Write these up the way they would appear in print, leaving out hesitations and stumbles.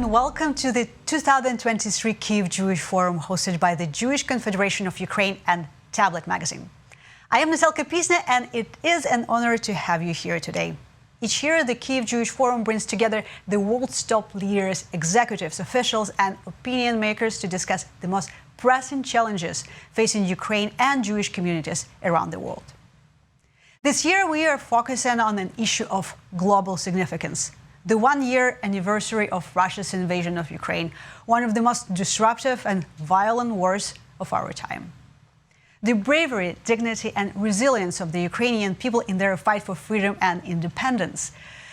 and welcome to the 2023 Kyiv Jewish Forum hosted by the Jewish Confederation of Ukraine and Tablet magazine. I am Natalka Pisna, and it is an honor to have you here today. Each year, the Kyiv Jewish Forum brings together the world's top leaders, executives, officials, and opinion makers to discuss the most pressing challenges facing Ukraine and Jewish communities around the world. This year, we are focusing on an issue of global significance: the one-year anniversary of Russia's invasion of Ukraine, one of the most disruptive and violent wars of our time. The bravery, dignity, and resilience of the Ukrainian people in their fight for freedom and independence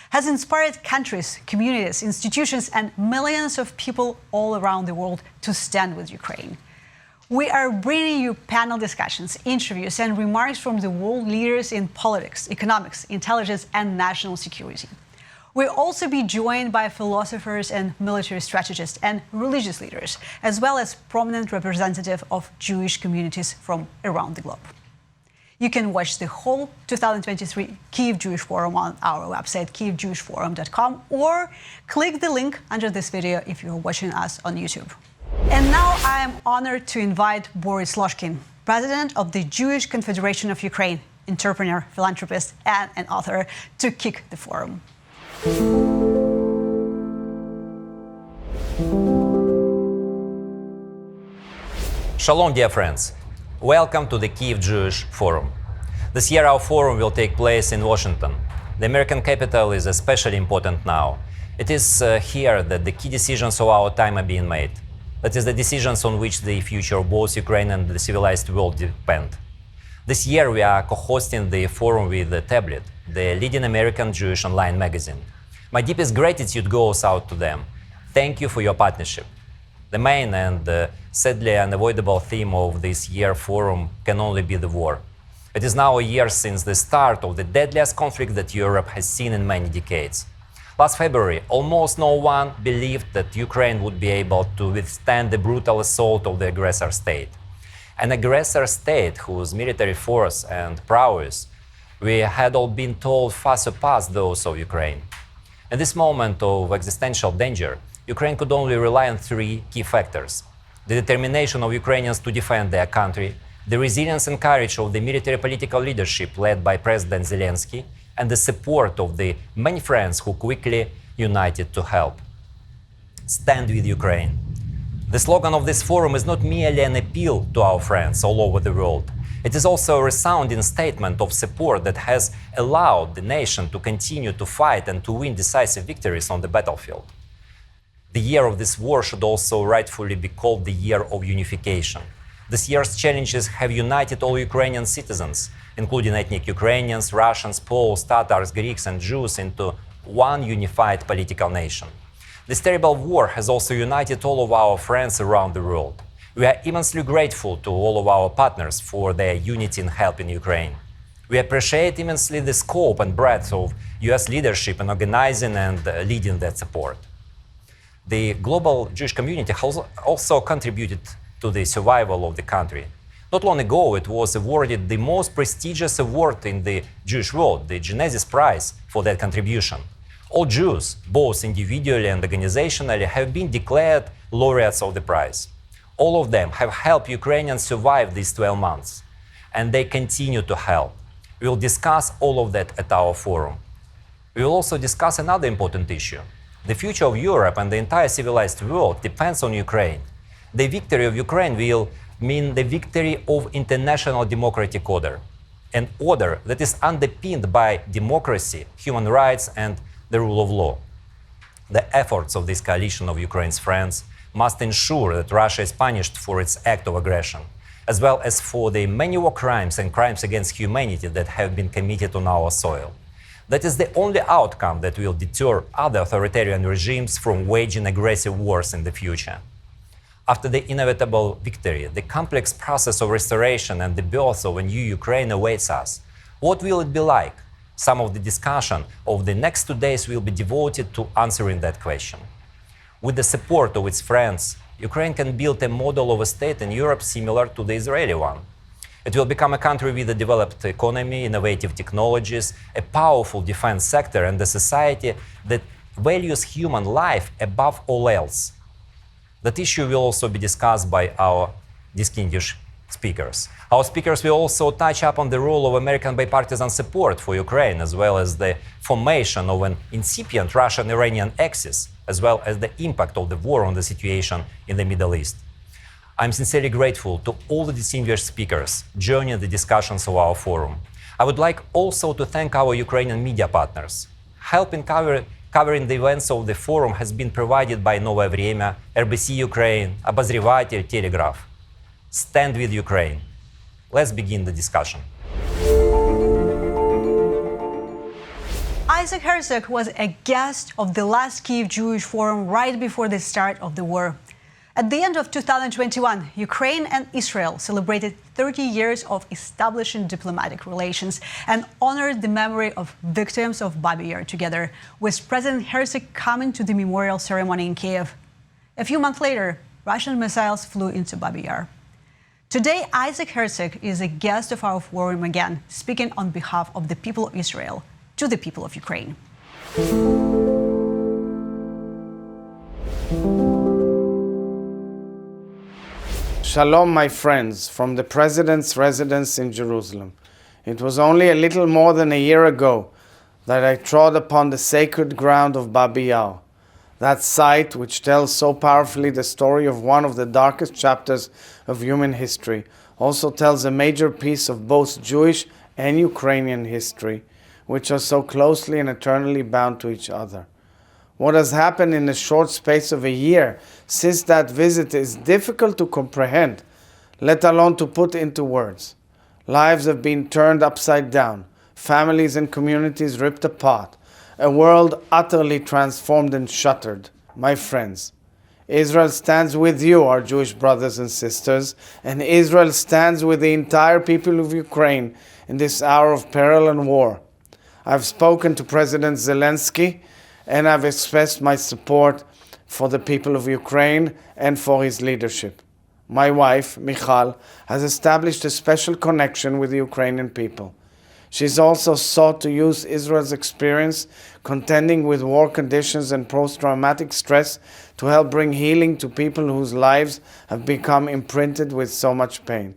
has inspired countries, communities, institutions, and millions of people all around the world to stand with Ukraine. We are bringing you panel discussions, interviews, and remarks from the world leaders in politics, economics, intelligence, and national security. We'll also be joined by philosophers and military strategists and religious leaders, as well as prominent representatives of Jewish communities from around the globe. You can watch the whole 2023 Kyiv Jewish Forum on our website, kyivjewishforum.com, or click the link under this video if you're watching us on YouTube. And now I am honored to invite Boris Ложкін, president of the Jewish Confederation of Ukraine, entrepreneur, philanthropist, and an author, to kick the forum. Shalom, dear friends. Welcome to the Kyiv Jewish Forum. This year our forum will take place in Washington. The American capital is especially important now. It is here that the key decisions of our time are being made. That is the decisions on which the future of both Ukraine and the civilized world depend. This year we are co-hosting the forum with the Tablet, the leading American Jewish online magazine. My deepest gratitude goes out to them. Thank you for your partnership. The main and sadly unavoidable theme of this year's forum can only be the war. It is now a year since the start of the deadliest conflict that Europe has seen in many decades. Last February, almost no one believed that Ukraine would be able to withstand the brutal assault of the aggressor state. An aggressor state whose military force and prowess we had all been told far surpassed those of Ukraine. In this moment of existential danger, Ukraine could only rely on three key factors: the determination of Ukrainians to defend their country, the resilience and courage of the military political leadership led by President Zelensky, and the support of the many friends who quickly united to help. Stand with Ukraine. The slogan of this forum is not merely an appeal to our friends all over the world. It is also a resounding statement of support that has allowed the nation to continue to fight and to win decisive victories on the battlefield. The year of this war should also rightfully be called the year of unification. This year's challenges have united all Ukrainian citizens, including ethnic Ukrainians, Russians, Poles, Tatars, Greeks, and Jews, into one unified political nation. This terrible war has also united all of our friends around the world. We are immensely grateful to all of our partners for their unity in helping Ukraine. We appreciate immensely the scope and breadth of US leadership in organizing and leading that support. The global Jewish community has also contributed to the survival of the country. Not long ago, it was awarded the most prestigious award in the Jewish world, the Genesis Prize, for that contribution. All Jews, both individually and organizationally, have been declared laureates of the prize. All of them have helped Ukrainians survive these 12 months, and they continue to help. We will discuss all of that at our forum. We will also discuss another important issue. The future of Europe and the entire civilized world depends on Ukraine. The victory of Ukraine will mean the victory of international democratic order, an order that is underpinned by democracy, human rights, and the rule of law. The efforts of this coalition of Ukraine's friends must ensure that Russia is punished for its act of aggression, as well as for the many war crimes and crimes against humanity that have been committed on our soil. That is the only outcome that will deter other authoritarian regimes from waging aggressive wars in the future. After the inevitable victory, the complex process of restoration and the birth of a new Ukraine awaits us. What will it be like? Some of the discussion of the next 2 days will be devoted to answering that question. With the support of its friends, Ukraine can build a model of a state in Europe similar to the Israeli one. It will become a country with a developed economy, innovative technologies, a powerful defense sector, and a society that values human life above all else. That issue will also be discussed by our distinguished speakers. Our speakers will also touch upon the role of American bipartisan support for Ukraine, as well as the formation of an incipient Russian-Iranian axis, as well as the impact of the war on the situation in the Middle East. I'm sincerely grateful to all the distinguished speakers joining the discussions of our forum. I would like also to thank our Ukrainian media partners. Helping covering the events of the forum has been provided by Новое Время, RBC Ukraine, Обозреватель, Telegraph. Stand with Ukraine. Let's begin the discussion. Isaac Herzog was a guest of the last Kyiv Jewish Forum right before the start of the war. At the end of 2021, Ukraine and Israel celebrated 30 years of establishing diplomatic relations and honored the memory of victims of Babi Yar together, with President Herzog coming to the memorial ceremony in Kyiv. A few months later, Russian missiles flew into Babi Yar. Today, Isaac Herzog is a guest of our forum again, speaking on behalf of the people of Israel to the people of Ukraine. Shalom, my friends, from the President's residence in Jerusalem. It was only a little more than a year ago that I trod upon the sacred ground of Babi Yar, that site which tells so powerfully the story of one of the darkest chapters of human history, also tells a major piece of both Jewish and Ukrainian history, which are so closely and eternally bound to each other. What has happened in a short space of a year since that visit is difficult to comprehend, let alone to put into words. Lives have been turned upside down, families and communities ripped apart, a world utterly transformed and shuttered. My friends, Israel stands with you, our Jewish brothers and sisters, and Israel stands with the entire people of Ukraine in this hour of peril and war. I've spoken to President Zelensky, and I've expressed my support for the people of Ukraine and for his leadership. My wife, Michal, has established a special connection with the Ukrainian people. She's also sought to use Israel's experience contending with war conditions and post-traumatic stress to help bring healing to people whose lives have become imprinted with so much pain.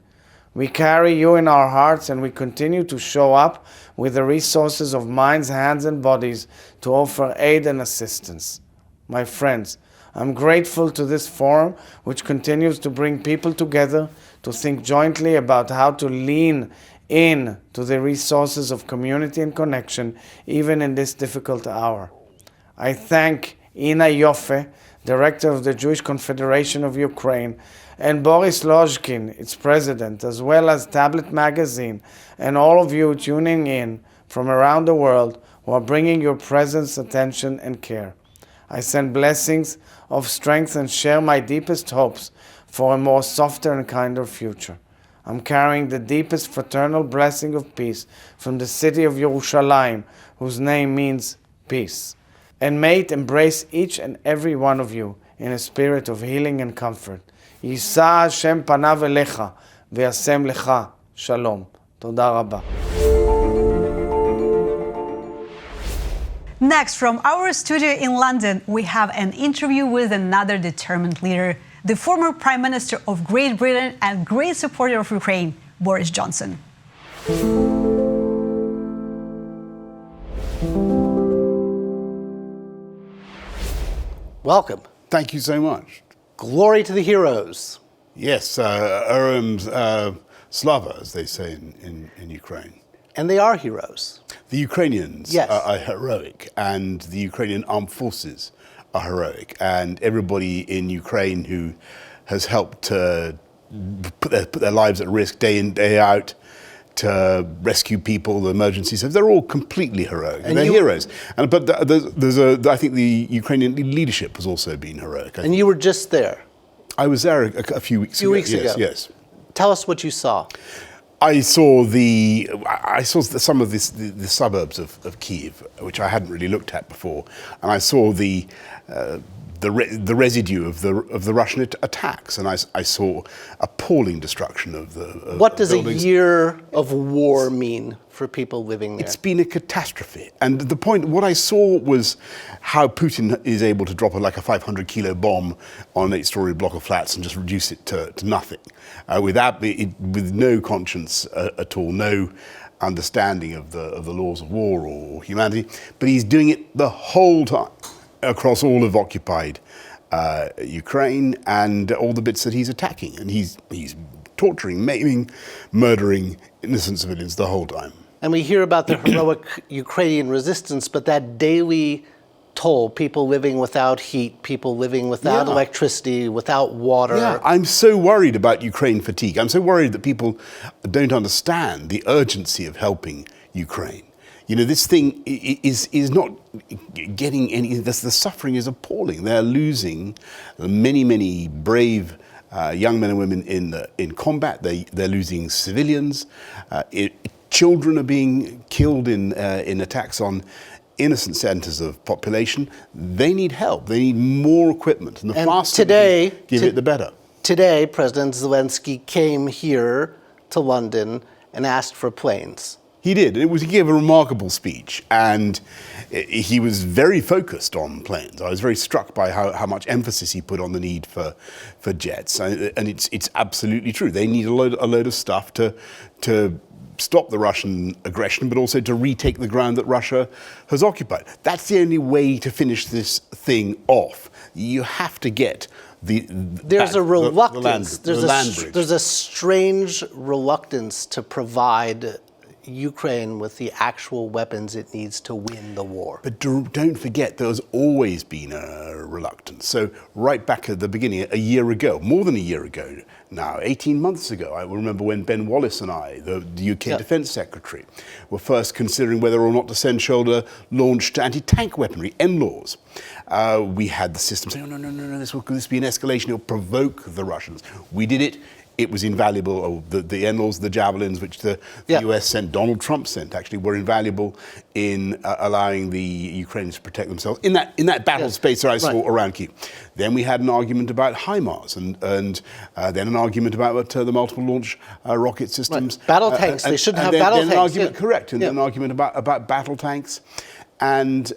We carry you in our hearts, and we continue to show up with the resources of minds, hands, and bodies to offer aid and assistance. My friends, I'm grateful to this forum, which continues to bring people together to think jointly about how to lean in to the resources of community and connection, even in this difficult hour. I thank Ina Yoffe, Director of the Jewish Confederation of Ukraine, and Boris Lozhkin, its president, as well as Tablet Magazine, and all of you tuning in from around the world who are bringing your presence, attention, and care. I send blessings of strength and share my deepest hopes for a more softer and kinder future. I'm carrying the deepest fraternal blessing of peace from the city of Yerushalayim, whose name means peace. And may it embrace each and every one of you in a spirit of healing and comfort. Yisa Hashem panav elecha v'yasem lecha shalom. Toda rabba. Next, from our studio in London, we have an interview with another determined leader, the former Prime Minister of Great Britain and great supporter of Ukraine, Boris Johnson. Welcome. Thank you so much. Glory to the heroes. Yes, Heroes Slava, as they say in Ukraine. And they are heroes. The Ukrainians Yes. are heroic, and the Ukrainian armed forces are heroic. And everybody in Ukraine who has helped to put their lives at risk day in, day out, to rescue people, the emergency service, they're all completely heroic. And they're heroes. But I think the Ukrainian leadership has also been heroic. And you were just there. I was there a few weeks ago. Yes. Tell us what you saw. I saw some of the suburbs of Kyiv, which I hadn't really looked at before, and I saw the the residue of the Russian attacks, and I saw appalling destruction of the. What does buildings. a year of war mean for people living there? It's been a catastrophe, and the point. What I saw was how Putin is able to drop like a 500-kilo bomb on an 8-story block of flats and just reduce it to nothing, with no conscience at all, no understanding of the laws of war or humanity. But he's doing it the whole time, across all of occupied Ukraine and all the bits that he's attacking. And he's torturing, maiming, murdering innocent civilians the whole time. And we hear about the heroic Ukrainian resistance, but that daily toll, people living without heat, people living without electricity, without water. Yeah, I'm so worried about Ukraine fatigue. I'm so worried that people don't understand the urgency of helping Ukraine. You know, this thing is not getting any. The suffering is appalling. They're losing many brave young men and women in combat. They're losing civilians. Children are being killed in attacks on innocent centers of population. They need help. They need more equipment, and the faster we give it, the better. Today, President Zelensky came here to London and asked for planes. He did. He gave a remarkable speech, and he was very focused on planes. I was very struck by how much emphasis he put on the need for jets, and it's absolutely true. They need a load of stuff to stop the Russian aggression, but also to retake the ground that Russia has occupied. That's the only way to finish this thing off. You have to get There's a reluctance. the land bridge. There's a strange reluctance to provide Ukraine with the actual weapons it needs to win the war. But don't forget, there's always been a reluctance. So right back at the beginning, a year ago, more than a year ago now, 18 months ago, I remember when Ben Wallace and I, the UK Defence Secretary, were first considering whether or not to send shoulder-launched anti-tank weaponry, NLAWs. We had the system saying, no, this will be an escalation, it'll provoke the Russians. We did it. It was invaluable. The NLAWs, the Javelins, which the US sent, Donald Trump sent, actually were invaluable in allowing the Ukrainians to protect themselves in that battle space that I saw around Kyiv. Then we had an argument about HIMARS, and then an argument about the multiple launch rocket systems. Right. Battle tanks. They shouldn't have battle tanks. An argument, correct, and then an argument about battle tanks. And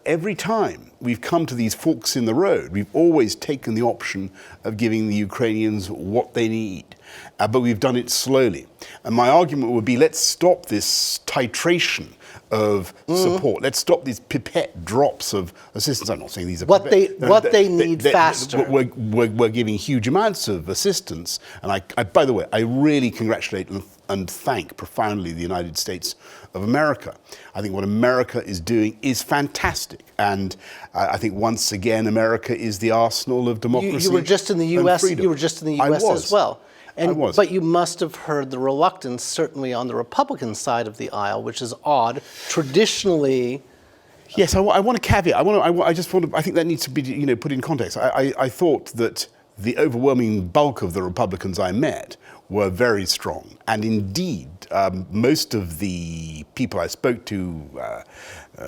every time we've come to these forks in the road, we've always taken the option of giving the Ukrainians what they need. But we've done it slowly. And my argument would be, let's stop this titration of support. Let's stop these pipette drops of assistance. I'm not saying these are what they need faster. We're giving huge amounts of assistance. And I by the way, I really congratulate and thank profoundly the United States of America. I think what America is doing is fantastic. And I think once again, America is the arsenal of democracy. You were just in the U.S. You were just in the U.S. as well. But you must have heard the reluctance, certainly on the Republican side of the aisle, which is odd. Traditionally, yes, I want to caveat. I think that needs to be put in context. I thought that the overwhelming bulk of the Republicans I met were very strong, and indeed, most of the people I spoke to,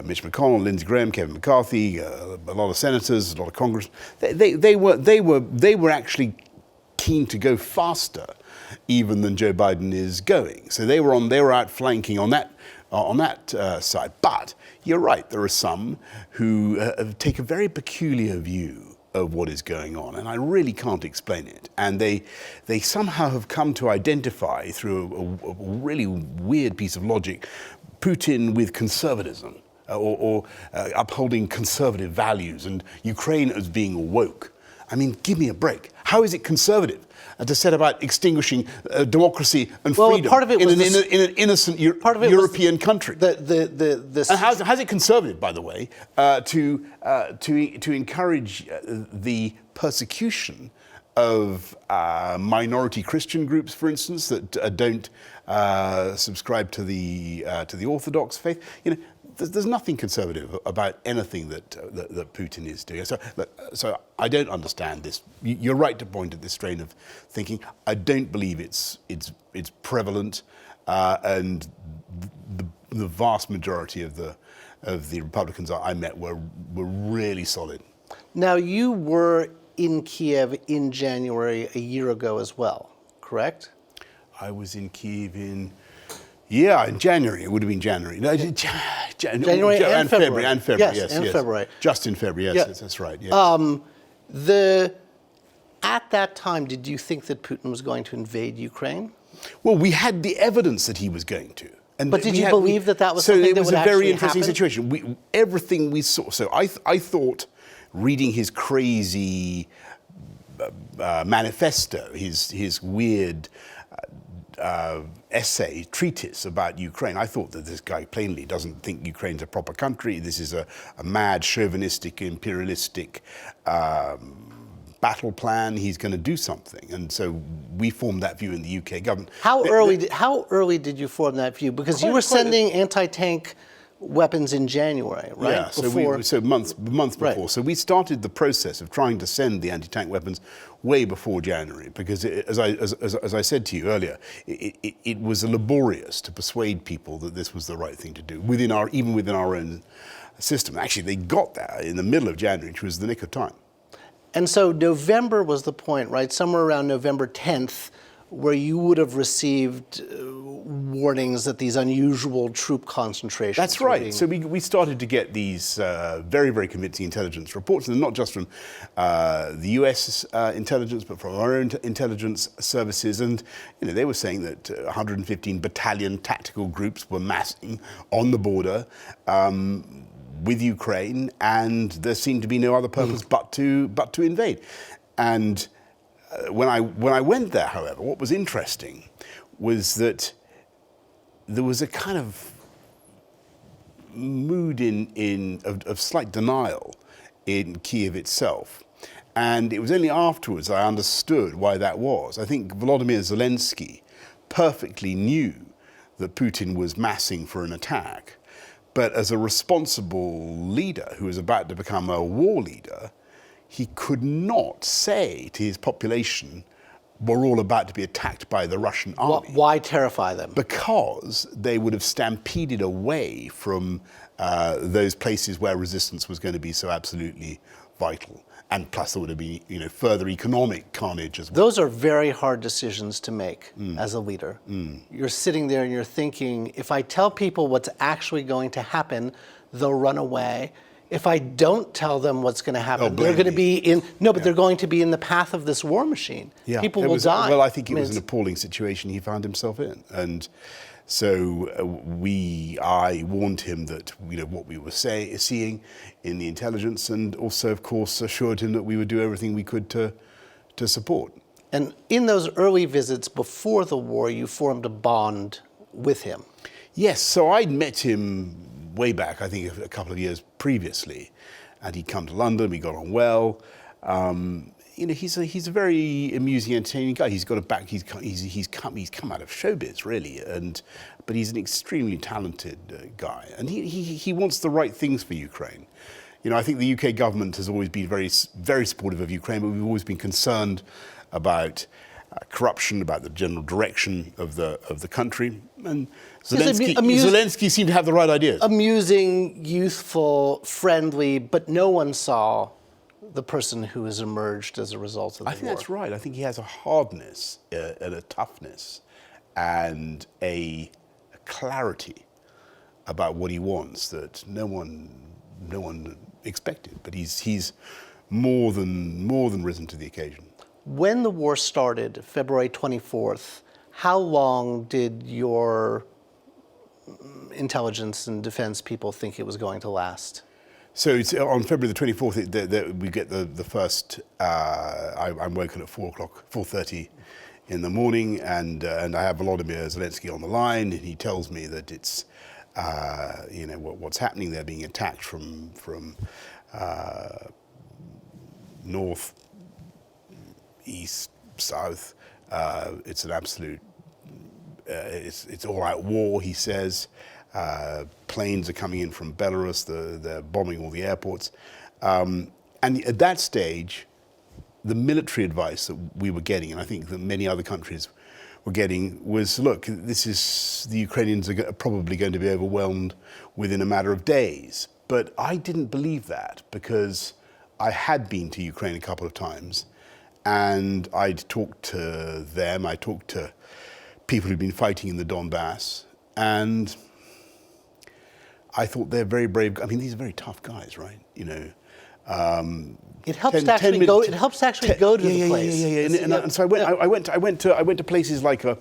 Mitch McConnell, Lindsey Graham, Kevin McCarthy, a lot of senators, a lot of Congress, they were actually keen to go faster even than Joe Biden is going. So they were outflanking on that side. But you're right, there are some who take a very peculiar view of what is going on, and I really can't explain it. And they somehow have come to identify through a really weird piece of logic Putin with conservatism or upholding conservative values, and Ukraine as being woke. I mean, give me a break. How is it conservative to set about extinguishing democracy and freedom in an innocent European country? And how's it conservative, by the way, to encourage the persecution of minority Christian groups, for instance, that don't subscribe to the Orthodox faith? There's nothing conservative about anything that Putin is doing. So I don't understand this. You're right to point at this strain of thinking. I don't believe it's prevalent, and the vast majority of the Republicans I met were really solid. Now, you were in Kiev in January a year ago as well, correct? I was in Kyiv in January. It would have been January. No, January and February. And February, yes. Yes. February. Just in February, yes, Yeah. that's right. Yes. At that time, did you think that Putin was going to invade Ukraine? Well, we had the evidence that he was going to. But did you believe that was something that would So it was a very actually interesting happen? situation. Everything we saw. So I thought, reading his crazy manifesto, his weird essay, treatise about Ukraine, I thought that this guy plainly doesn't think Ukraine's a proper country. This is a mad, chauvinistic, imperialistic battle plan. He's going to do something. And so we formed that view in the UK government. How early did you form that view? Because you were sending anti-tank weapons in January, right? Yeah, so months before. Right. So we started the process of trying to send the anti-tank weapons way before January, because as I said to you earlier, it was laborious to persuade people that this was the right thing to do even within our own system. Actually, they got there in the middle of January, which was the nick of time. And so November was the point, right? Somewhere around November 10th, where you would have received warnings that these unusual troop concentrations. That's right. So we started to get these very, very convincing intelligence reports, and not just from the US intelligence, but from our own intelligence services. And they were saying that 115 battalion tactical groups were massing on the border with Ukraine, and there seemed to be no other purpose but to invade. And when I went there, however, what was interesting was that there was a kind of mood of slight denial in Kyiv itself. And it was only afterwards I understood why that was. I think Volodymyr Zelensky perfectly knew that Putin was massing for an attack. But as a responsible leader who was about to become a war leader, he could not say to his population, we're all about to be attacked by the Russian army. Why terrify them? Because they would have stampeded away from those places where resistance was going to be so absolutely vital. And plus there would have been further economic carnage as well. Those are very hard decisions to make as a leader. You're sitting there and you're thinking, if I tell people what's actually going to happen, they'll run away. If I don't tell them what's going to happen, they're going to be they're going to be in the path of this war machine. Yeah. People will die. Well, I think it was an appalling situation he found himself in. And so I warned him that what we were seeing in the intelligence, and also, of course, assured him that we would do everything we could to support. And in those early visits before the war, you formed a bond with him. Yes, so I'd met him way back, I think a couple of years previously, and he'd come to London. We got on well. He's a very amusing, entertaining guy. He's got a back. He's come out of showbiz, really, but he's an extremely talented guy, and he wants the right things for Ukraine. I think the UK government has always been very, very supportive of Ukraine, but we've always been concerned about corruption, about the general direction of the country, and Zelensky seemed to have the right ideas. Amusing, youthful, friendly, but no one saw the person who has emerged as a result of the war. I think that's right. I think he has a hardness and a toughness and a clarity about what he wants that no one expected. But he's more than risen to the occasion. When the war started, February 24th, how long did your intelligence and defense people think it was going to last? So it's on February the 24th, we get the first, I'm woken at 4:30 in the morning, and I have Volodymyr Zelensky on the line, and he tells me that it's, what's happening. They're being attacked from north, east, south. It's an absolute, it's all-out war, he says. Planes are coming in from Belarus, they're bombing all the airports. And at that stage, the military advice that we were getting, and I think that many other countries were getting, was, look, the Ukrainians are probably going to be overwhelmed within a matter of days. But I didn't believe that, because I had been to Ukraine a couple of times, and I'd talked to them. I talked to people who'd been fighting in the Donbass, and I thought they're very brave. I mean, these are very tough guys, right? You know. It helps to actually go. It helps to actually go to the place. And so I went to places like there's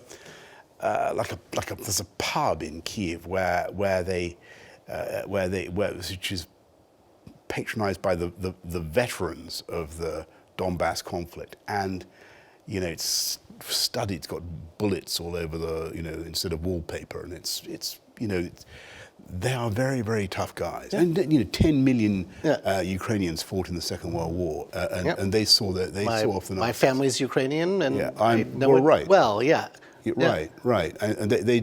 a pub in Kyiv which is patronized by the veterans of the Donbass conflict, and you know it's studied. It's got bullets all over instead of wallpaper, and it's they are very, very tough guys. Yeah. And 10 million Ukrainians fought in the Second World War, and they saw off the Nazis. My family's Ukrainian, and right. Well, yeah. Right. And they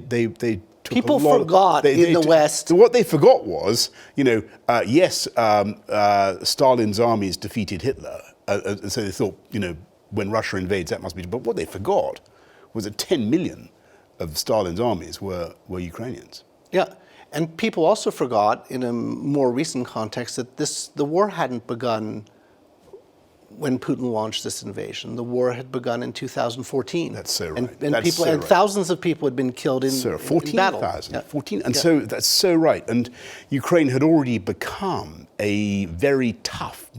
took people forgot in the West. What they forgot was, yes, Stalin's armies defeated Hitler, and so they thought, when Russia invades, that must be. But what they forgot was that 10 million of Stalin's armies were Ukrainians. Yeah. And people also forgot, in a more recent context, that the war hadn't begun when Putin launched this invasion. The war had begun in 2014. That's so right. And thousands of people had been killed in battle. 14,000. Yeah. 14, and so that's so right. And Ukraine had already become a very tough,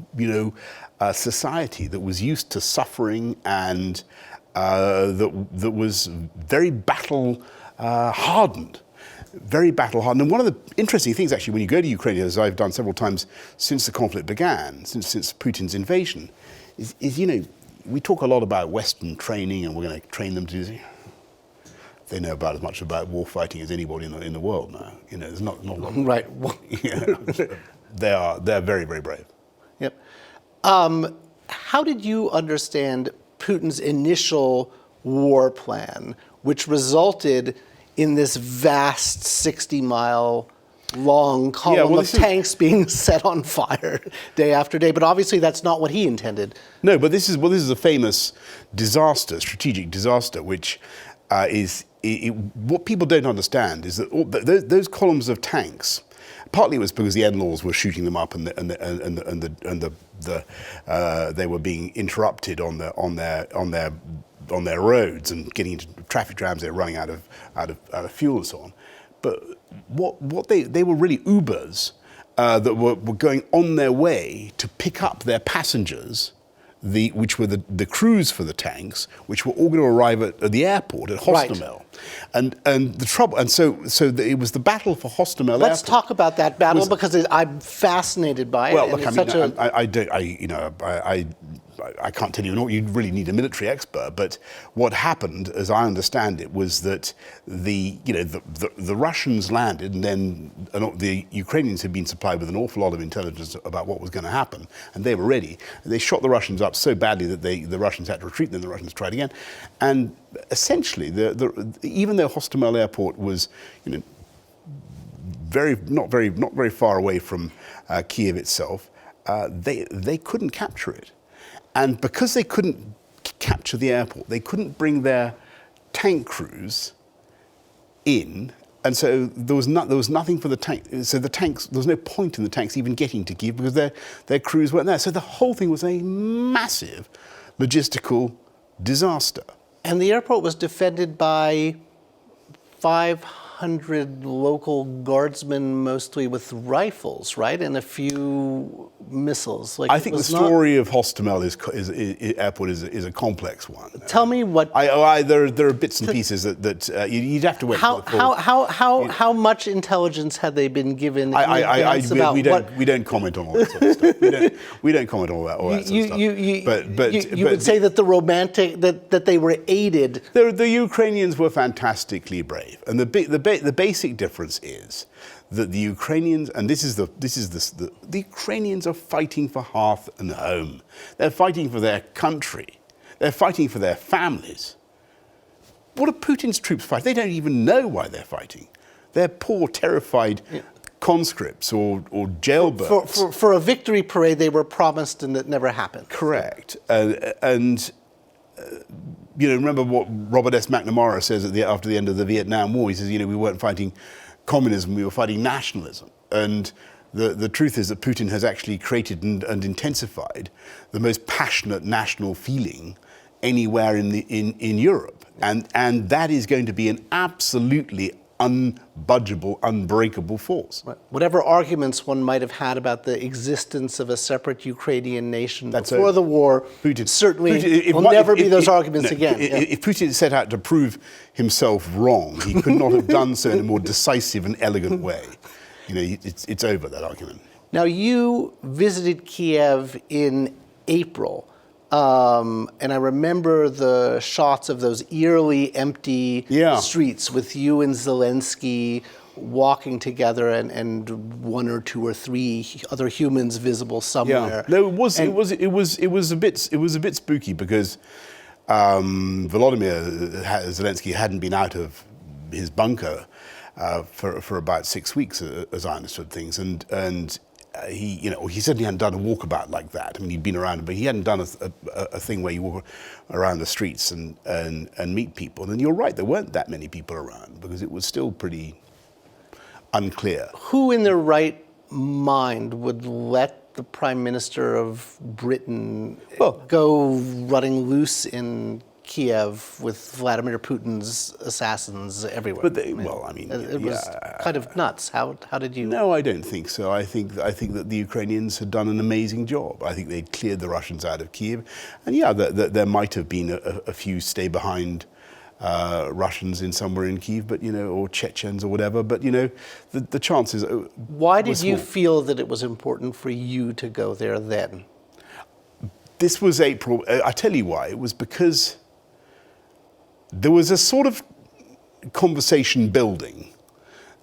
society that was used to suffering and that was very battle hardened. Very battle-hardened. And one of the interesting things, actually, when you go to Ukraine, as I've done several times since the conflict began, since Putin's invasion, is we talk a lot about Western training, and we're going to train them to do. They know about as much about war fighting as anybody in the world now. There's not a lot. Right. They're very, very brave. Yep. How did you understand Putin's initial war plan, which resulted in this vast 60-mile long column of tanks being set on fire day after day? But obviously that's not what he intended. No, but this is a famous disaster, strategic disaster, which is what people don't understand is that those columns of tanks, partly it was because the N-laws were shooting them up, and they were being interrupted on their roads and getting into traffic jams. They were running out of fuel and so on. But what they were really Ubers that were going on their way to pick up their passengers, which were the crews for the tanks, which were all going to arrive at the airport at Hostomel. Right. And the trouble, and so it was the battle for Hostomel. Let's talk about that battle because I'm fascinated by it. Well, look, I can't tell you, you really need a military expert, but what happened, as I understand it, was that the Russians landed, and then the Ukrainians had been supplied with an awful lot of intelligence about what was going to happen, and they were ready. They shot the Russians up so badly that the Russians had to retreat, then the Russians tried again. And essentially, even though Hostomel Airport was not very far away from Kyiv itself, they couldn't capture it. And because they couldn't capture the airport, they couldn't bring their tank crews in, and so there was nothing for the tank. So the tanks, there was no point in the tanks even getting to Kyiv because their crews weren't there. So the whole thing was a massive logistical disaster. And the airport was defended by 500 local guardsmen, mostly with rifles, right, and a few missiles. I think the story of Hostomel airport is a complex one. Tell me what. There are bits and pieces that you'd have to wait. How much intelligence had they been given? We don't comment on all that sort of stuff. We don't comment on all that sort of stuff. You would say that that they were aided. The Ukrainians were fantastically brave, and the basic difference is that the Ukrainians, and the Ukrainians are fighting for hearth and home. They're fighting for their country. They're fighting for their families. What are Putin's troops fighting? They don't even know why they're fighting. They're poor, terrified conscripts or jailbirds. For a victory parade they were promised and it never happened. Correct. Remember what Robert S. McNamara says after the end of the Vietnam War. He says, we weren't fighting communism, we were fighting nationalism. And the truth is that Putin has actually created and intensified the most passionate national feeling anywhere in Europe. And that is going to be an absolutely unbudgeable, unbreakable force. Right. Whatever arguments one might have had about the existence of a separate Ukrainian nation before the war, Putin certainly will never be those arguments again. If Putin set out to prove himself wrong, he could not have done so in a more decisive and elegant way. You know, it's over, that argument. Now, you visited Kiev in April. And I remember the shots of those eerily empty streets with you and Zelensky walking together and one or two or three other humans visible somewhere. Yeah. No, it was a bit spooky because Volodymyr Zelensky hadn't been out of his bunker for about 6 weeks, as I understood things, and he certainly hadn't done a walkabout like that. I mean, he'd been around, but he hadn't done a thing where you walk around the streets and meet people. And you're right, there weren't that many people around because it was still pretty unclear. Who in their right mind would let the Prime Minister of Britain go running loose in Kiev with Vladimir Putin's assassins everywhere? But it was kind of nuts. How did you? No, I don't think so. I think that the Ukrainians had done an amazing job. I think they'd cleared the Russians out of Kiev, and there might have been a few stay behind Russians somewhere in Kyiv, but or Chechens or whatever. But the chances. Why did you feel that it was important for you to go there then? This was April. I tell you why. It was because there was a sort of conversation building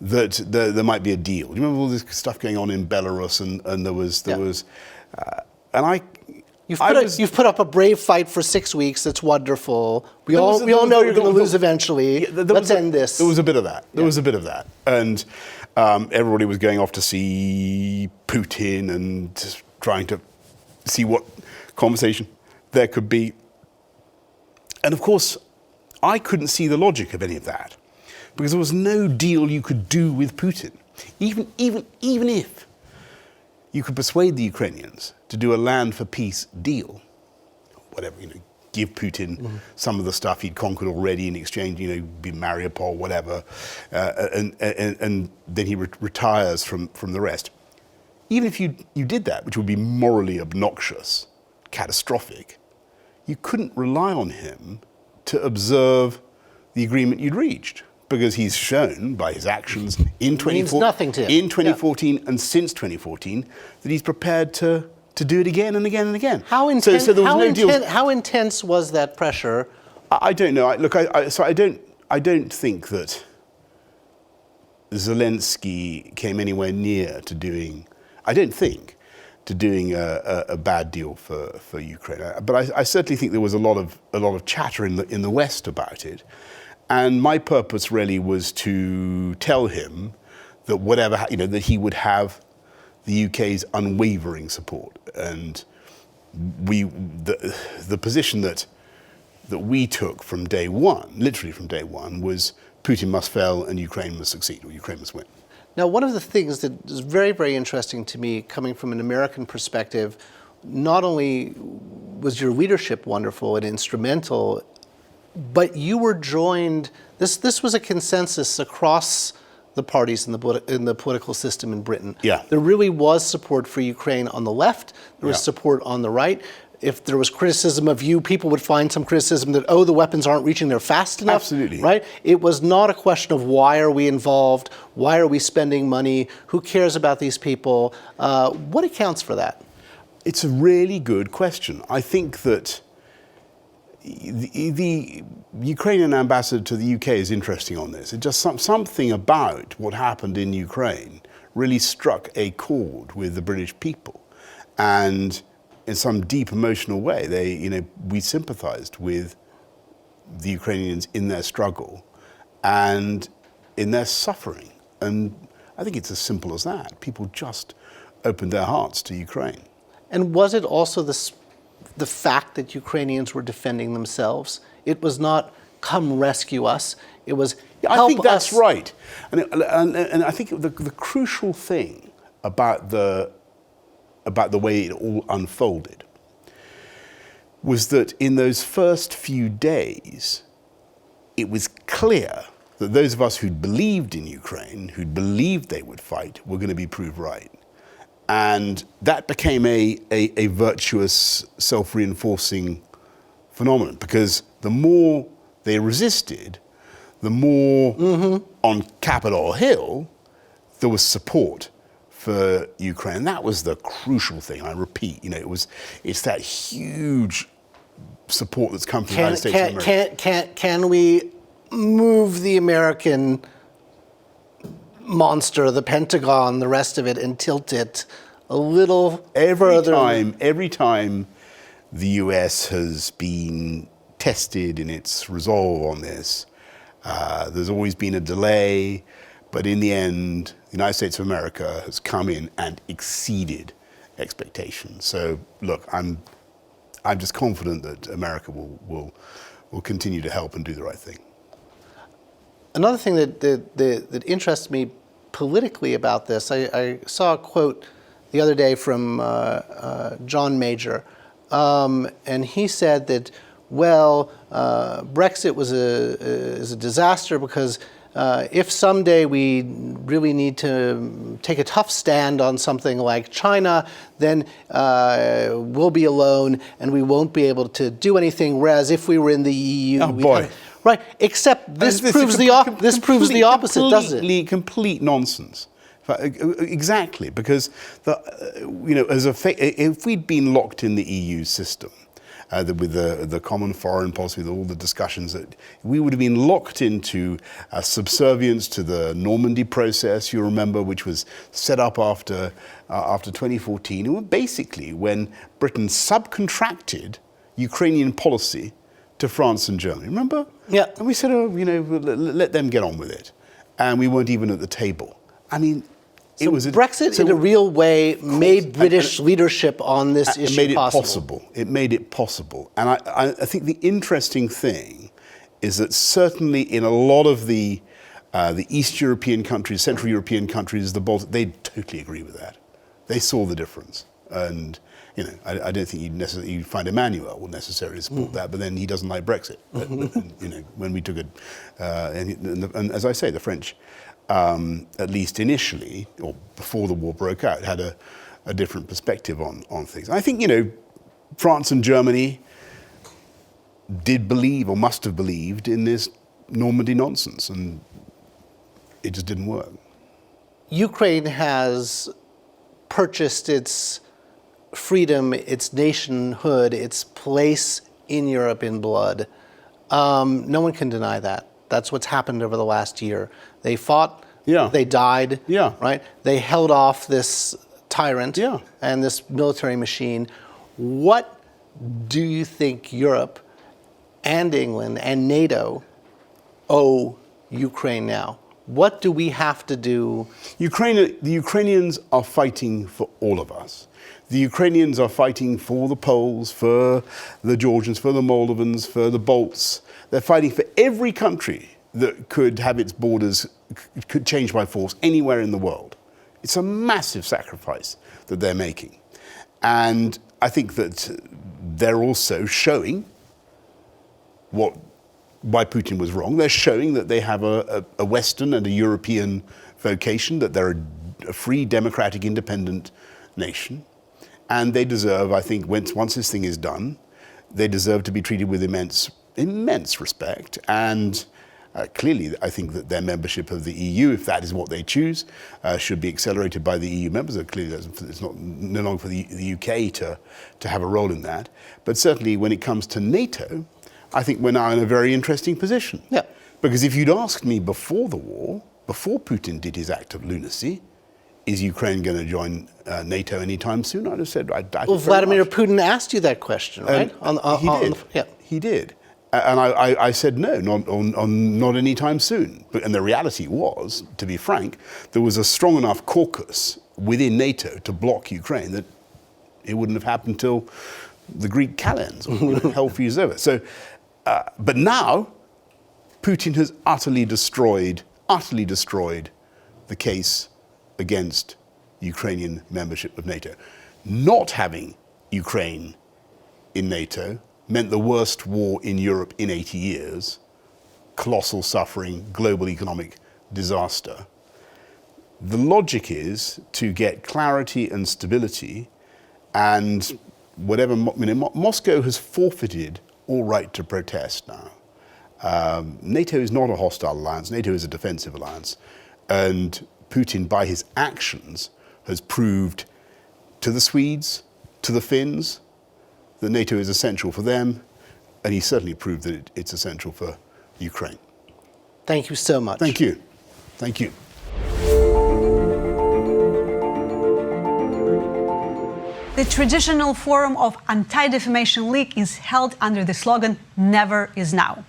that there might be a deal. Do you remember all this stuff going on in Belarus, and there was, and I. You've put up a brave fight for 6 weeks. That's wonderful. We all know you're going to lose eventually. Let's end this. There was a bit of that. There was a bit of that, and everybody was going off to see Putin and just trying to see what conversation there could be. And of course, I couldn't see the logic of any of that because there was no deal you could do with Putin, even if you could persuade the Ukrainians to do a land for peace deal, whatever, give Putin some of the stuff he'd conquered already in exchange, be Mariupol, whatever, and then he retires from the rest. Even if you did that, which would be morally obnoxious, catastrophic, you couldn't rely on him to observe the agreement you'd reached, because he's shown by his actions in 2014 and since 2014 that he's prepared to do it again and again and again. How intense was that pressure? I don't know. I don't think that Zelensky came anywhere near to doing. I don't think to doing a bad deal for Ukraine. But I certainly think there was a lot of chatter in the West about it. And my purpose really was to tell him that whatever, that he would have the UK's unwavering support. And the position that we took from day one, literally from day one, was Putin must fail and Ukraine must succeed, or Ukraine must win. Now, one of the things that is very, very interesting to me, coming from an American perspective, not only was your leadership wonderful and instrumental, but you were joined. This was a consensus across the parties in the political system in Britain. Yeah. There really was support for Ukraine on the left. There was support on the right. If there was criticism of you, people would find some criticism that, the weapons aren't reaching there fast enough. Absolutely. Right? It was not a question of why are we involved? Why are we spending money? Who cares about these people? What accounts for that? It's a really good question. I think that the Ukrainian ambassador to the UK is interesting on this. It just something about what happened in Ukraine really struck a chord with the British people, and in some deep emotional way, we sympathized with the Ukrainians in their struggle and in their suffering. And I think it's as simple as that. People just opened their hearts to Ukraine. And was it also the fact that Ukrainians were defending themselves? It was not, come rescue us. It was, help us. I think that's right. And I think the crucial thing about the way it all unfolded was that in those first few days, it was clear that those of us who'd believed in Ukraine, who'd believed they would fight, were going to be proved right. And that became a virtuous, self-reinforcing phenomenon, because the more they resisted, the more on Capitol Hill there was support for Ukraine. That was the crucial thing. I repeat, it's that huge support that's come from the United States of America. Can we move the American monster, the Pentagon, the rest of it, and tilt it a little further? Every time the US has been tested in its resolve on this, there's always been a delay, but in the end, the United States of America has come in and exceeded expectations. So look, I'm just confident that America will continue to help and do the right thing. Another thing that interests me politically about this, I saw a quote the other day from John Major, and he said that, Brexit is a disaster because if someday we really need to take a tough stand on something like China, then we'll be alone and we won't be able to do anything. Whereas if we were in the EU, right? Except this proves the opposite, doesn't it? Complete nonsense. Exactly, because if we'd been locked in the EU system, with the common foreign policy, with all the discussions, that we would have been locked into subservience to the Normandy process, you remember, which was set up after 2014. It was basically when Britain subcontracted Ukrainian policy to France and Germany. Remember? Yeah. And we said, let them get on with it, and we weren't even at the table. I mean. Brexit, in a real way, made British leadership on this issue possible. It made it possible. And I think the interesting thing is that certainly in a lot of the East European countries, Central European countries, the Baltic, they totally agree with that. They saw the difference. And I don't think you'd find Emmanuel will necessarily support that, but then he doesn't like Brexit. When we took it, and as I say, the French, at least initially, or before the war broke out, had a different perspective on things. I think, France and Germany did believe, or must have believed, in this Normandy nonsense, and it just didn't work. Ukraine has purchased its freedom, its nationhood, its place in Europe in blood. No one can deny that. That's what's happened over the last year. They fought, they died, right? They held off this tyrant and this military machine. What do you think Europe and England and NATO owe Ukraine now? What do we have to do? The Ukrainians are fighting for all of us. The Ukrainians are fighting for the Poles, for the Georgians, for the Moldovans, for the Balts. They're fighting for every country that could have its borders could change by force anywhere in the world. It's a massive sacrifice that they're making. And I think that they're also showing why Putin was wrong. They're showing that they have a Western and a European vocation, that they're a free, democratic, independent nation. And they deserve, I think, once this thing is done, they deserve to be treated with immense respect. And clearly, I think that their membership of the EU, if that is what they choose, should be accelerated by the EU members. Clearly, it's no longer for the UK to have a role in that. But certainly, when it comes to NATO, I think we're now in a very interesting position. Yeah. Because if you'd asked me before the war, before Putin did his act of lunacy, is Ukraine going to join NATO anytime soon? I'd have said, I doubt it. Well, Vladimir Putin asked you that question, right? He did. And I said no, not anytime soon. And the reality was, to be frank, there was a strong enough caucus within NATO to block Ukraine that it wouldn't have happened till the Greek calends, or hell freezes over. So, but now, Putin has utterly destroyed the case against Ukrainian membership of NATO. Not having Ukraine in NATO meant the worst war in Europe in 80 years, colossal suffering, global economic disaster. The logic is to get clarity and stability, and whatever, Moscow has forfeited all right to protest now. NATO is not a hostile alliance, NATO is a defensive alliance, and Putin, by his actions, has proved to the Swedes, to the Finns, that NATO is essential for them, and he certainly proved that it's essential for Ukraine. Thank you so much. Thank you. Thank you. The traditional forum of Anti-Defamation League is held under the slogan, "Never is now."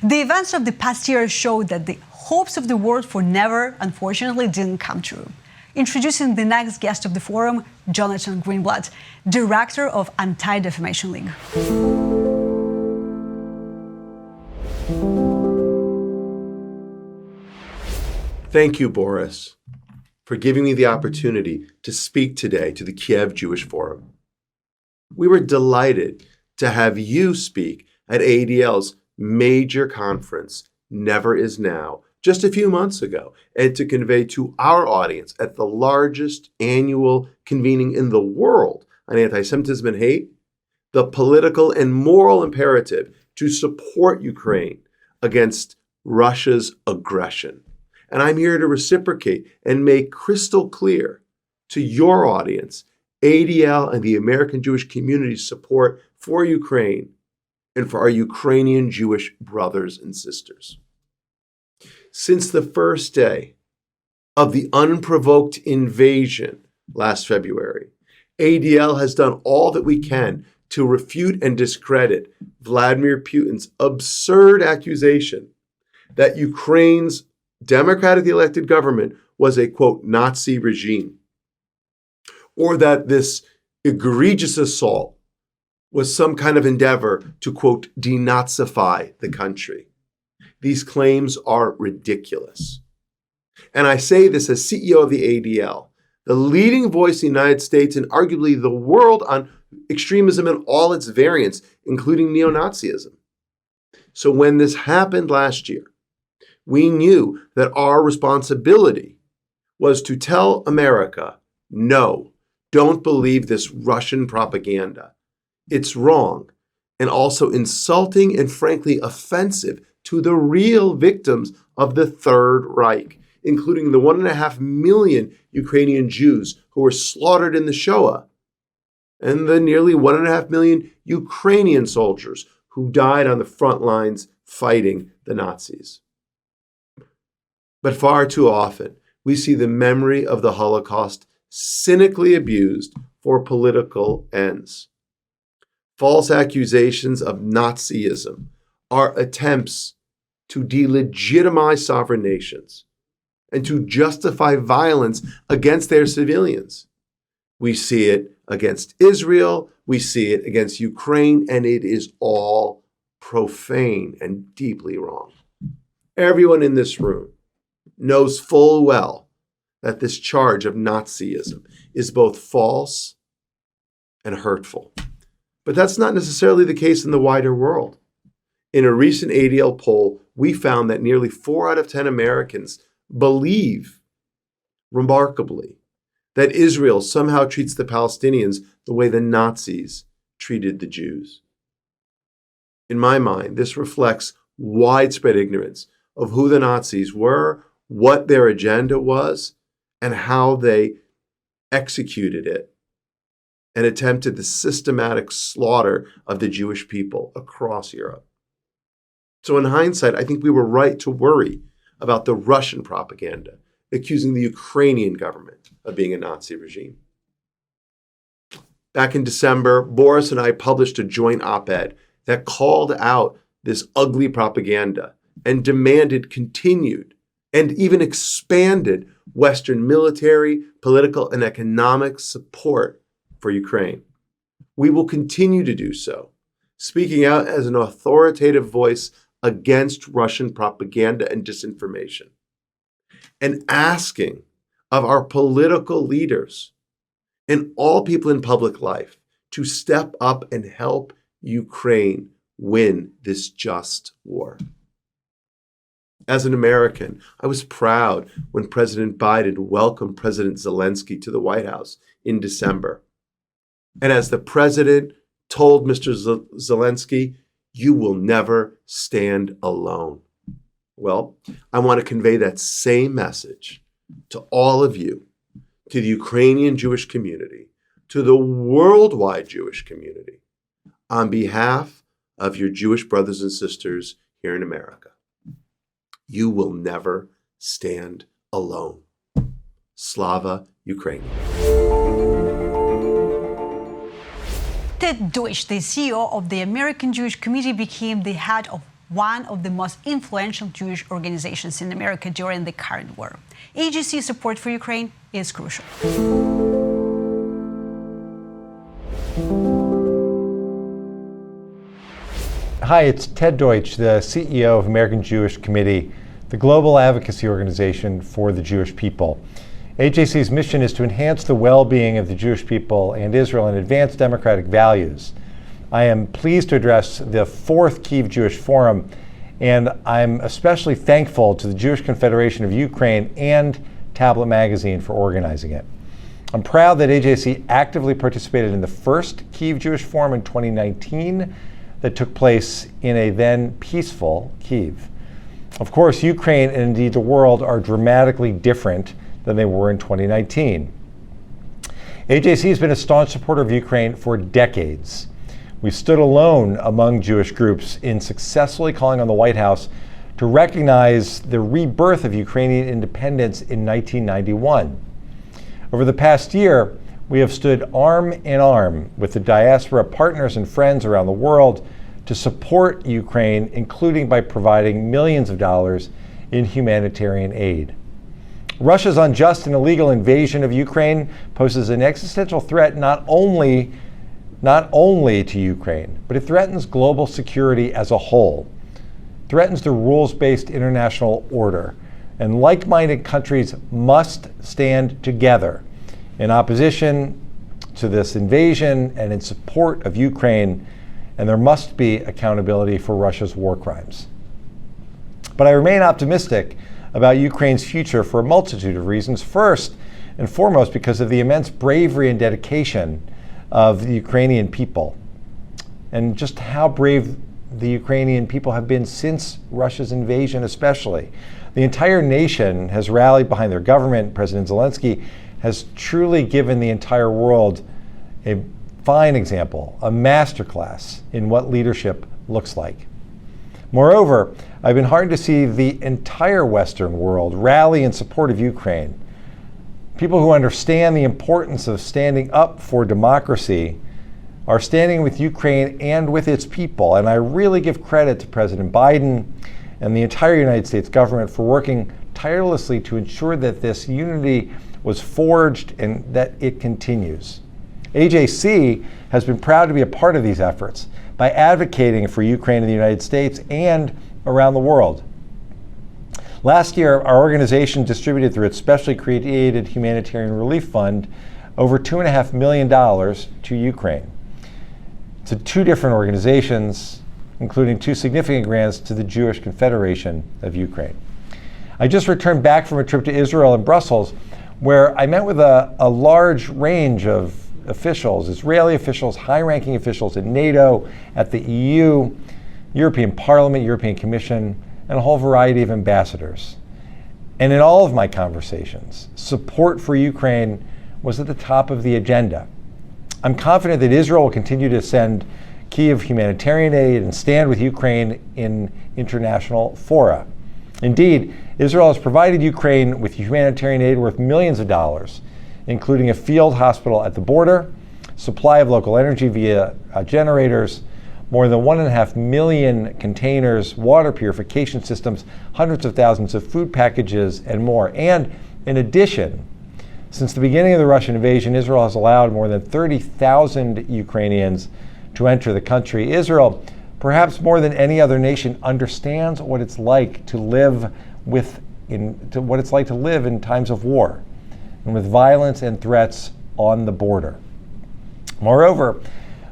The events of the past year showed that the hopes of the world for never, unfortunately, didn't come true. Introducing the next guest of the forum, Jonathan Greenblatt, director of Anti-Defamation League. Thank you, Boris, for giving me the opportunity to speak today to the Kyiv Jewish Forum. We were delighted to have you speak at ADL's major conference, Never Is Now, just a few months ago, and to convey to our audience at the largest annual convening in the world on anti-Semitism and hate, the political and moral imperative to support Ukraine against Russia's aggression. And I'm here to reciprocate and make crystal clear to your audience ADL and the American Jewish community's support for Ukraine and for our Ukrainian Jewish brothers and sisters. Since the first day of the unprovoked invasion last February, ADL has done all that we can to refute and discredit Vladimir Putin's absurd accusation that Ukraine's democratically elected government was a, quote, Nazi regime, or that this egregious assault was some kind of endeavor to, quote, denazify the country. These claims are ridiculous. And I say this as CEO of the ADL, the leading voice in the United States and arguably the world on extremism in all its variants, including neo-Nazism. So when this happened last year, we knew that our responsibility was to tell America, no, don't believe this Russian propaganda. It's wrong and also insulting and frankly offensive to the real victims of the Third Reich, including the 1.5 million Ukrainian Jews who were slaughtered in the Shoah, and the nearly 1.5 million Ukrainian soldiers who died on the front lines fighting the Nazis. But far too often, we see the memory of the Holocaust cynically abused for political ends. False accusations of Nazism are attempts to delegitimize sovereign nations and to justify violence against their civilians. We see it against Israel, we see it against Ukraine, and it is all profane and deeply wrong. Everyone in this room knows full well that this charge of Nazism is both false and hurtful. But that's not necessarily the case in the wider world. In a recent ADL poll, we found that nearly 4 out of 10 Americans believe, remarkably, that Israel somehow treats the Palestinians the way the Nazis treated the Jews. In my mind, this reflects widespread ignorance of who the Nazis were, what their agenda was, and how they executed it and attempted the systematic slaughter of the Jewish people across Europe. So in hindsight, I think we were right to worry about the Russian propaganda accusing the Ukrainian government of being a Nazi regime. Back in December, Boris and I published a joint op-ed that called out this ugly propaganda and demanded continued and even expanded Western military, political, and economic support for Ukraine. We will continue to do so, speaking out as an authoritative voice against Russian propaganda and disinformation, and asking of our political leaders and all people in public life to step up and help Ukraine win this just war. As an American, I was proud when President Biden welcomed President Zelensky to the White House in December. And as the president told Mr. Zelensky, you will never stand alone. Well, I want to convey that same message to all of you, to the Ukrainian Jewish community, to the worldwide Jewish community, on behalf of your Jewish brothers and sisters here in America. You will never stand alone. Slava Ukraini. Deutch, the CEO of the American Jewish Committee, became the head of one of the most influential Jewish organizations in America during the current war. AJC support for Ukraine is crucial. Hi, it's Ted Deutch, the CEO of American Jewish Committee, the global advocacy organization for the Jewish people. AJC's mission is to enhance the well-being of the Jewish people and Israel and advance democratic values. I am pleased to address the fourth Kyiv Jewish Forum, and I'm especially thankful to the Jewish Confederation of Ukraine and Tablet Magazine for organizing it. I'm proud that AJC actively participated in the first Kyiv Jewish Forum in 2019 that took place in a then peaceful Kyiv. Of course, Ukraine and indeed the world are dramatically different than they were in 2019. AJC has been a staunch supporter of Ukraine for decades. We stood alone among Jewish groups in successfully calling on the White House to recognize the rebirth of Ukrainian independence in 1991. Over the past year, we have stood arm in arm with the diaspora partners and friends around the world to support Ukraine, including by providing millions of dollars in humanitarian aid. Russia's unjust and illegal invasion of Ukraine poses an existential threat not only to Ukraine, but it threatens global security as a whole, threatens the rules-based international order, and like-minded countries must stand together in opposition to this invasion and in support of Ukraine, and there must be accountability for Russia's war crimes. But I remain optimistic about Ukraine's future for a multitude of reasons. First and foremost, because of the immense bravery and dedication of the Ukrainian people, and just how brave the Ukrainian people have been since Russia's invasion especially. The entire nation has rallied behind their government. President Zelensky has truly given the entire world a fine example, a masterclass in what leadership looks like. Moreover, I've been heartened to see the entire Western world rally in support of Ukraine. People who understand the importance of standing up for democracy are standing with Ukraine and with its people. And I really give credit to President Biden and the entire United States government for working tirelessly to ensure that this unity was forged and that it continues. AJC has been proud to be a part of these efforts by advocating for Ukraine in the United States and around the world. Last year, our organization distributed through its specially created humanitarian relief fund over $2.5 million to Ukraine, to two different organizations, including two significant grants to the Jewish Confederation of Ukraine. I just returned back from a trip to Israel and Brussels, where I met with a large range of officials, Israeli officials, high-ranking officials at NATO, at the EU, European Parliament, European Commission, and a whole variety of ambassadors. And in all of my conversations, support for Ukraine was at the top of the agenda. I'm confident that Israel will continue to send Kyiv humanitarian aid and stand with Ukraine in international fora. Indeed, Israel has provided Ukraine with humanitarian aid worth millions of dollars, including a field hospital at the border, supply of local energy via generators, more than 1.5 million containers, water purification systems, hundreds of thousands of food packages, and more. And in addition, since the beginning of the Russian invasion, Israel has allowed more than 30,000 Ukrainians to enter the country. Israel, perhaps more than any other nation, understands what it's like to live in times of war. and with violence and threats on the border. Moreover,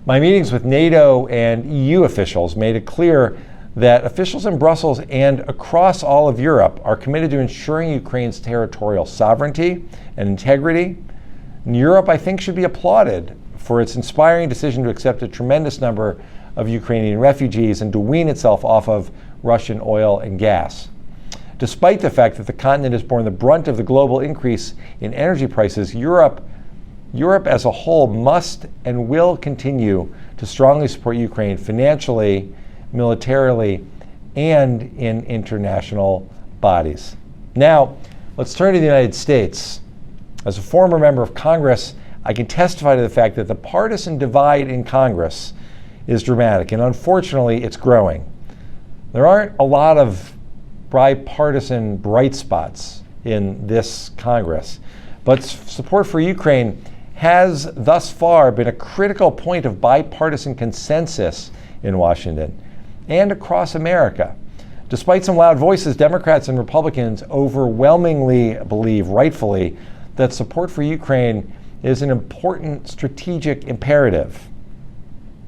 my meetings with NATO and EU officials made it clear that officials in Brussels and across all of Europe are committed to ensuring Ukraine's territorial sovereignty and integrity. And Europe, I think, should be applauded for its inspiring decision to accept a tremendous number of Ukrainian refugees and to wean itself off of Russian oil and gas. Despite the fact that the continent has borne the brunt of the global increase in energy prices, Europe as a whole must and will continue to strongly support Ukraine financially, militarily, and in international bodies. Now, let's turn to the United States. As a former member of Congress, I can testify to the fact that the partisan divide in Congress is dramatic, and unfortunately, it's growing. There aren't a lot of bipartisan bright spots in this Congress, but support for Ukraine has thus far been a critical point of bipartisan consensus in Washington and across America. Despite some loud voices, Democrats and Republicans overwhelmingly believe, rightfully, that support for Ukraine is an important strategic imperative.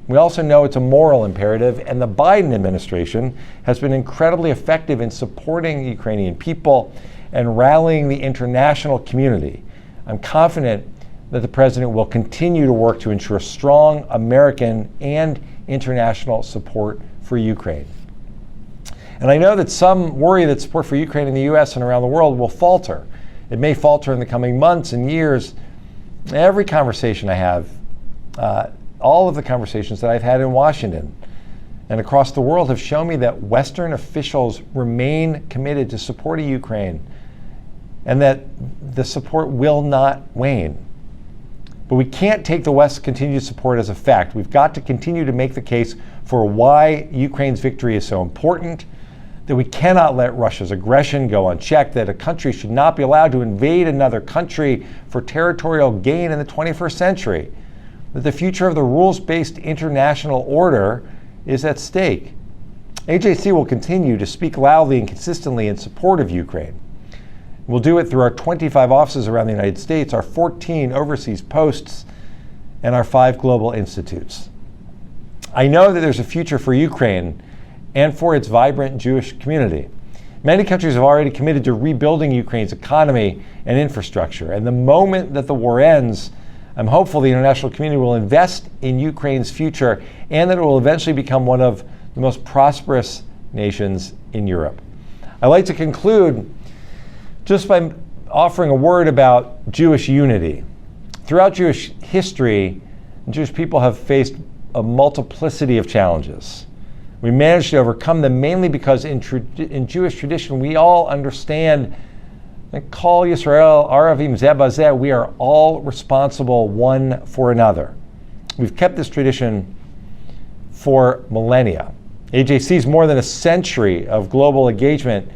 We also know it's a moral imperative, and the Biden administration has been incredibly effective in supporting the Ukrainian people and rallying the international community. I'm confident that the president will continue to work to ensure strong American and international support for Ukraine. And I know that some worry that support for Ukraine in the US and around the world will falter. It may falter in the coming months and years. Every conversation I have, all of the conversations that I've had in Washington and across the world have shown me that Western officials remain committed to supporting Ukraine and that the support will not wane. But we can't take the West's continued support as a fact. We've got to continue to make the case for why Ukraine's victory is so important, that we cannot let Russia's aggression go unchecked, that a country should not be allowed to invade another country for territorial gain in the 21st century, that the future of the rules-based international order is at stake. AJC will continue to speak loudly and consistently in support of Ukraine. We'll do it through our 25 offices around the United States, our 14 overseas posts, and our 5 global institutes. I know that there's a future for Ukraine and for its vibrant Jewish community. Many countries have already committed to rebuilding Ukraine's economy and infrastructure. And the moment that the war ends, I'm hopeful the international community will invest in Ukraine's future and that it will eventually become one of the most prosperous nations in Europe. I'd like to conclude just by offering a word about Jewish unity. Throughout Jewish history, Jewish people have faced a multiplicity of challenges. We managed to overcome them mainly because in Jewish tradition, we all understand that Kol Yisrael Aravim Zeh Bazeh, we are all responsible one for another. We've kept this tradition for millennia. AJC's more than a century of global engagement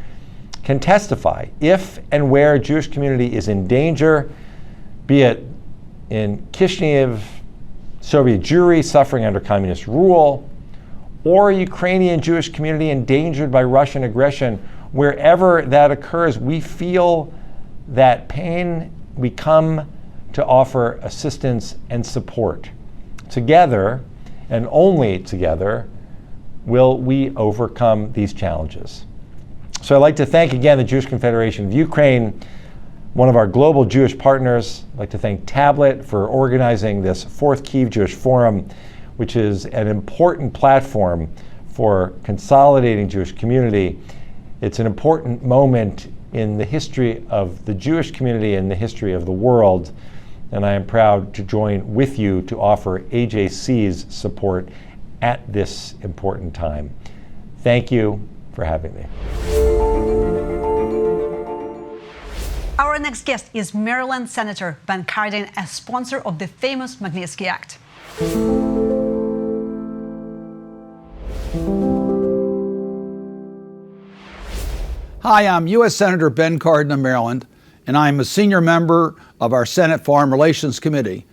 can testify if and where a Jewish community is in danger, be it in Kishinev, Soviet Jewry suffering under communist rule, or a Ukrainian Jewish community endangered by Russian aggression. Wherever that occurs, we feel that pain. We come to offer assistance and support. Together, and only together, will we overcome these challenges. So I'd like to thank again the Jewish Confederation of Ukraine, one of our global Jewish partners. I'd like to thank Tablet for organizing this 4th Kyiv Jewish Forum, which is an important platform for consolidating Jewish community. It's an important moment in the history of the Jewish community and the history of the world, and I am proud to join with you to offer AJC's support at this important time. Thank you for having me. Our next guest is Maryland Senator Ben Cardin, a sponsor of the famous Magnitsky Act. Hi, I'm U.S. Senator Ben Cardin of Maryland, and I'm a senior member of our Senate Foreign Relations Committee.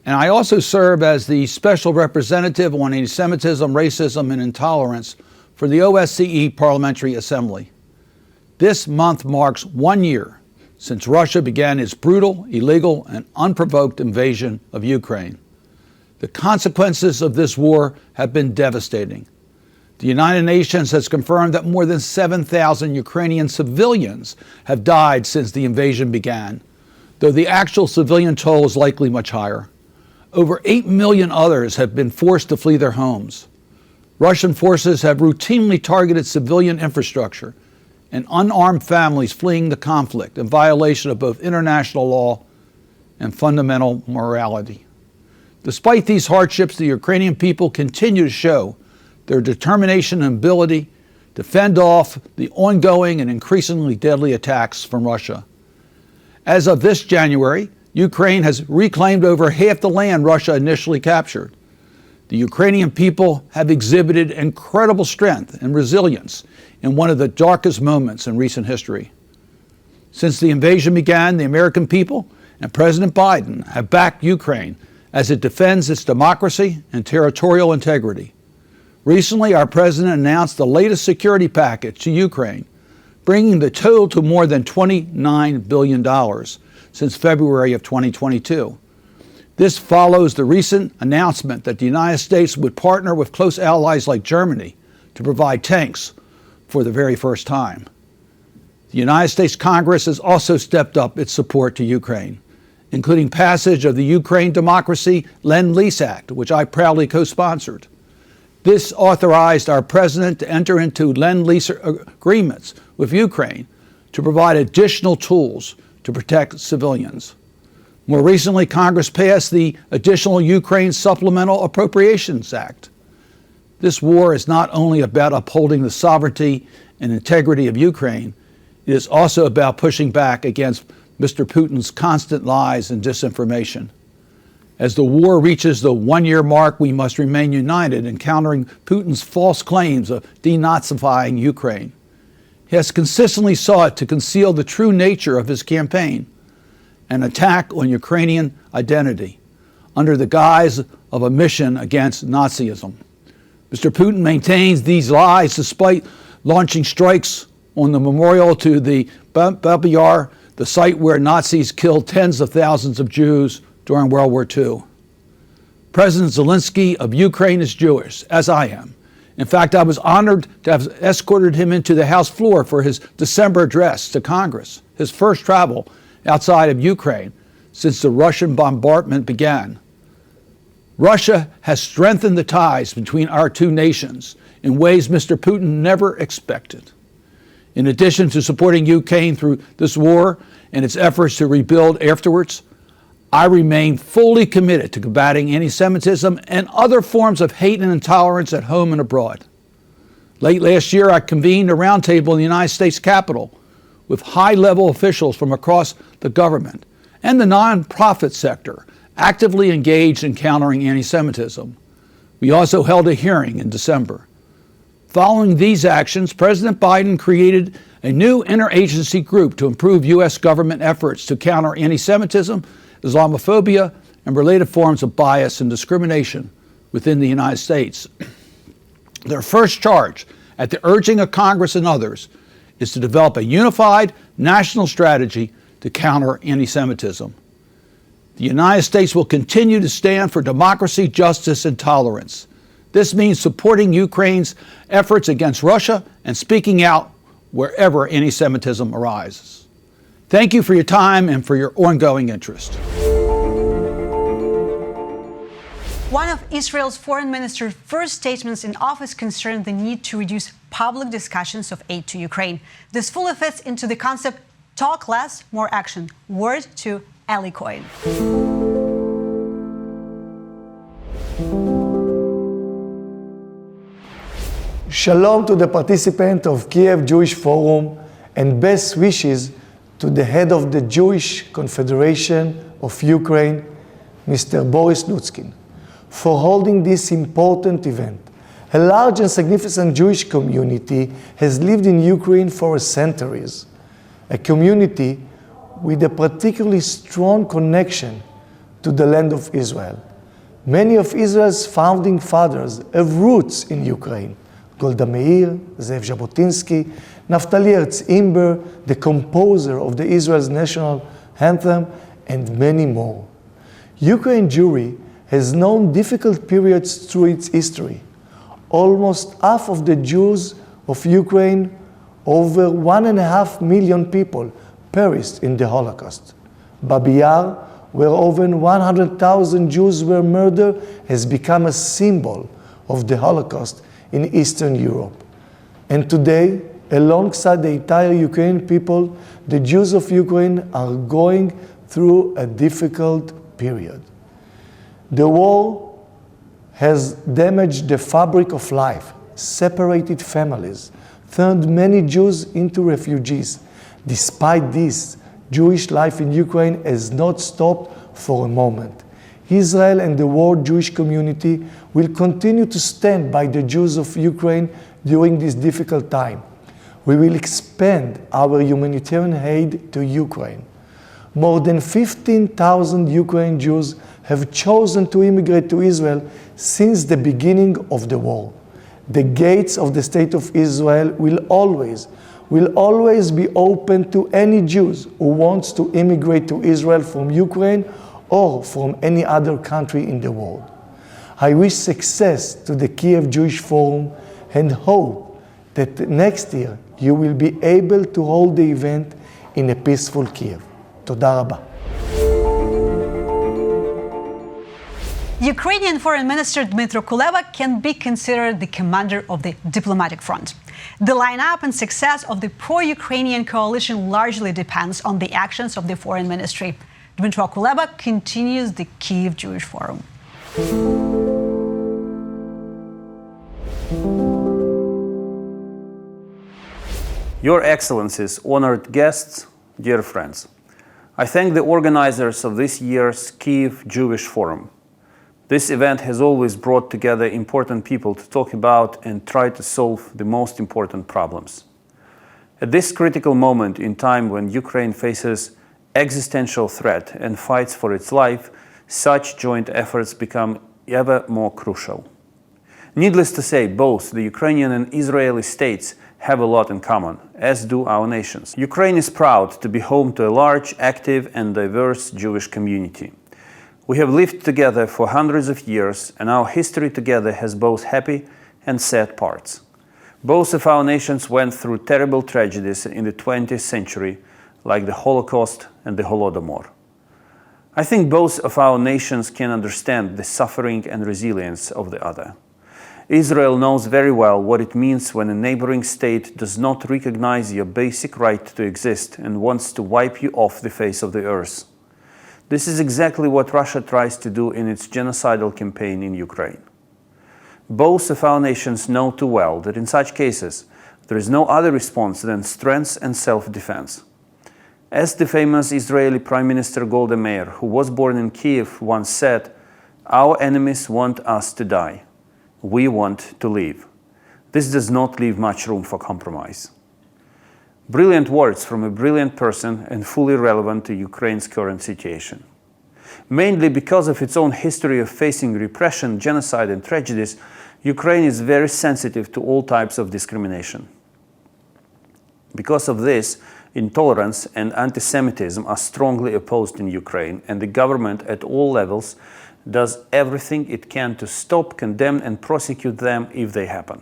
And I also serve as the Special Representative on Anti-Semitism, Racism, and Intolerance for the OSCE Parliamentary Assembly. This month marks 1 year since Russia began its brutal, illegal, and unprovoked invasion of Ukraine. The consequences of this war have been devastating. The United Nations has confirmed that more than 7,000 Ukrainian civilians have died since the invasion began, though the actual civilian toll is likely much higher. Over 8 million others have been forced to flee their homes. Russian forces have routinely targeted civilian infrastructure and unarmed families fleeing the conflict in violation of both international law and fundamental morality. Despite these hardships, the Ukrainian people continue to show their determination and ability to fend off the ongoing and increasingly deadly attacks from Russia. As of this January, Ukraine has reclaimed over half the land Russia initially captured. The Ukrainian people have exhibited incredible strength and resilience in one of the darkest moments in recent history. Since the invasion began, the American people and President Biden have backed Ukraine as it defends its democracy and territorial integrity. Recently, our president announced the latest security package to Ukraine, bringing the total to more than $29 billion since February of 2022. This follows the recent announcement that the United States would partner with close allies like Germany to provide tanks for the very first time. The United States Congress has also stepped up its support to Ukraine, including passage of the Ukraine Democracy Lend-Lease Act, which I proudly co-sponsored. This authorized our president to enter into Lend-Lease agreements with Ukraine to provide additional tools to protect civilians. More recently, Congress passed the additional Ukraine Supplemental Appropriations Act. This war is not only about upholding the sovereignty and integrity of Ukraine, it is also about pushing back against Mr. Putin's constant lies and disinformation. As the war reaches the one-year mark, we must remain united in countering Putin's false claims of denazifying Ukraine. He has consistently sought to conceal the true nature of his campaign, an attack on Ukrainian identity, under the guise of a mission against Nazism. Mr. Putin maintains these lies despite launching strikes on the memorial to the Babi Yar, the site where Nazis killed tens of thousands of Jews during World War II. President Zelensky of Ukraine is Jewish, as I am. In fact, I was honored to have escorted him into the House floor for his December address to Congress, his first travel outside of Ukraine since the Russian bombardment began. Russia has strengthened the ties between our two nations in ways Mr. Putin never expected. In addition to supporting Ukraine through this war and its efforts to rebuild afterwards, I remain fully committed to combating anti-Semitism and other forms of hate and intolerance at home and abroad. Late last year, I convened a roundtable in the United States Capitol with high-level officials from across the government and the nonprofit sector actively engaged in countering anti-Semitism. We also held a hearing in December. Following these actions, President Biden created a new interagency group to improve U.S. government efforts to counter anti-Semitism, Islamophobia, and related forms of bias and discrimination within the United States. Their first charge, at the urging of Congress and others, is to develop a unified national strategy to counter anti-Semitism. The United States will continue to stand for democracy, justice, and tolerance. This means supporting Ukraine's efforts against Russia and speaking out wherever anti-Semitism arises. Thank you for your time and for your ongoing interest. One of Israel's foreign minister's first statements in office concerned the need to reduce public discussions of aid to Ukraine. This fully fits into the concept, talk less, more action. Word to Eli Cohen. Shalom to the participant of Kyiv Jewish Forum and best wishes to the head of the Jewish Confederation of Ukraine, Mr. Boris Lozhkin, for holding this important event. A large and significant Jewish community has lived in Ukraine for centuries, a community with a particularly strong connection to the land of Israel. Many of Israel's founding fathers have roots in Ukraine. Golda Meir, Zev Jabotinsky, Naftali Herz Imber, the composer of the Israel's national anthem, and many more. Ukraine Jewry has known difficult periods through its history. Almost half of the Jews of Ukraine, over 1.5 million people, perished in the Holocaust. Babi Yar, where over 100,000 Jews were murdered, has become a symbol of the Holocaust in Eastern Europe. And today, alongside the entire Ukrainian people, the Jews of Ukraine are going through a difficult period. The war has damaged the fabric of life, separated families, turned many Jews into refugees. Despite this, Jewish life in Ukraine has not stopped for a moment. Israel and the world Jewish community will continue to stand by the Jews of Ukraine during this difficult time. We will expand our humanitarian aid to Ukraine. More than 15,000 Ukrainian Jews have chosen to immigrate to Israel since the beginning of the war. The gates of the State of Israel will always be open to any Jews who wants to immigrate to Israel from Ukraine or from any other country in the world. I wish success to the Kyiv Jewish Forum and hope that next year you will be able to hold the event in a peaceful Kyiv. תודה רבה. Ukrainian Foreign Minister Dmytro Kuleba can be considered the commander of the diplomatic front. The lineup and success of the pro-Ukrainian coalition largely depends on the actions of the foreign ministry. Dmytro Kuleba continues the Kyiv Jewish Forum. Your Excellencies, honored guests, dear friends, I thank the organizers of this year's Kyiv Jewish Forum. This event has always brought together important people to talk about and try to solve the most important problems. At this critical moment in time when Ukraine faces existential threat and fights for its life, such joint efforts become ever more crucial. Needless to say, both the Ukrainian and Israeli states have a lot in common, as do our nations. Ukraine is proud to be home to a large, active and diverse Jewish community. We have lived together for hundreds of years, and our history together has both happy and sad parts. Both of our nations went through terrible tragedies in the 20th century, like the Holocaust and the Holodomor. I think both of our nations can understand the suffering and resilience of the other. Israel knows very well what it means when a neighboring state does not recognize your basic right to exist and wants to wipe you off the face of the earth. This is exactly what Russia tries to do in its genocidal campaign in Ukraine. Both of our nations know too well that in such cases, there is no other response than strength and self-defense. As the famous Israeli Prime Minister Golda Meir, who was born in Kyiv, once said, "Our enemies want us to die. We want to live." This does not leave much room for compromise. Brilliant words from a brilliant person and fully relevant to Ukraine's current situation. Mainly because of its own history of facing repression, genocide and tragedies, Ukraine is very sensitive to all types of discrimination. Because of this, intolerance and anti-Semitism are strongly opposed in Ukraine, and the government at all levels does everything it can to stop, condemn and prosecute them if they happen.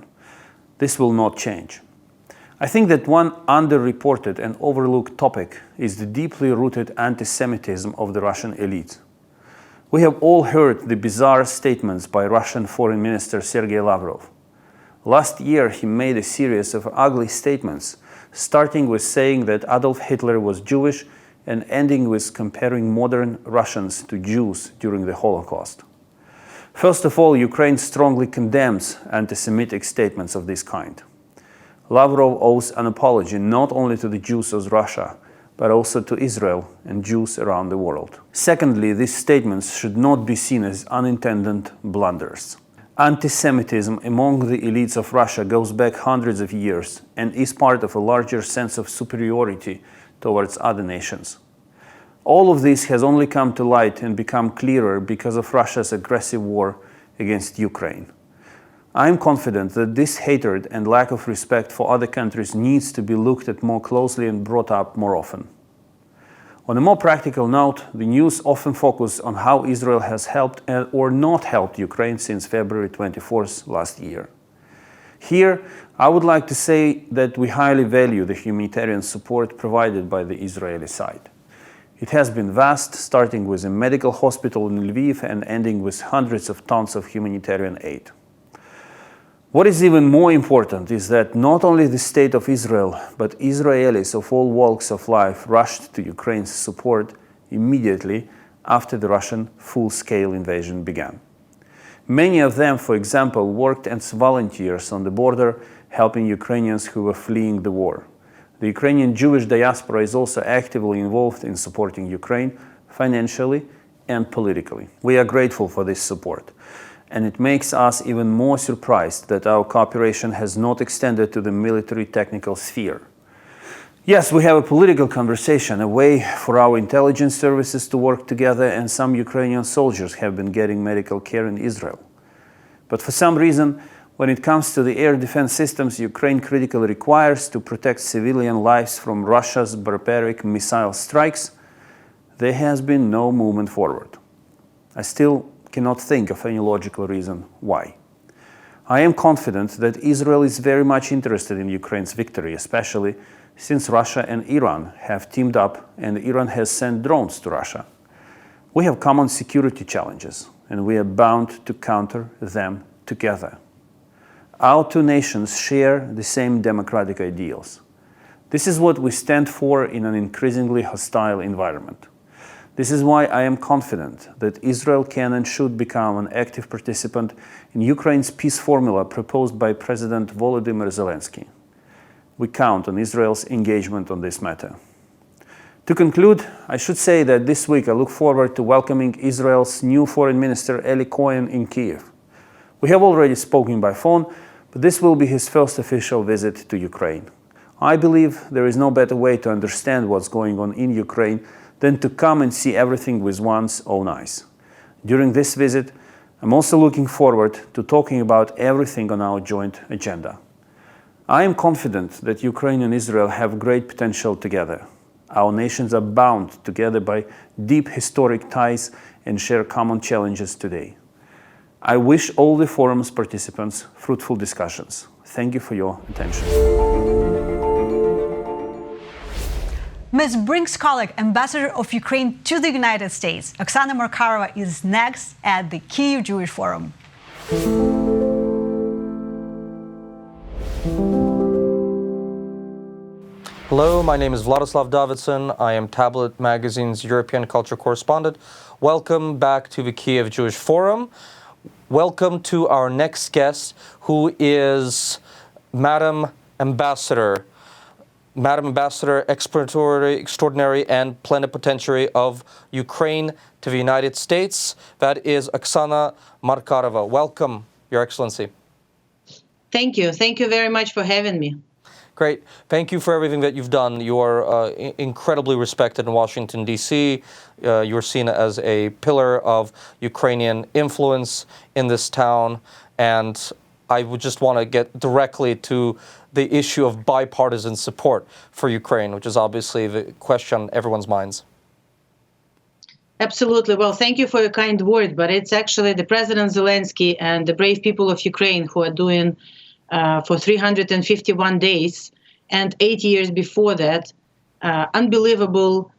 This will not change. I think that one underreported and overlooked topic is the deeply rooted anti-Semitism of the Russian elite. We have all heard the bizarre statements by Russian Foreign Minister Sergei Lavrov. Last year he made a series of ugly statements, starting with saying that Adolf Hitler was Jewish and ending with comparing modern Russians to Jews during the Holocaust. First of all, Ukraine strongly condemns anti-Semitic statements of this kind. Lavrov owes an apology not only to the Jews of Russia, but also to Israel and Jews around the world. Secondly, these statements should not be seen as unintended blunders. Anti-Semitism among the elites of Russia goes back hundreds of years and is part of a larger sense of superiority towards other nations. All of this has only come to light and become clearer because of Russia's aggressive war against Ukraine. I am confident that this hatred and lack of respect for other countries needs to be looked at more closely and brought up more often. On a more practical note, the news often focuses on how Israel has helped or not helped Ukraine since February 24th last year. Here, I would like to say that we highly value the humanitarian support provided by the Israeli side. It has been vast, starting with a medical hospital in Lviv and ending with hundreds of tons of humanitarian aid. What is even more important is that not only the state of Israel, but Israelis of all walks of life rushed to Ukraine's support immediately after the Russian full-scale invasion began. Many of them, for example, worked as volunteers on the border, helping Ukrainians who were fleeing the war. The Ukrainian Jewish diaspora is also actively involved in supporting Ukraine financially and politically. We are grateful for this support, and it makes us even more surprised that our cooperation has not extended to the military technical sphere. Yes, we have a political conversation, a way for our intelligence services to work together, and some Ukrainian soldiers have been getting medical care in Israel. But for some reason, when it comes to the air defense systems Ukraine critically requires to protect civilian lives from Russia's barbaric missile strikes, there has been no movement forward. I still cannot think of any logical reason why. I am confident that Israel is very much interested in Ukraine's victory, especially since Russia and Iran have teamed up and Iran has sent drones to Russia. We have common security challenges, and we are bound to counter them together. Our two nations share the same democratic ideals. This is what we stand for in an increasingly hostile environment. This is why I am confident that Israel can and should become an active participant in Ukraine's peace formula proposed by President Volodymyr Zelensky. We count on Israel's engagement on this matter. To conclude, I should say that this week I look forward to welcoming Israel's new Foreign Minister Eli Cohen in Kyiv. We have already spoken by phone, but this will be his first official visit to Ukraine. I believe there is no better way to understand what's going on in Ukraine than to come and see everything with one's own eyes. During this visit, I'm also looking forward to talking about everything on our joint agenda. I am confident that Ukraine and Israel have great potential together. Our nations are bound together by deep historic ties and share common challenges today. I wish all the forum's participants fruitful discussions. Thank you for your attention. Ms. Brink's colleague, Ambassador of Ukraine to the United States, Oksana Markarova, is next at the Kyiv Jewish Forum. Hello, my name is Vladislav Davidson. I am Tablet Magazine's European culture correspondent. Welcome back to the Kyiv Jewish Forum. Welcome to our next guest, who is Madam Ambassador Extraordinary and Plenipotentiary of Ukraine to the United States. That is Oksana Markarova. Welcome, Your Excellency. Thank you. Thank you very much for having me. Great. Thank you for everything that you've done. You are incredibly respected in Washington, D.C. You're seen as a pillar of Ukrainian influence in this town. And I would just want to get directly to the issue of bipartisan support for Ukraine, which is obviously the question on everyone's minds. Absolutely. Well, thank you for your kind word, but it's actually the President Zelensky and the brave people of Ukraine who are doing for 351 days and 8 years before that, unbelievable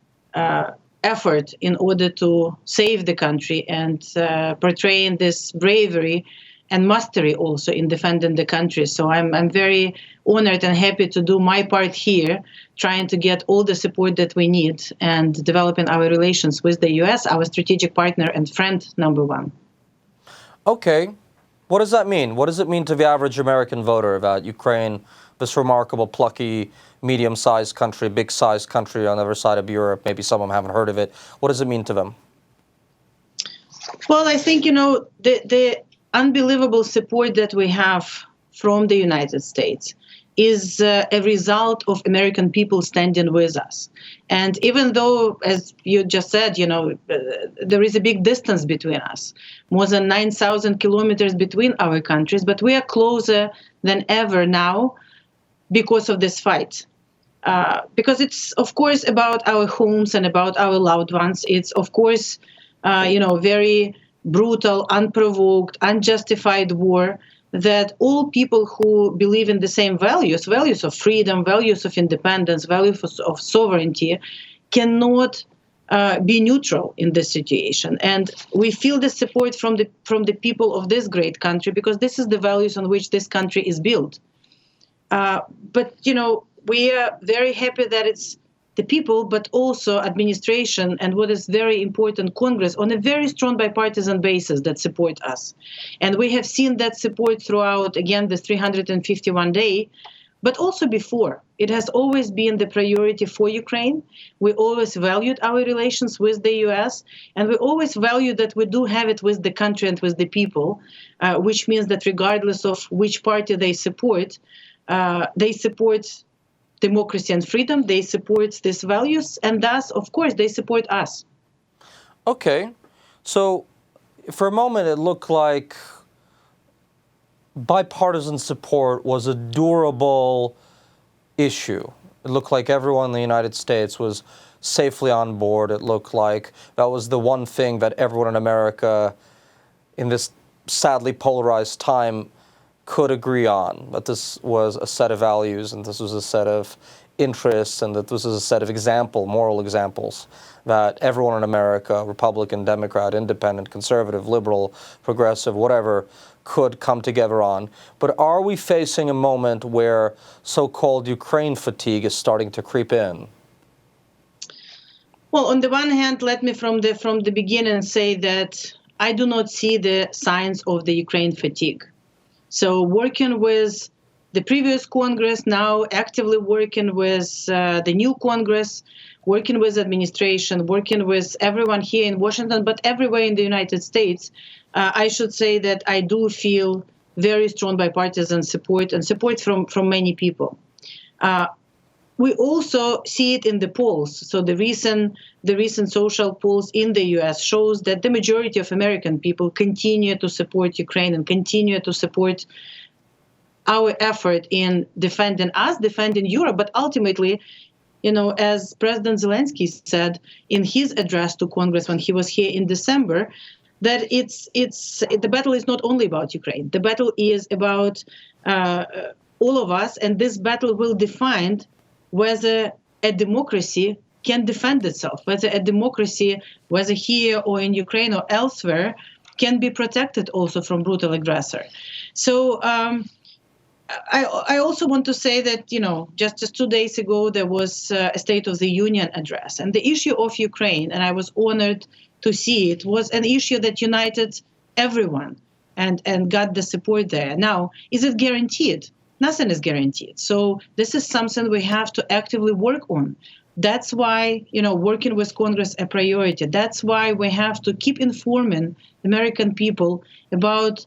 effort in order to save the country and portraying this bravery and mastery also in defending the country. So I'm very honored and happy to do my part here, trying to get all the support that we need and developing our relations with the U.S., our strategic partner and friend number one. Okay. What does that mean? What does it mean to the average American voter that Ukraine, this remarkable, plucky, medium-sized country, big-sized country on the other side of Europe, maybe some of them haven't heard of it, what does it mean to them? Well, I think, the unbelievable support that we have from the United States is a result of American people standing with us. And even though, as you just said, there is a big distance between us, more than 9,000 kilometers between our countries, but we are closer than ever now because of this fight. Because it's, of course, about our homes and about our loved ones. It's, of course, very brutal, unprovoked, unjustified war that all people who believe in the same values of freedom, values of independence, values of sovereignty, cannot be neutral in this situation. And we feel the support from the people of this great country because this is the values on which this country is built. But we are very happy that it's the people, but also administration, and what is very important, Congress, on a very strong bipartisan basis that support us. And we have seen that support throughout, again, this 351 day, but also before. It has always been the priority for Ukraine. We always valued our relations with the US, and we always valued that we do have it with the country and with the people, which means that regardless of which party they support democracy and freedom, they support these values, and thus, of course, they support us. Okay. So for a moment, it looked like bipartisan support was a durable issue. It looked like everyone in the United States was safely on board. It looked like that was the one thing that everyone in America in this sadly polarized time could agree on, that this was a set of values and this was a set of interests and that this was a set of moral examples that everyone in America, Republican, Democrat, Independent, Conservative, Liberal, Progressive, whatever, could come together on. But are we facing a moment where so-called Ukraine fatigue is starting to creep in? Well, on the one hand, let me from the beginning say that I do not see the signs of the Ukraine fatigue. So working with the previous Congress, now actively working with the new Congress, working with administration, working with everyone here in Washington, but everywhere in the United States, I should say that I do feel very strong bipartisan support and support from many people. We also see it in the polls. So the recent social polls in the U.S. shows that the majority of American people continue to support Ukraine and continue to support our effort in defending us, defending Europe. But ultimately, as President Zelensky said in his address to Congress when he was here in December, that the battle is not only about Ukraine. The battle is about all of us, and this battle will define whether a democracy can defend itself, whether a democracy, whether here or in Ukraine or elsewhere, can be protected also from brutal aggressor. So I also want to say that, just 2 days ago, there was a State of the Union address. And the issue of Ukraine, and I was honored to see it, was an issue that united everyone and got the support there. Now, is it guaranteed? Nothing is guaranteed. So this is something we have to actively work on. That's why, working with Congress a priority. That's why we have to keep informing American people about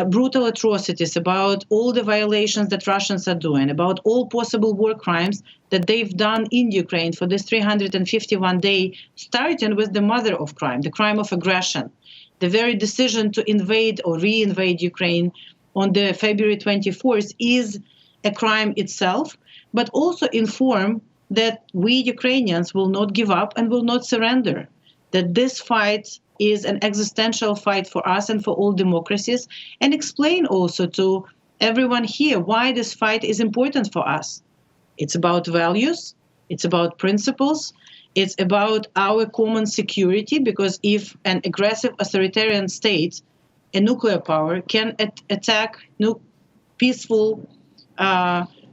brutal atrocities, about all the violations that Russians are doing, about all possible war crimes that they've done in Ukraine for this 351 day, starting with the mother of crime, the crime of aggression. The very decision to invade or re-invade Ukraine on the February 24th is a crime itself, but also inform that we Ukrainians will not give up and will not surrender, that this fight is an existential fight for us and for all democracies, and explain also to everyone here why this fight is important for us. It's about values, it's about principles, it's about our common security, because if an aggressive authoritarian state, a nuclear power, can attack peaceful,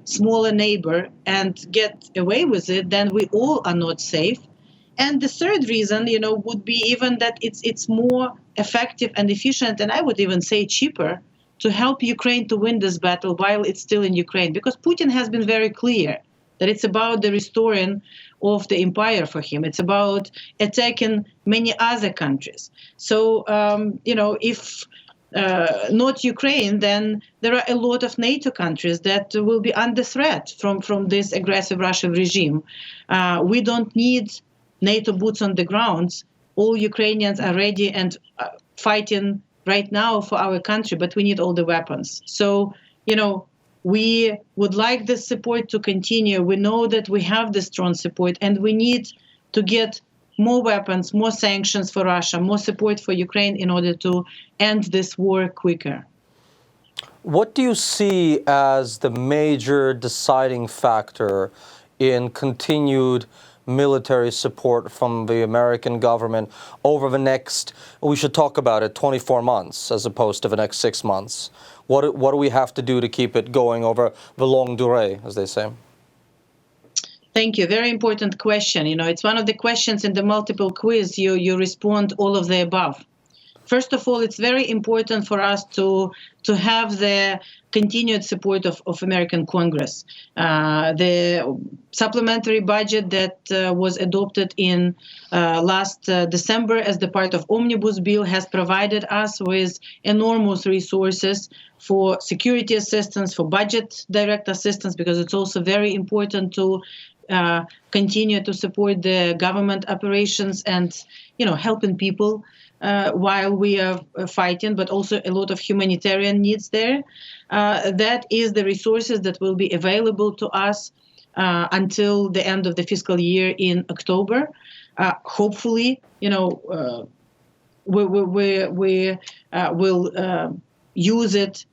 smaller neighbor and get away with it, then we all are not safe. And the third reason, would be even that it's more effective and efficient, and I would even say cheaper, to help Ukraine to win this battle while it's still in Ukraine. Because Putin has been very clear that it's about the restoring of the empire for him. It's about attacking many other countries. So, if not Ukraine, then there are a lot of NATO countries that will be under threat from this aggressive Russian regime. We don't need NATO boots on the ground. All Ukrainians are ready and fighting right now for our country, but we need all the weapons. So, we would like this support to continue. We know that we have the strong support, and we need to get more weapons, more sanctions for Russia, more support for Ukraine in order to end this war quicker. What do you see as the major deciding factor in continued military support from the American government over the next, we should talk about it, 24 months as opposed to the next 6 months? What do we have to do to keep it going over the longue durée, as they say? Thank you. Very important question. It's one of the questions in the multiple quiz. You respond all of the above. First of all, it's very important for us to have the continued support of American Congress. The supplementary budget that was adopted in last December as the part of Omnibus Bill has provided us with enormous resources for security assistance, for budget direct assistance, because it's also very important to continue to support the government operations and, helping people while we are fighting, but also a lot of humanitarian needs there. That is the resources that will be available to us until the end of the fiscal year in October. Hopefully, we will use it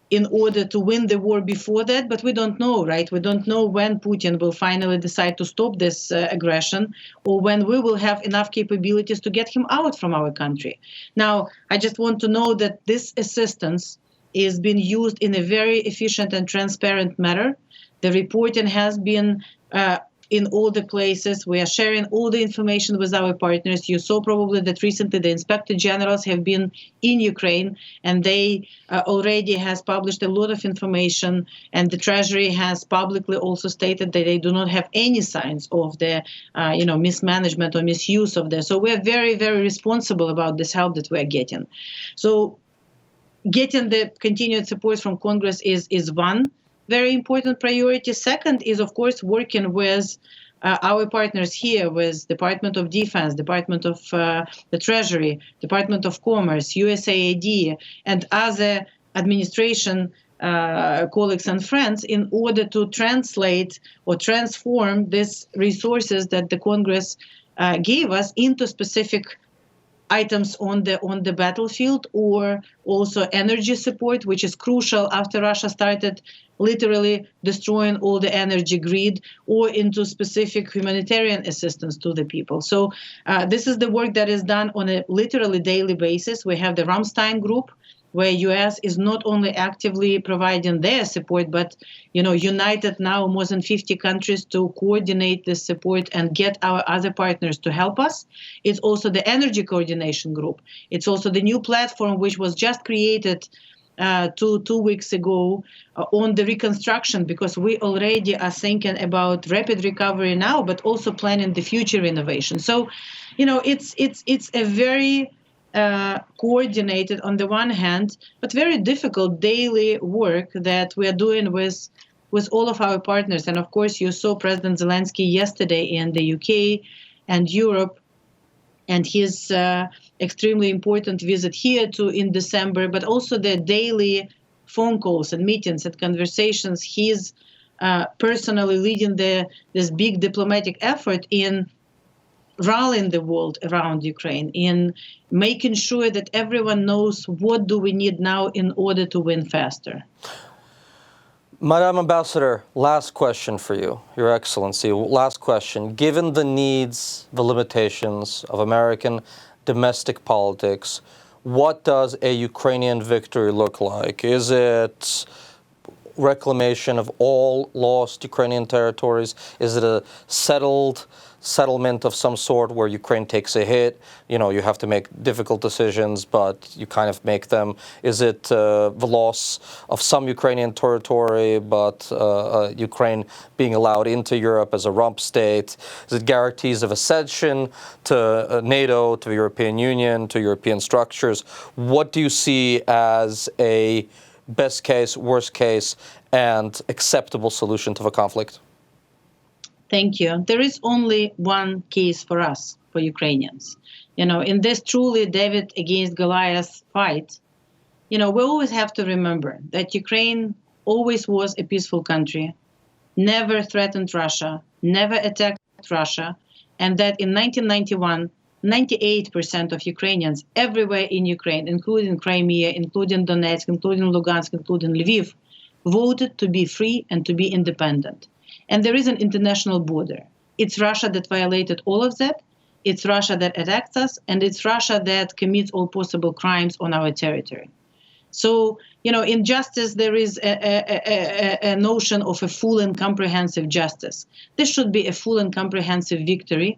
in order to win the war before that, but we don't know, right? We don't know when Putin will finally decide to stop this aggression, or when we will have enough capabilities to get him out from our country. Now, I just want to know that this assistance is being used in a very efficient and transparent manner. The reporting has been in all the places. We are sharing all the information with our partners. You saw probably that recently the inspector generals have been in Ukraine, and they already has published a lot of information, and the Treasury has publicly also stated that they do not have any signs of the mismanagement or misuse of this. So we're very, very responsible about this help that we're getting. So getting the continued support from Congress is one very important priority. Second is, of course, working with our partners here, with Department of Defense, Department of the Treasury, Department of Commerce, USAID, and other administration colleagues and friends in order to translate or transform these resources that the Congress gave us into specific items on the battlefield, or also energy support, which is crucial after Russia started literally destroying all the energy grid, or into specific humanitarian assistance to the people. So this is the work that is done on a literally daily basis. We have the Ramstein group, where U.S. is not only actively providing their support, but united now more than 50 countries to coordinate this support and get our other partners to help us. It's also the Energy Coordination Group. It's also the new platform which was just created 2 weeks ago on the reconstruction, because we already are thinking about rapid recovery now, but also planning the future innovation. So, it's a very coordinated on the one hand, but very difficult daily work that we are doing with all of our partners. And of course, you saw President Zelensky yesterday in the UK and Europe, and his extremely important visit here in December, but also the daily phone calls and meetings and conversations. He's personally leading this big diplomatic effort in rallying the world around Ukraine, in making sure that everyone knows what do we need now in order to win faster. Madam Ambassador, last question for you, Your Excellency. Last question. Given the needs, the limitations of American domestic politics, what does a Ukrainian victory look like? Is it reclamation of all lost Ukrainian territories? Is it a settled settlement of some sort where Ukraine takes a hit? You know, you have to make difficult decisions, but you kind of make them. Is it the loss of some Ukrainian territory, but Ukraine being allowed into Europe as a rump state? Is it guarantees of accession to NATO, to the European Union, to European structures? What do you see as a best case, worst case, and acceptable solution to the conflict? Thank you. There is only one case for us, for Ukrainians. You know, in this truly David against Goliath fight, you know, we always have to remember that Ukraine always was a peaceful country, never threatened Russia, never attacked Russia, and that in 1991, 98% of Ukrainians everywhere in Ukraine, including Crimea, including Donetsk, including Lugansk, including Lviv, voted to be free and to be independent. And there is an international border. It's Russia that violated all of that. It's Russia that attacks us, and it's Russia that commits all possible crimes on our territory. So, you know, in justice, there is a notion of a full and comprehensive justice. This should be a full and comprehensive victory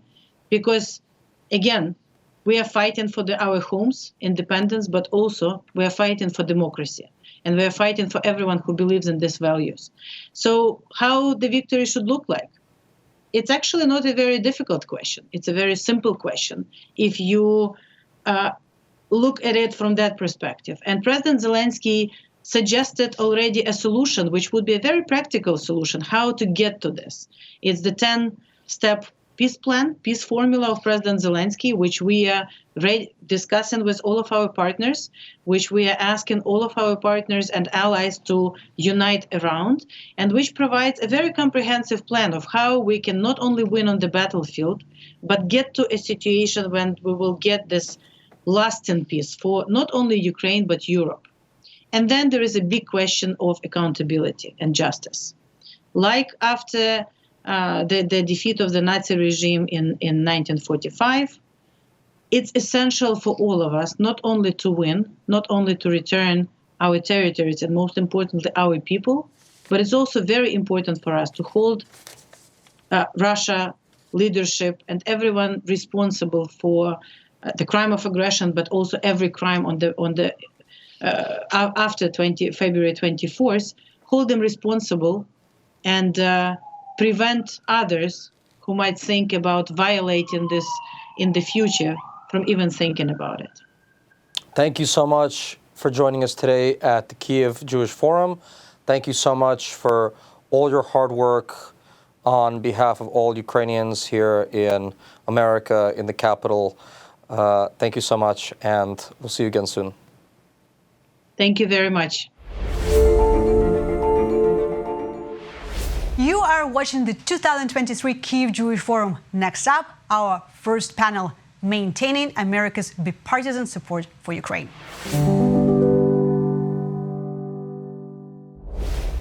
because, again, we are fighting for our homes, independence, but also we are fighting for democracy. And we are fighting for everyone who believes in these values. So how the victory should look like? It's actually not a very difficult question. It's a very simple question if you look at it from that perspective. And President Zelensky suggested already a solution, which would be a very practical solution, how to get to this. It's the 10-step peace plan, peace formula of President Zelensky, which we are discussing with all of our partners, which we are asking all of our partners and allies to unite around, and which provides a very comprehensive plan of how we can not only win on the battlefield, but get to a situation when we will get this lasting peace for not only Ukraine, but Europe. And then there is a big question of accountability and justice. Like after the defeat of the Nazi regime in 1945, it's essential for all of us not only to win, not only to return our territories, and most importantly, our people, but it's also very important for us to hold Russia leadership and everyone responsible for the crime of aggression, but also every crime after February 24th, hold them responsible and prevent others who might think about violating this in the future from even thinking about it. Thank you so much for joining us today at the Kyiv Jewish Forum. Thank you so much for all your hard work on behalf of all Ukrainians here in America, in the capital. Thank you so much, and we'll see you again soon. Thank you very much. You are watching the 2023 Kyiv Jewish Forum. Next up, our first panel, Maintaining America's Bipartisan Support for Ukraine.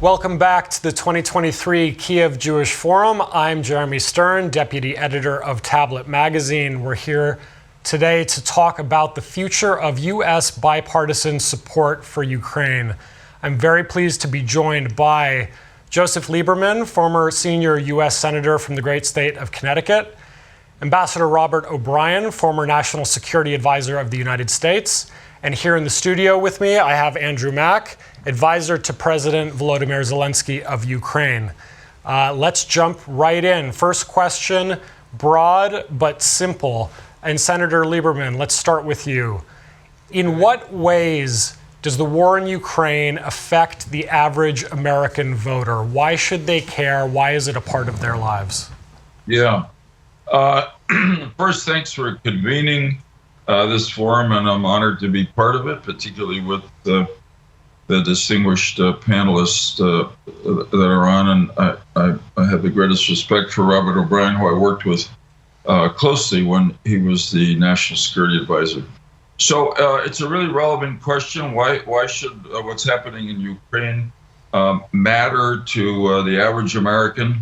Welcome back to the 2023 Kyiv Jewish Forum. I'm Jeremy Stern, Deputy Editor of Tablet Magazine. We're here today to talk about the future of U.S. bipartisan support for Ukraine. I'm very pleased to be joined by Joseph Lieberman, former senior U.S. Senator from the great state of Connecticut, Ambassador Robert O'Brien, former National Security Advisor of the United States, and here in the studio with me, I have Andrew Mack, Advisor to President Volodymyr Zelensky of Ukraine. Let's jump right in. First question, broad but simple. And Senator Lieberman, let's start with you. In what ways does the war in Ukraine affect the average American voter? Why should they care? Why is it a part of their lives? Yeah. First, thanks for convening this forum, and I'm honored to be part of it, particularly with the distinguished panelists that are on. And I have the greatest respect for Robert O'Brien, who I worked with closely when he was the National Security Advisor. So it's a really relevant question. Why should what's happening in Ukraine matter to the average American?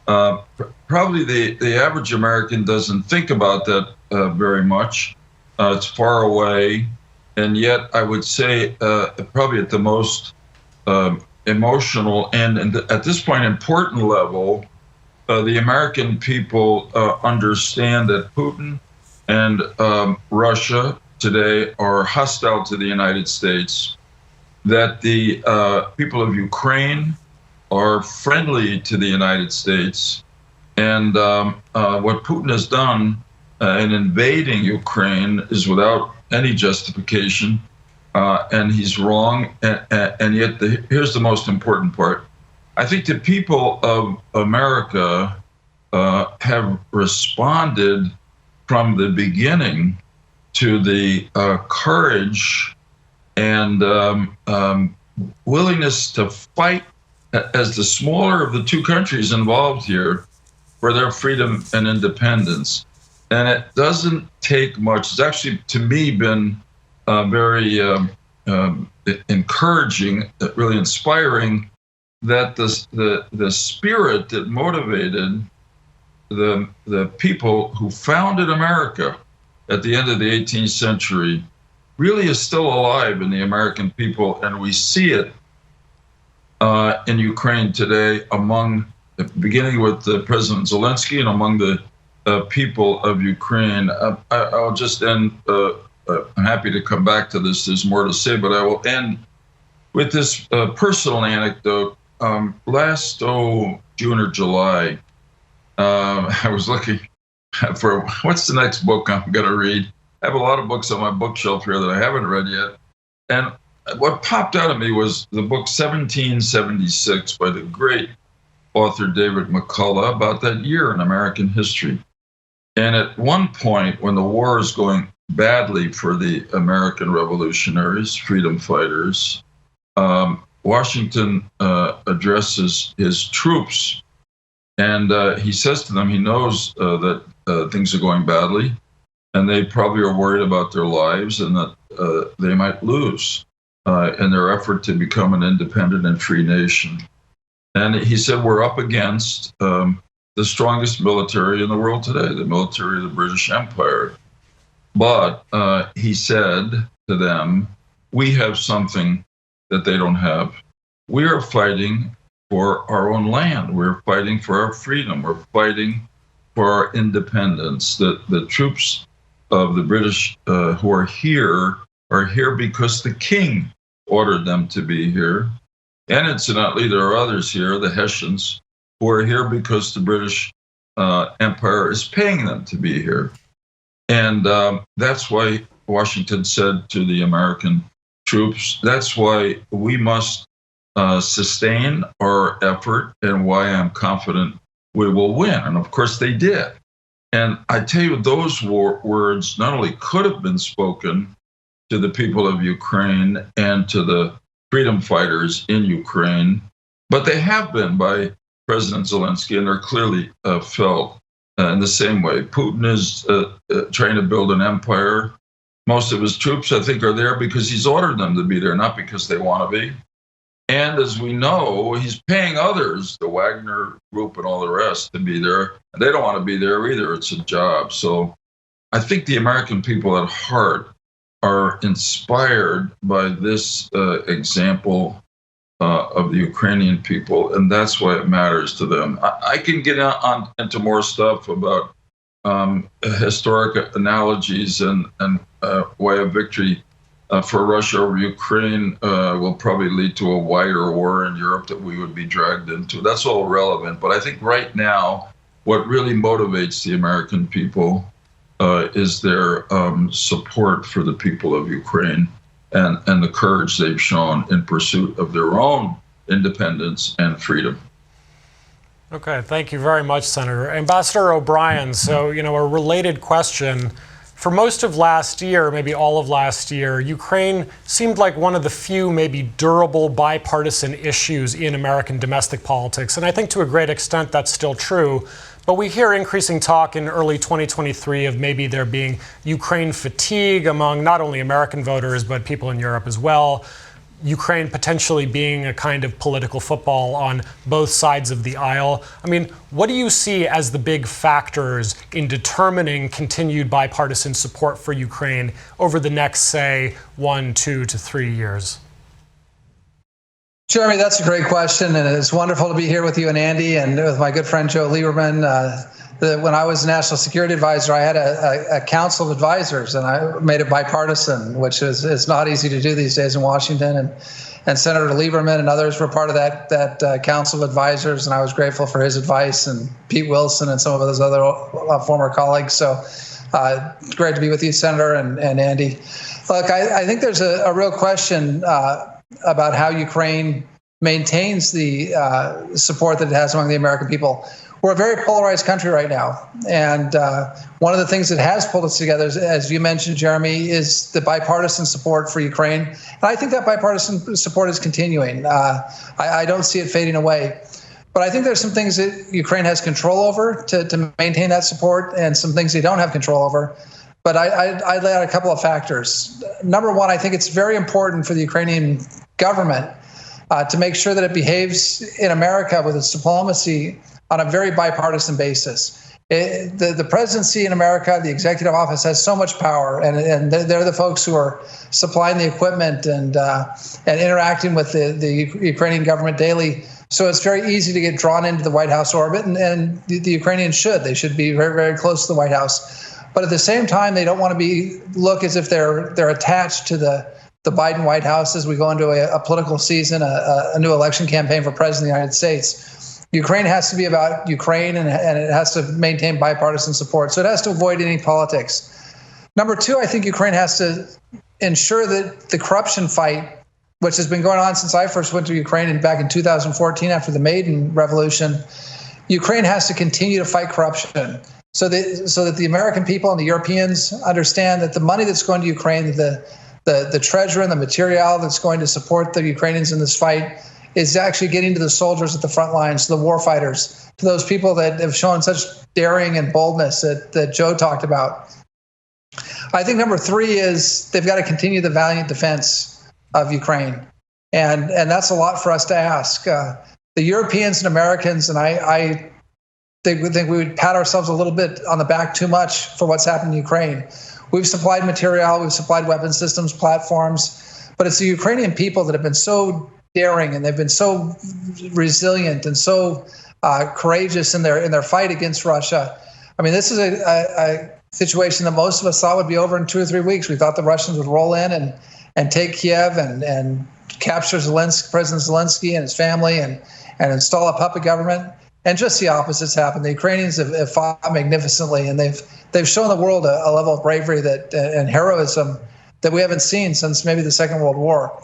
Probably the average American doesn't think about that very much. It's far away. And yet I would say probably at the most emotional and at this point important level, the American people understand that Putin and Russia today are hostile to the United States, that the people of Ukraine are friendly to the United States, and what Putin has done in invading Ukraine is without any justification, and he's wrong, and yet here's the most important part. I think the people of America have responded from the beginning to the courage and willingness to fight as the smaller of the two countries involved here for their freedom and independence. And it doesn't take much. It's actually, to me, been very encouraging, really inspiring, that the spirit that motivated the people who founded America at the end of the 18th century really is still alive in the American people, and we see it in Ukraine today, beginning with President Zelensky and among the people of Ukraine. I'll just end. I'm happy to come back to this. There's more to say, but I will end with this personal anecdote. Last June or July, I was looking for what's the next book I'm going to read. I have a lot of books on my bookshelf here that I haven't read yet. And what popped out at me was the book 1776 by the great author David McCullough about that year in American history. And at one point, when the war is going badly for the American revolutionaries, freedom fighters, Washington addresses his troops, and he says to them he knows that things are going badly, and they probably are worried about their lives and that they might lose in their effort to become an independent and free nation. And he said, we're up against the strongest military in the world today, the military of the British Empire. But he said to them, we have something that they don't have. We are fighting for our own land. We're fighting for our freedom. We're fighting for our independence. The troops of the British who are here because the king ordered them to be here. And incidentally, there are others here, the Hessians, who are here because the British Empire is paying them to be here. And that's why Washington said to the American troops, that's why we must sustain our effort, and why I'm confident we will win. And of course they did. And I tell you, those words not only could have been spoken to the people of Ukraine and to the freedom fighters in Ukraine, but they have been by President Zelensky, and they're clearly felt in the same way. Putin is trying to build an empire. Most of his troops, I think, are there because he's ordered them to be there, not because they want to be. And as we know, he's paying others, the Wagner Group and all the rest, to be there. And they don't want to be there either. It's a job. So I think the American people at heart are inspired by this example of the Ukrainian people, and that's why it matters to them. I can get into more stuff about historic analogies and why a victory for Russia over Ukraine will probably lead to a wider war in Europe that we would be dragged into. That's all relevant. But I think right now, what really motivates the American people is their support for the people of Ukraine and the courage they've shown in pursuit of their own independence and freedom. Okay, thank you very much, Senator. Ambassador O'Brien, so, a related question. For most of last year, maybe all of last year, Ukraine seemed like one of the few maybe durable bipartisan issues in American domestic politics. And I think to a great extent that's still true. But we hear increasing talk in early 2023 of maybe there being Ukraine fatigue among not only American voters, but people in Europe as well. Ukraine potentially being a kind of political football on both sides of the aisle. I mean, what do you see as the big factors in determining continued bipartisan support for Ukraine over the next, say, 1, 2 to 3 years? Jeremy, that's a great question, and it's wonderful to be here with you and Andy and with my good friend Joe Lieberman. When I was National Security Advisor, I had a council of advisors, and I made it bipartisan, which is not easy to do these days in Washington. And Senator Lieberman and others were part of that council of advisors, and I was grateful for his advice, and Pete Wilson and some of those other former colleagues. So great to be with you, Senator, and Andy. Look, I think there's a real question about how Ukraine maintains the support that it has among the American people. We're a very polarized country right now. And one of the things that has pulled us together, as you mentioned, Jeremy, is the bipartisan support for Ukraine. And I think that bipartisan support is continuing. I don't see it fading away. But I think there's some things that Ukraine has control over to maintain that support, and some things they don't have control over. But I'd lay out a couple of factors. Number one, I think it's very important for the Ukrainian government to make sure that it behaves in America with its diplomacy on a very bipartisan basis. The presidency in America, the executive office, has so much power, and they're the folks who are supplying the equipment and interacting with the Ukrainian government daily. So it's very easy to get drawn into the White House orbit, and the Ukrainians should. They should be very, very close to the White House. But at the same time, they don't want to look as if they're attached to the Biden White House as we go into a political season, a new election campaign for president of the United States. Ukraine has to be about Ukraine, and it has to maintain bipartisan support. So it has to avoid any politics. Number two, I think Ukraine has to ensure that the corruption fight, which has been going on since I first went to Ukraine back in 2014 after the Maidan Revolution, Ukraine has to continue to fight corruption. So that the American people and the Europeans understand that the money that's going to Ukraine, the treasure and the material that's going to support the Ukrainians in this fight, is actually getting to the soldiers at the front lines, to the war fighters, to those people that have shown such daring and boldness that Joe talked about. I think number three is they've got to continue the valiant defense of Ukraine. And that's a lot for us to ask. The Europeans and Americans, and I think we would pat ourselves a little bit on the back too much for what's happened in Ukraine. We've supplied material, we've supplied weapon systems, platforms, but it's the Ukrainian people that have been so daring, and they've been so resilient and so courageous in their fight against Russia. I mean, this is a situation that most of us thought would be over in 2 or 3 weeks. We thought the Russians would roll in and take Kyiv and capture President Zelensky and his family and install a puppet government. And just the opposite's happened. The Ukrainians have fought magnificently, and they've shown the world a level of bravery and heroism that we haven't seen since maybe the Second World War.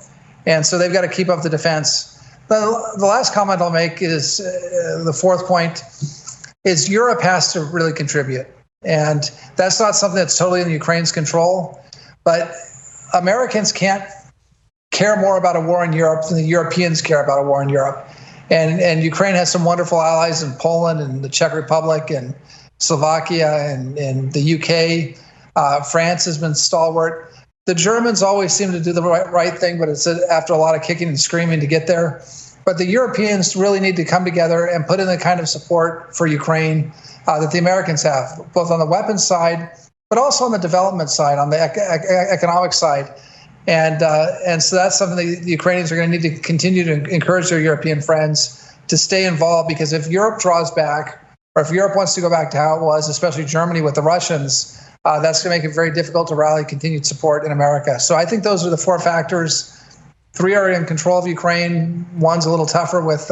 And so they've got to keep up the defense. The last comment I'll make is the fourth point is Europe has to really contribute. And that's not something that's totally in Ukraine's control. But Americans can't care more about a war in Europe than the Europeans care about a war in Europe. And Ukraine has some wonderful allies in Poland and the Czech Republic and Slovakia and the UK. France has been stalwart. The Germans always seem to do the right thing, but it's after a lot of kicking and screaming to get there. But the Europeans really need to come together and put in the kind of support for Ukraine that the Americans have, both on the weapons side, but also on the development side, on the economic side. And so that's something that the Ukrainians are going to need to continue to encourage their European friends to stay involved, because if Europe draws back, or if Europe wants to go back to how it was, especially Germany with the Russians, that's going to make it very difficult to rally continued support in America. So I think those are the four factors. 3 are in control of Ukraine. 1's a little tougher with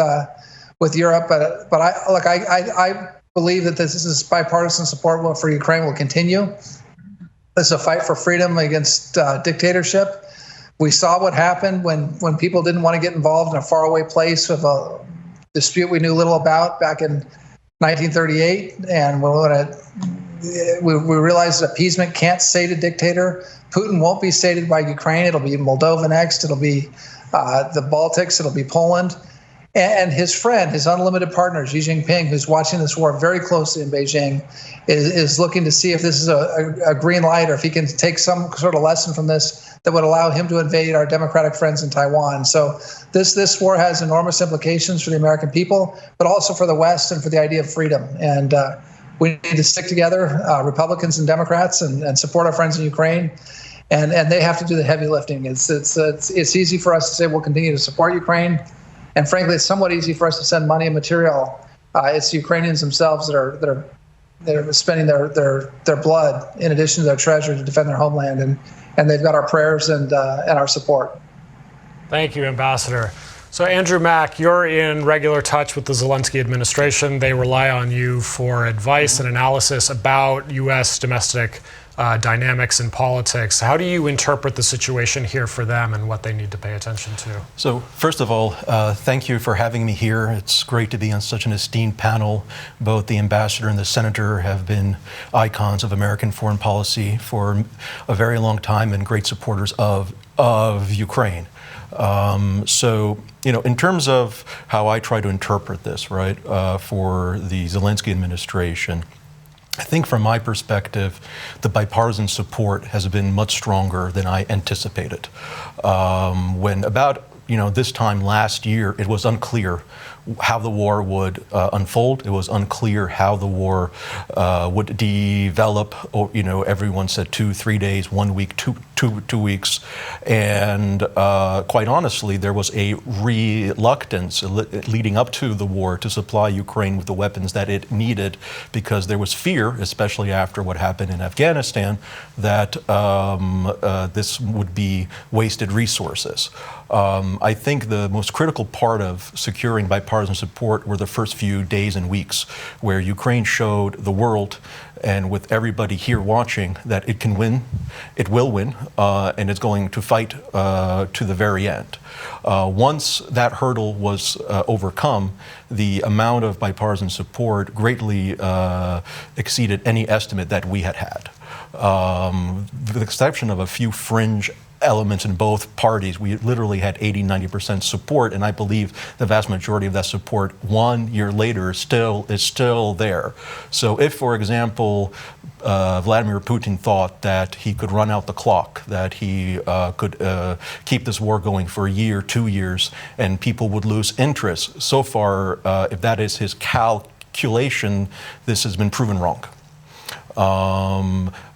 Europe. But I believe that this bipartisan support for Ukraine will continue. This is a fight for freedom against dictatorship. We saw what happened when people didn't want to get involved in a faraway place with a dispute we knew little about back in 1938, and we realized that appeasement can't sate a dictator. Putin won't be sated by Ukraine. It'll be Moldova next. It'll be the Baltics. It'll be Poland. And his friend, his unlimited partner, Xi Jinping, who's watching this war very closely in Beijing, is looking to see if this is a green light, or if he can take some sort of lesson from this that would allow him to invade our democratic friends in Taiwan. So this war has enormous implications for the American people, but also for the West and for the idea of freedom. And we need to stick together, Republicans and Democrats, and support our friends in Ukraine. and they have to do the heavy lifting. It's easy for us to say we'll continue to support Ukraine, and frankly, it's somewhat easy for us to send money and material. It's the Ukrainians themselves that are spending their blood in addition to their treasure to defend their homeland, and they've got our prayers and our support. Thank you, Ambassador. So Andrew Mack, you're in regular touch with the Zelensky administration. They rely on you for advice and analysis about U.S. domestic dynamics and politics. How do you interpret the situation here for them and what they need to pay attention to? So first of all, thank you for having me here. It's great to be on such an esteemed panel. Both the ambassador and the senator have been icons of American foreign policy for a very long time and great supporters of Ukraine. So, in terms of how I try to interpret this, right, for the Zelensky administration, I think from my perspective, the bipartisan support has been much stronger than I anticipated. When about this time last year, it was unclear how the war would unfold. It was unclear how the war would develop. Or, everyone said 2-3 days, 1 week, two weeks, and quite honestly, there was a reluctance leading up to the war to supply Ukraine with the weapons that it needed, because there was fear, especially after what happened in Afghanistan, that this would be wasted resources. I think the most critical part of securing bipartisan support were the first few days and weeks, where Ukraine showed the world and with everybody here watching that it can win, it will win, and it's going to fight to the very end. Once that hurdle was overcome, the amount of bipartisan support greatly exceeded any estimate that we had. With the exception of a few fringe elements in both parties, we literally had 80-90% support, and I believe the vast majority of that support 1 year later is still there. So if, for example, Vladimir Putin thought that he could run out the clock, that he could keep this war going for a year, 2 years, and people would lose interest, so far, if that is his calculation, this has been proven wrong.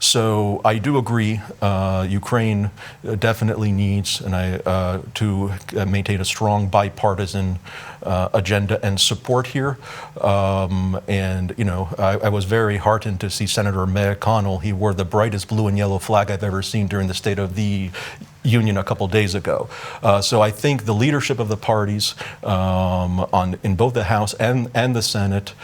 So I do agree, Ukraine definitely needs to maintain a strong bipartisan agenda and support here. And I was very heartened to see Senator McConnell. He wore the brightest blue and yellow flag I've ever seen during the State of the Union a couple days ago. So I think the leadership of the parties in both the House and the Senate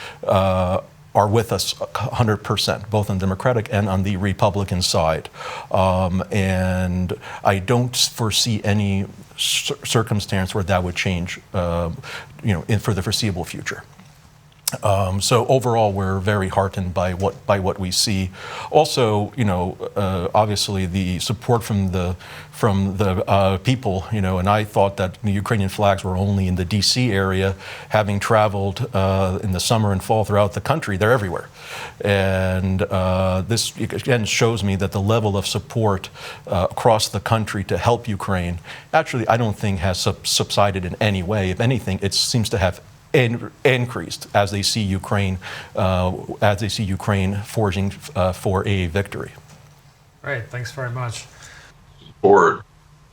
are with us 100%, both on the Democratic and on the Republican side. And I don't foresee any circumstance where that would change, for the foreseeable future. So overall, we're very heartened by what we see. Also, obviously the support from the people, and I thought that the Ukrainian flags were only in the D.C. area. Having traveled in the summer and fall throughout the country, they're everywhere. And this again shows me that the level of support across the country to help Ukraine, actually, I don't think has subsided in any way. If anything, it seems to have increased as they see Ukraine forging for a victory. Great, thanks very much. Support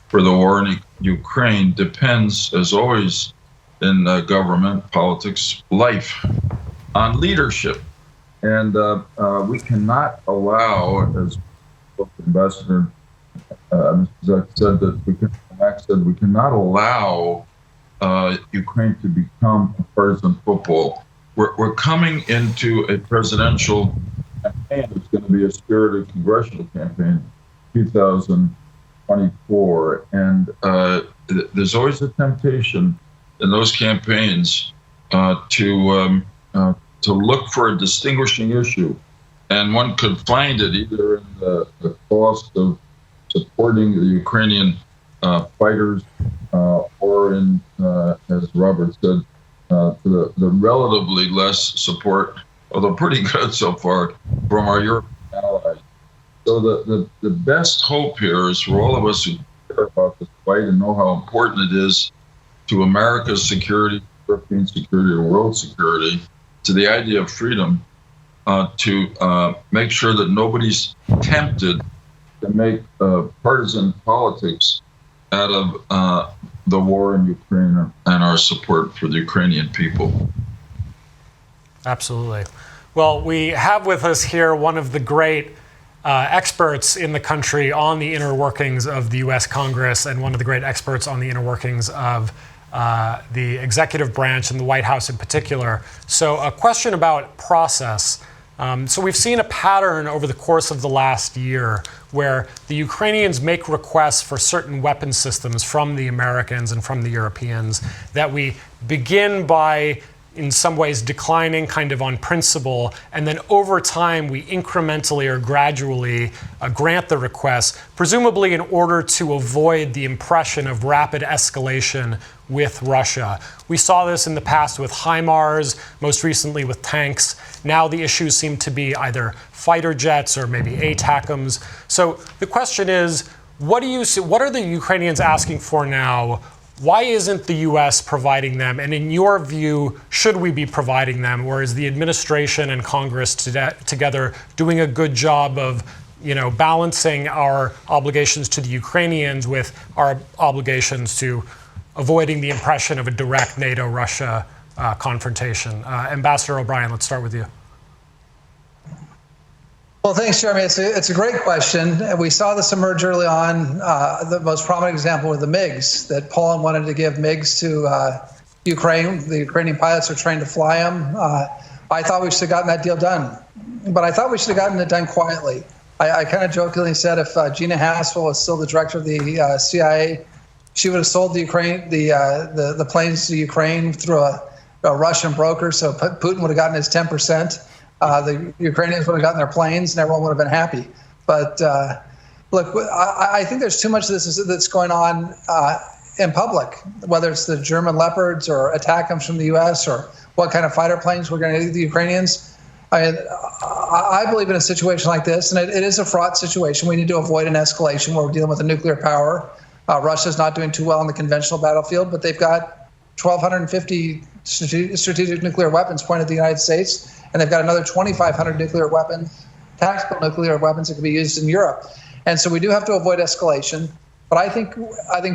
for the war in Ukraine depends, as always in government, politics, life, on leadership. And we cannot allow, as Ambassador Zek said, we cannot allow Ukraine to become a partisan football. We're coming into a presidential campaign. It's going to be a spirited congressional campaign, 2024, and there's always a temptation in those campaigns to look for a distinguishing issue, and one could find it either in the cost of supporting the Ukrainian fighters, or in, as Robert said, the relatively less support, although pretty good so far, from our European allies. So the best hope here is for all of us who care about this fight and know how important it is to America's security, European security, or world security, to the idea of freedom, to make sure that nobody's tempted to make partisan politics out of the war in Ukraine and our support for the Ukrainian people. Absolutely. Well, we have with us here one of the great experts in the country on the inner workings of the U.S. Congress and one of the great experts on the inner workings of the executive branch and the White House in particular. So a question about process. So we've seen a pattern over the course of the last year where the Ukrainians make requests for certain weapon systems from the Americans and from the Europeans that we begin by in some ways declining kind of on principle, and then over time we incrementally or gradually grant the request, presumably in order to avoid the impression of rapid escalation with Russia. We saw this in the past with HIMARS, most recently with tanks. Now the issues seem to be either fighter jets or maybe ATACMS. So the question is, what are the Ukrainians asking for now? Why isn't the U.S. providing them? And in your view, should we be providing them? Or is the administration and Congress together doing a good job of, balancing our obligations to the Ukrainians with our obligations to avoiding the impression of a direct NATO-Russia confrontation? Ambassador O'Brien, let's start with you. Well, thanks, Jeremy. It's a great question. We saw this emerge early on. The most prominent example were the MiGs, that Poland wanted to give MiGs to Ukraine. The Ukrainian pilots are trained to fly them. I thought we should have gotten that deal done, but I thought we should have gotten it done quietly. I kind of jokingly said if Gina Haspel was still the director of the CIA, she would have sold the planes to Ukraine through a Russian broker, so Putin would have gotten his 10%. The Ukrainians would have gotten their planes and everyone would have been happy. But look, I think there's too much of this that's going on in public, whether it's the German Leopards or ATACMS from the U.S. or what kind of fighter planes we're going to give the Ukrainians. I believe in a situation like this, and it is a fraught situation. We need to avoid an escalation where we're dealing with a nuclear power. Russia's not doing too well on the conventional battlefield, but they've got 1,250 strategic nuclear weapons pointed at the United States. And they've got another 2,500 nuclear weapons, tactical nuclear weapons that can be used in Europe. And so we do have to avoid escalation. But I think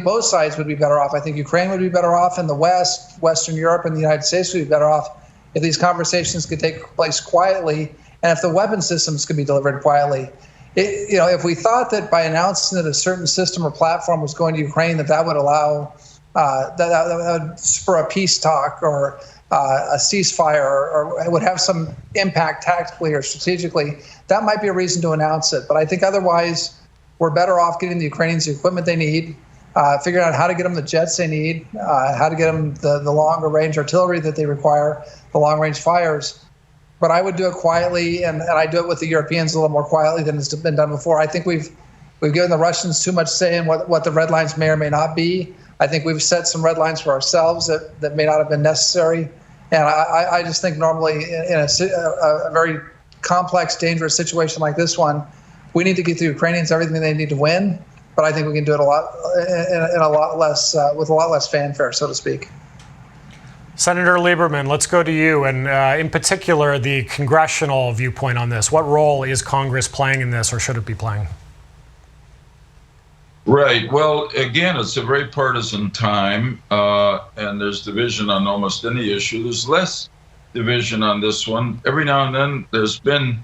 both sides would be better off. I think Ukraine would be better off in the West, Western Europe, and the United States would be better off if these conversations could take place quietly and if the weapon systems could be delivered quietly. If we thought that by announcing that a certain system or platform was going to Ukraine, that would allow, that would spur a peace talk or a ceasefire or would have some impact tactically or strategically, that might be a reason to announce it. But I think otherwise, we're better off getting the Ukrainians the equipment they need, figuring out how to get them the jets they need, how to get them the longer range artillery that they require, the long range fires. But I would do it quietly, and I do it with the Europeans a little more quietly than it's been done before. I think we've given the Russians too much say in what the red lines may or may not be. I think we've set some red lines for ourselves that may not have been necessary. And I just think normally in a very complex, dangerous situation like this one, we need to get the Ukrainians everything they need to win. But I think we can do it with a lot less fanfare, so to speak. Senator Lieberman, let's go to you, and in particular, the congressional viewpoint on this. What role is Congress playing in this, or should it be playing? Right. Well, again, it's a very partisan time, and there's division on almost any issue. There's less division on this one. Every now and then, there's been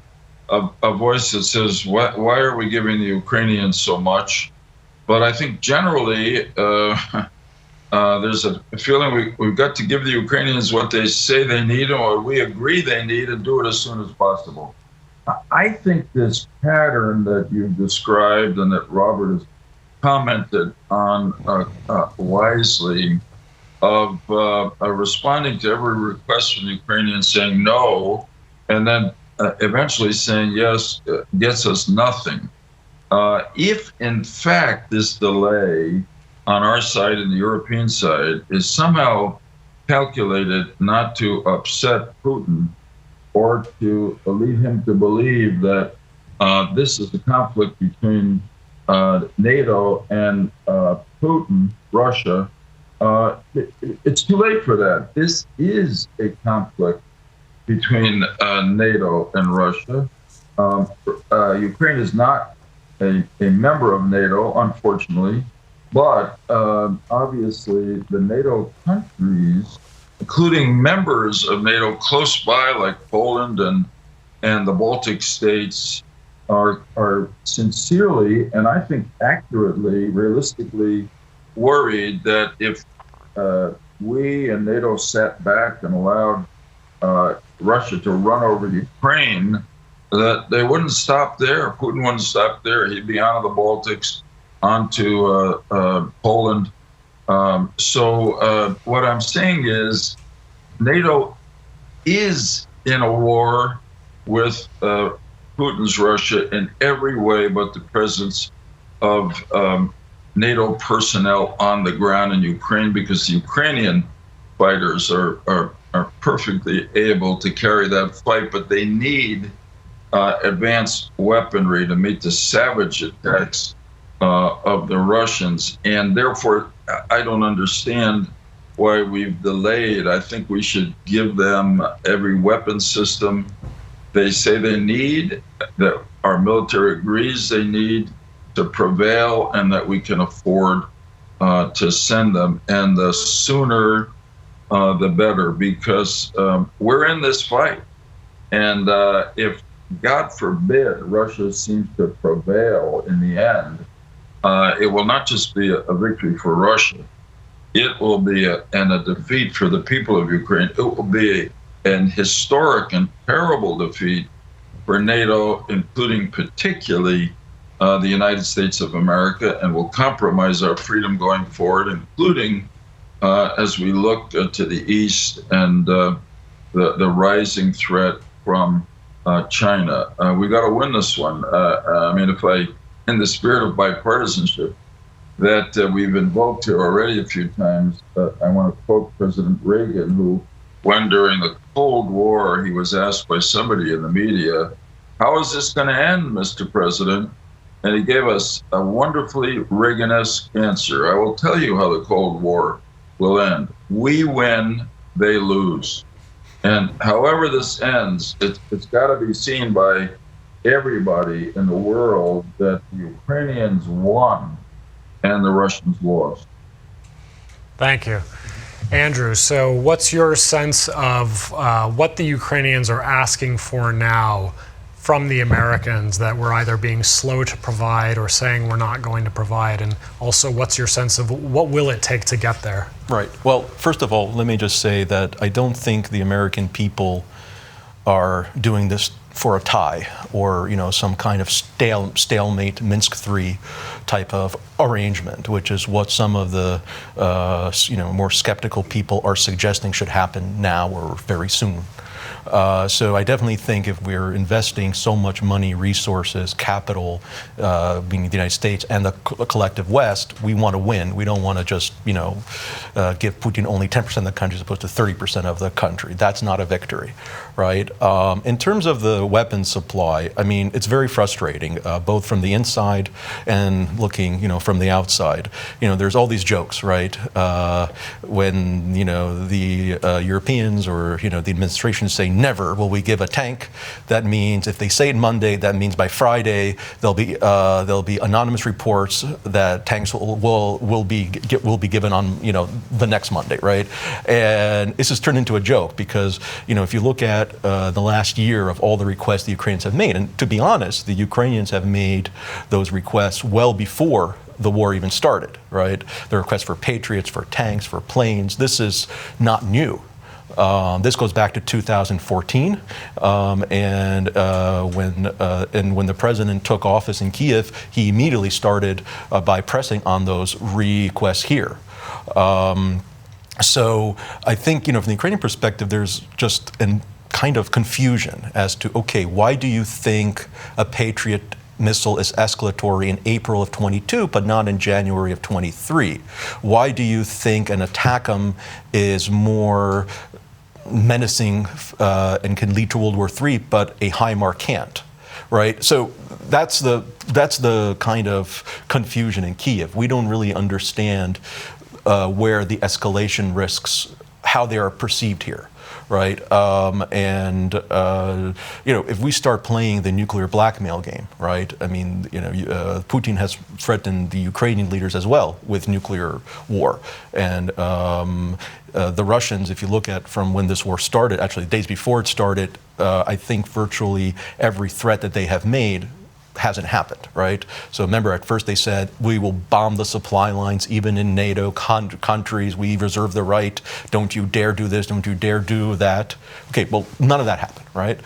a voice that says, why are we giving the Ukrainians so much? But I think generally, there's a feeling we've got to give the Ukrainians what they say they need or we agree they need and do it as soon as possible. I think this pattern that you've described and that Robert has commented on wisely of responding to every request from the Ukrainians saying no and then eventually saying yes gets us nothing. If in fact this delay on our side and the European side is somehow calculated not to upset Putin or to lead him to believe that this is a conflict between NATO and Putin, Russia, it's too late for that. This is a conflict between NATO and Russia. Ukraine is not a member of NATO, unfortunately, but obviously the NATO countries, including members of NATO close by, like Poland and the Baltic states, are sincerely, and I think accurately, realistically, worried that if we and NATO sat back and allowed Russia to run over Ukraine, that they wouldn't stop there. Putin wouldn't stop there. He'd be out of the Baltics, onto Poland. So what I'm saying is NATO is in a war with Putin's Russia in every way but the presence of NATO personnel on the ground in Ukraine, because the Ukrainian fighters are perfectly able to carry that fight, but they need advanced weaponry to meet the savage attacks of the Russians. And therefore, I don't understand why we've delayed. I think we should give them every weapon system they say they need, that our military agrees they need to prevail, and that we can afford to send them. And the sooner, the better, because we're in this fight. And if, God forbid, Russia seems to prevail in the end, it will not just be a victory for Russia. It will be a defeat for the people of Ukraine. It will be an historic and terrible defeat for NATO, including particularly the United States of America, and will compromise our freedom going forward, including as we look to the east and the rising threat from China. We got to win this one. I mean, in the spirit of bipartisanship that we've invoked here already a few times, I want to quote President Reagan, who, when during the Cold War, he was asked by somebody in the media, "How is this going to end, Mr. President?" And he gave us a wonderfully Reagan-esque answer. "I will tell you how the Cold War will end. We win, they lose." And however this ends, it's got to be seen by everybody in the world that the Ukrainians won and the Russians lost. Thank you. Andrew, so what's your sense of what the Ukrainians are asking for now from the Americans that we're either being slow to provide or saying we're not going to provide? And also, what's your sense of what will it take to get there? Right. Well, first of all, let me just say that I don't think the American people are doing this for a tie or, some kind of stalemate Minsk III type of arrangement, which is what some of the, more skeptical people are suggesting should happen now or very soon. So I definitely think if we're investing so much money, resources, capital, being the United States and the collective West, we want to win. We don't want to just, give Putin only 10% of the country as opposed to 30% of the country. That's not a victory, right? In terms of the weapons supply, I mean, it's very frustrating, both from the inside and looking, from the outside. There's all these jokes, right? When, the Europeans or, the administration say, never will we give a tank. That means if they say it Monday, that means by Friday there'll be anonymous reports that tanks will be given on the next Monday, right? And this has turned into a joke because if you look at the last year of all the requests the Ukrainians have made, and to be honest, the Ukrainians have made those requests well before the war even started, right? The requests for Patriots, for tanks, for planes. This is not new. This goes back to 2014, and when the president took office in Kyiv, he immediately started by pressing on those requests here. So I think, from the Ukrainian perspective, there's just a kind of confusion as to, okay, why do you think a Patriot missile is escalatory in April of 22, but not in January of 23? Why do you think an ATACMS is more menacing and can lead to World War III, but a HIMARS can't, right? So that's the kind of confusion in Kyiv. We don't really understand where the escalation risks how they are perceived here. Right, if we start playing the nuclear blackmail game, right? I mean, Putin has threatened the Ukrainian leaders as well with nuclear war, and the Russians, if you look at from when this war started, actually days before it started, I think virtually every threat that they have made hasn't happened, right? So remember, at first they said, we will bomb the supply lines even in NATO countries. We reserve the right. Don't you dare do this. Don't you dare do that. Okay, well, none of that happened, right?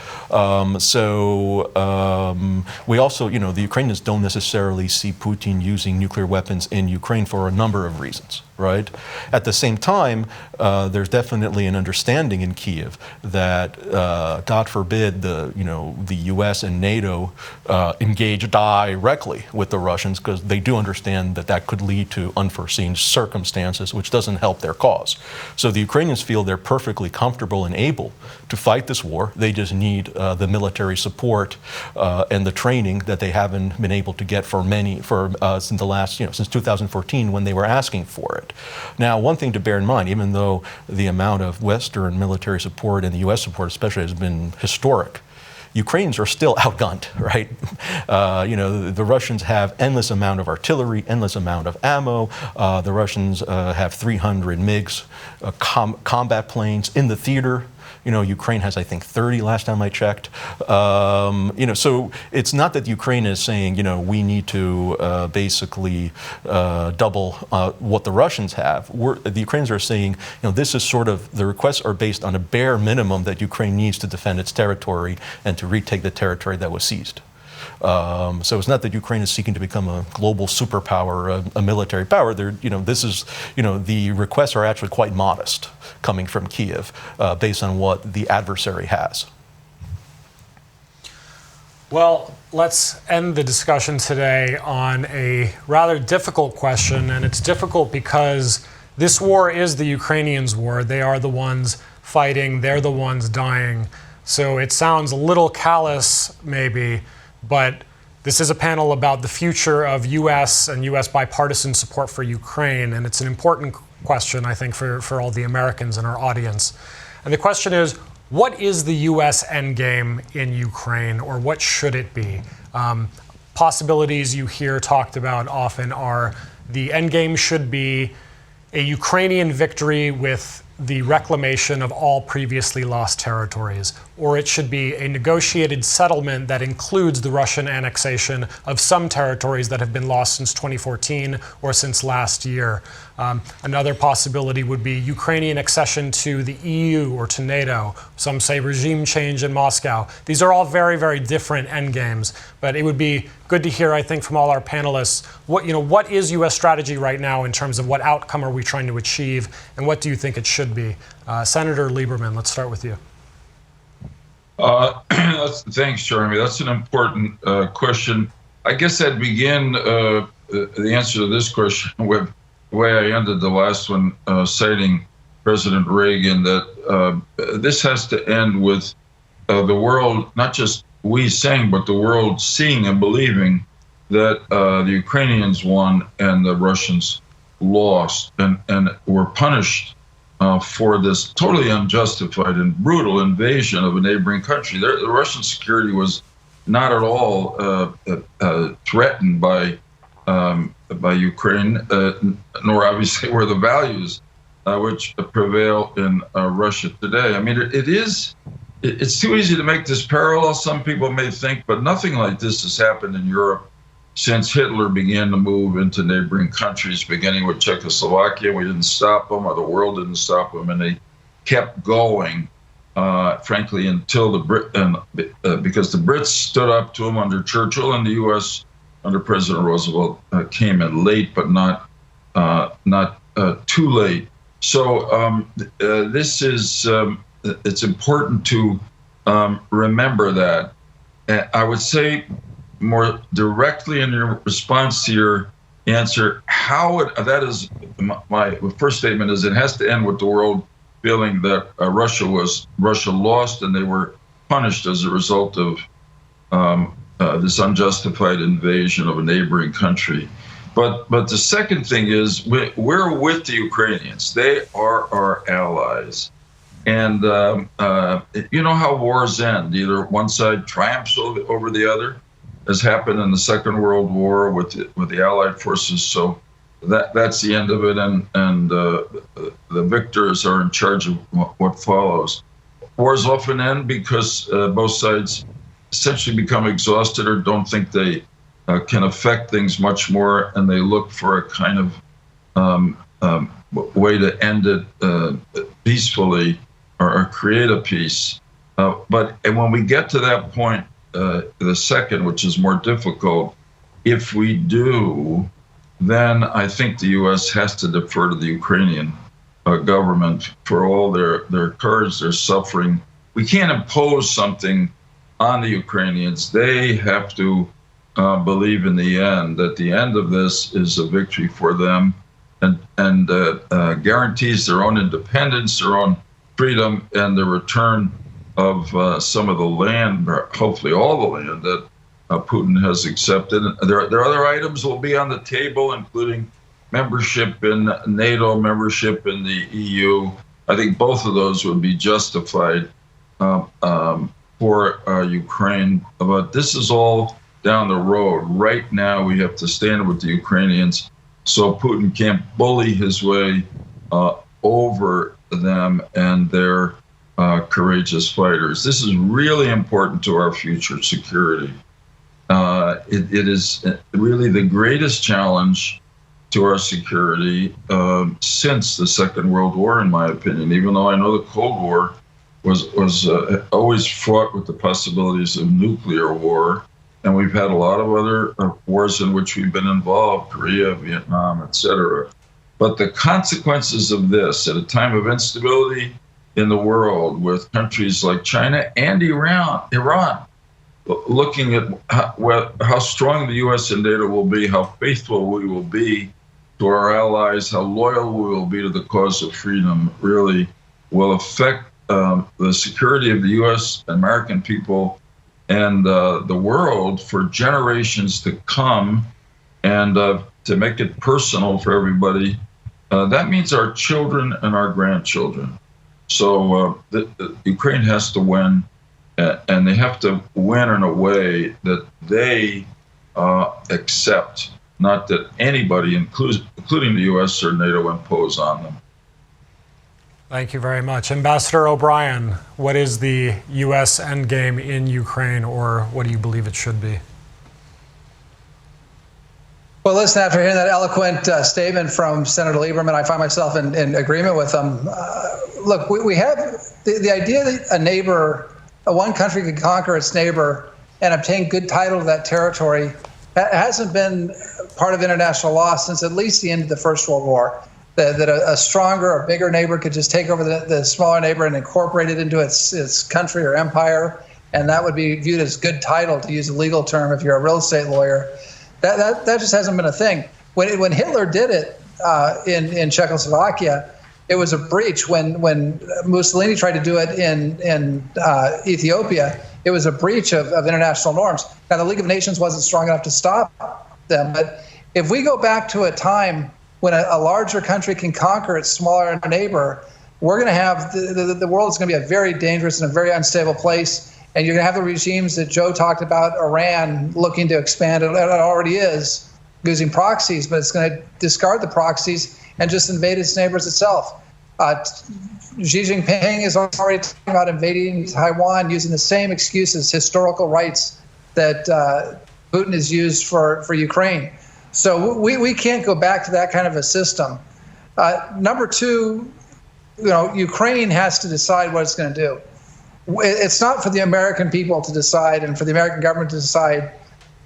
We also, the Ukrainians don't necessarily see Putin using nuclear weapons in Ukraine for a number of reasons, right? At the same time, there's definitely an understanding in Kyiv that, God forbid, the U.S. and NATO engage directly with the Russians, because they do understand that that could lead to unforeseen circumstances, which doesn't help their cause. So the Ukrainians feel they're perfectly comfortable and able to fight this war. They just need the military support and the training that they haven't been able to get since the last, since 2014 when they were asking for it. Now, one thing to bear in mind, even though the amount of Western military support and the U.S. support especially has been historic, Ukrainians are still outgunned, right? The Russians have endless amount of artillery, endless amount of ammo. The Russians have 300 MiGs, combat planes in the theater. Ukraine has, I think, 30 last time I checked. So it's not that Ukraine is saying, we need to basically double what the Russians have. The Ukrainians are saying, this is sort of, the requests are based on a bare minimum that Ukraine needs to defend its territory and to retake the territory that was seized. So it's not that Ukraine is seeking to become a global superpower, a military power. The requests are actually quite modest coming from Kyiv based on what the adversary has. Well, let's end the discussion today on a rather difficult question, and it's difficult because this war is the Ukrainians' war. They are the ones fighting, they're the ones dying. So it sounds a little callous, maybe, but this is a panel about the future of U.S. and U.S. bipartisan support for Ukraine, and it's an important question, I think, for all the Americans in our audience. And the question is, what is the U.S. endgame in Ukraine, or what should it be? Possibilities you hear talked about often are the endgame should be a Ukrainian victory with the reclamation of all previously lost territories, or it should be a negotiated settlement that includes the Russian annexation of some territories that have been lost since 2014 or since last year. Another possibility would be Ukrainian accession to the EU or to NATO. Some say regime change in Moscow. These are all very, very different endgames, but it would be good to hear, I think, from all our panelists, what is U.S. strategy right now in terms of what outcome are we trying to achieve, and what do you think it should be? Senator Lieberman, let's start with you. Thanks, Jeremy. That's an important question. I guess I'd begin the answer to this question with the way I ended the last one, citing President Reagan, that this has to end with the world, not just we saying, but the world seeing and believing that the Ukrainians won and the Russians lost and were punished for this totally unjustified and brutal invasion of a neighboring country. The Russian security was not at all threatened by Ukraine, nor obviously were the values which prevail in Russia today. I mean, it's too easy to make this parallel, some people may think, but nothing like this has happened in Europe since Hitler began to move into neighboring countries, beginning with Czechoslovakia. We didn't stop them, or the world didn't stop them, and they kept going, frankly, until because the Brits stood up to them under Churchill, and the U.S. under President Roosevelt came in late, but not too late. So this is, it's important to remember that. I would say more directly in your response to your answer, that is my first statement is it has to end with the world feeling that Russia lost and they were punished as a result of this unjustified invasion of a neighboring country. But the second thing is we're with the Ukrainians. They are our allies. And you know how wars end. Either one side triumphs over the other, as happened in the Second World War with the Allied forces. So that's the end of it, and the victors are in charge of what follows. Wars often end because both sides essentially become exhausted or don't think they can affect things much more, and they look for a kind of way to end it peacefully or create a peace. But when we get to that point, the second, which is more difficult, if we do, then I think the U.S. has to defer to the Ukrainian government for all their courage, their suffering. We can't impose something on the Ukrainians. They have to believe in the end that the end of this is a victory for them and guarantees their own independence, their own freedom, and the return of some of the land, or hopefully all the land that Putin has accepted. There are other items that will be on the table, including membership in NATO, membership in the EU. I think both of those would be justified for Ukraine. But this is all down the road. Right now, we have to stand with the Ukrainians so Putin can't bully his way over them and their courageous fighters. This is really important to our future security. It is really the greatest challenge to our security since the Second World War, in my opinion, even though I know the Cold War was always fraught with the possibilities of nuclear war. And we've had a lot of other wars in which we've been involved, Korea, Vietnam, etc. But the consequences of this at a time of instability in the world with countries like China and Iran, looking at how strong the U.S. and NATO will be, how faithful we will be to our allies, how loyal we will be to the cause of freedom, really will affect the security of the U.S., American people, and the world for generations to come. And to make it personal for everybody, that means our children and our grandchildren. So Ukraine has to win, and they have to win in a way that they accept, not that anybody, including the U.S. or NATO, impose on them. Thank you very much. Ambassador O'Brien, what is the U.S. endgame in Ukraine, or what do you believe it should be? Well, listen, after hearing that eloquent statement from Senator Lieberman, I find myself in agreement with him. Look, we have the idea that one country can conquer its neighbor and obtain good title to that territory hasn't been part of international law since at least the end of the First World War. That a stronger or bigger neighbor could just take over the smaller neighbor and incorporate it into its country or empire, and that would be viewed as good title, to use a legal term if you're a real estate lawyer. That just hasn't been a thing. When Hitler did it in Czechoslovakia, it was a breach. When Mussolini tried to do it in Ethiopia, it was a breach of international norms. Now, the League of Nations wasn't strong enough to stop them, but if we go back to a time when a larger country can conquer its smaller neighbor, we're going to have the world is going to be a very dangerous and a very unstable place. And you're going to have the regimes that Joe talked about, Iran looking to expand. It already is using proxies, but it's going to discard the proxies and just invade its neighbors itself. Xi Jinping is already talking about invading Taiwan using the same excuses, historical rights that Putin has used for Ukraine. So we can't go back to that kind of a system. Number two, Ukraine has to decide what it's going to do. It's not for the American people to decide and for the American government to decide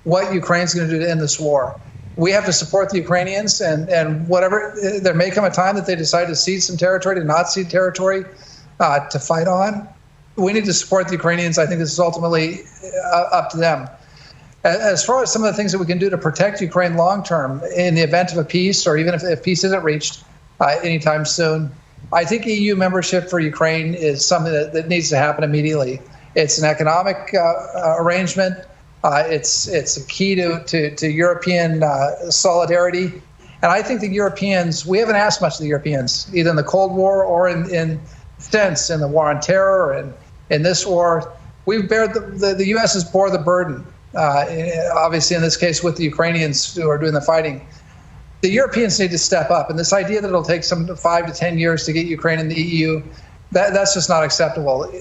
what Ukraine's going to do to end this war. We have to support the Ukrainians, and whatever, there may come a time that they decide to cede some territory, to not cede territory, to fight on. We need to support the Ukrainians. I think this is ultimately up to them. As far as some of the things that we can do to protect Ukraine long-term in the event of a peace, or even if peace isn't reached anytime soon, I think EU membership for Ukraine is something that needs to happen immediately. It's an economic arrangement. It's a key to European solidarity. And I think the Europeans, we haven't asked much of the Europeans, either in the Cold War or in the war on terror and in this war. The U.S. has bore the burden, obviously in this case with the Ukrainians who are doing the fighting. The Europeans need to step up, and this idea that it'll take some 5 to 10 years to get Ukraine in the EU, that's just not acceptable.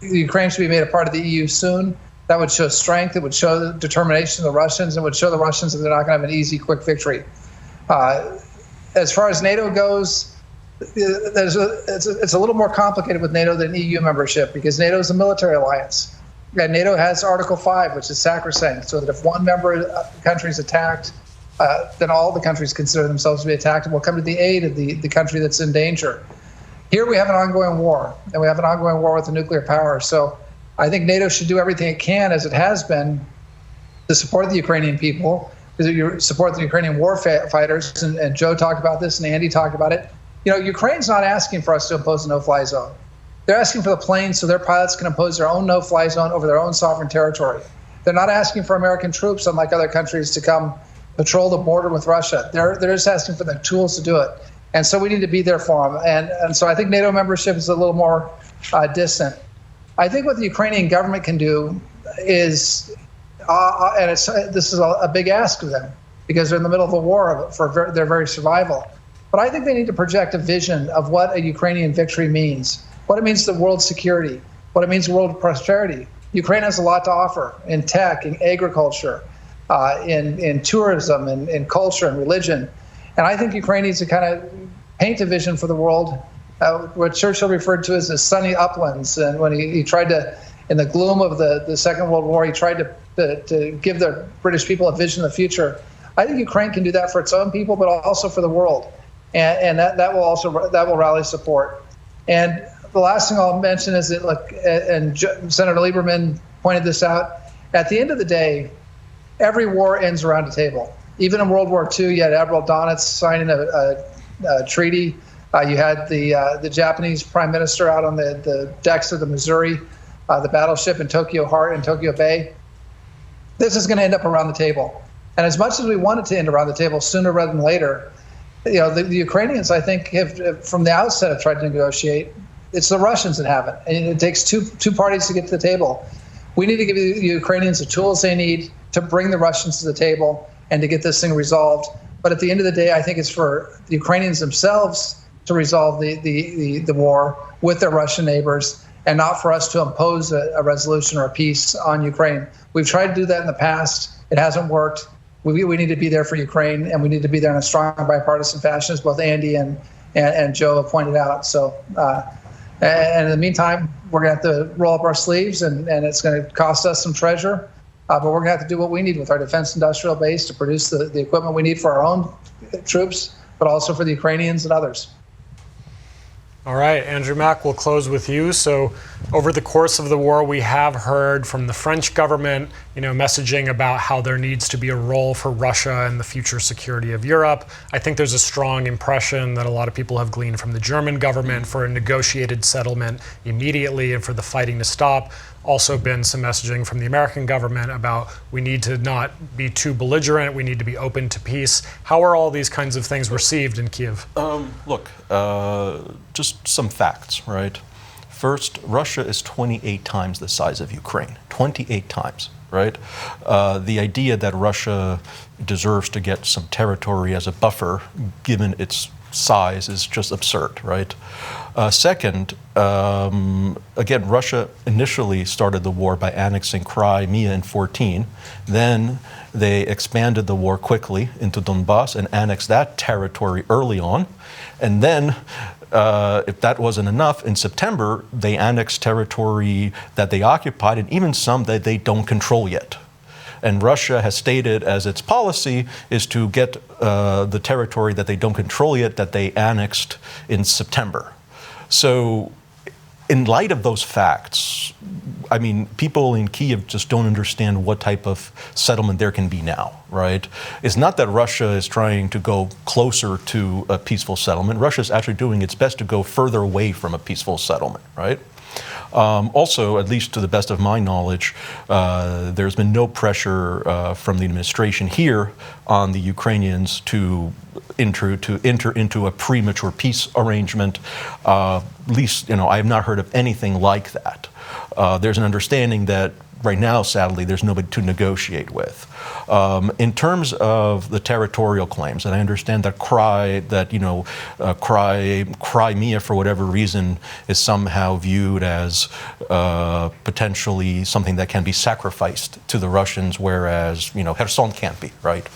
Ukraine should be made a part of the EU soon. That would show strength, it would show the determination of the Russians, and would show the Russians that they're not going to have an easy, quick victory. As far as NATO goes, it's a little more complicated with NATO than EU membership, because NATO is a military alliance. And NATO has Article 5, which is sacrosanct, so that if one member country is attacked, then all the countries consider themselves to be attacked and will come to the aid of the country that's in danger. Here we have an ongoing war, and we have an ongoing war with the nuclear power. So I think NATO should do everything it can, as it has been, to support the Ukrainian people, to support the Ukrainian war fighters, and Joe talked about this and Andy talked about it. You know, Ukraine's not asking for us to impose a no-fly zone. They're asking for the planes so their pilots can impose their own no-fly zone over their own sovereign territory. They're not asking for American troops, unlike other countries, to come patrol the border with Russia. They're just asking for the tools to do it. And so we need to be there for them. And so I think NATO membership is a little more distant. I think what the Ukrainian government can do is, this is a big ask of them, because they're in the middle of a war for their very survival. But I think they need to project a vision of what a Ukrainian victory means, what it means to world security, what it means to world prosperity. Ukraine has a lot to offer in tech, in agriculture, in tourism, in culture and religion. And I think Ukraine needs to kind of paint a vision for the world, what Churchill referred to as the sunny uplands. And when he tried to, in the gloom of the Second World War, he tried to give the British people a vision of the future. I think Ukraine can do that for its own people, but also for the world. And that will rally support. And the last thing I'll mention is that, look, and Senator Lieberman pointed this out, at the end of the day, every war ends around a table. Even in World War II, you had Admiral Donitz signing a treaty. You had the Japanese prime minister out on the decks of the Missouri, the battleship in Tokyo Bay. This is going to end up around the table. And as much as we want it to end around the table sooner rather than later, you know, the Ukrainians, I think, have from the outset have tried to negotiate. It's the Russians that haven't. And it takes two parties to get to the table. We need to give the Ukrainians the tools they need to bring the Russians to the table and to get this thing resolved. But at the end of the day, I think it's for the Ukrainians themselves to resolve the war with their Russian neighbors, and not for us to impose a resolution or a peace on Ukraine. We've tried to do that in the past. It hasn't worked. We need to be there for Ukraine, and we need to be there in a strong bipartisan fashion, as both Andy and Joe have pointed out. So, and in the meantime, we're going to have to roll up our sleeves, and it's going to cost us some treasure. But we're going to have to do what we need with our defense industrial base to produce the equipment we need for our own troops, but also for the Ukrainians and others. All right, Andrew Mack, we'll close with you. So over the course of the war, we have heard from the French government, messaging about how there needs to be a role for Russia in the future security of Europe. I think there's a strong impression that a lot of people have gleaned from the German government for a negotiated settlement immediately and for the fighting to stop. Also been some messaging from the American government about we need to not be too belligerent, we need to be open to peace. How are all these kinds of things received in Kyiv? Look, just some facts, right? First, Russia is 28 times the size of Ukraine, 28 times, right? The idea that Russia deserves to get some territory as a buffer, given its size, is just absurd, right? Second, again, Russia initially started the war by annexing Crimea in 2014. Then they expanded the war quickly into Donbass and annexed that territory early on. And then, if that wasn't enough, in September, they annexed territory that they occupied, and even some that they don't control yet. And Russia has stated as its policy is to get the territory that they don't control yet, that they annexed in September. So in light of those facts, I mean, people in Kyiv just don't understand what type of settlement there can be now, right? It's not that Russia is trying to go closer to a peaceful settlement. Russia is actually doing its best to go further away from a peaceful settlement, right? Also, at least to the best of my knowledge, there's been no pressure from the administration here on the Ukrainians to enter into a premature peace arrangement. At least, I have not heard of anything like that. There's an understanding that right now, sadly, there's nobody to negotiate with. In terms of the territorial claims, and I understand that Crimea, for whatever reason, is somehow viewed as potentially something that can be sacrificed to the Russians, whereas, Kherson can't be, right?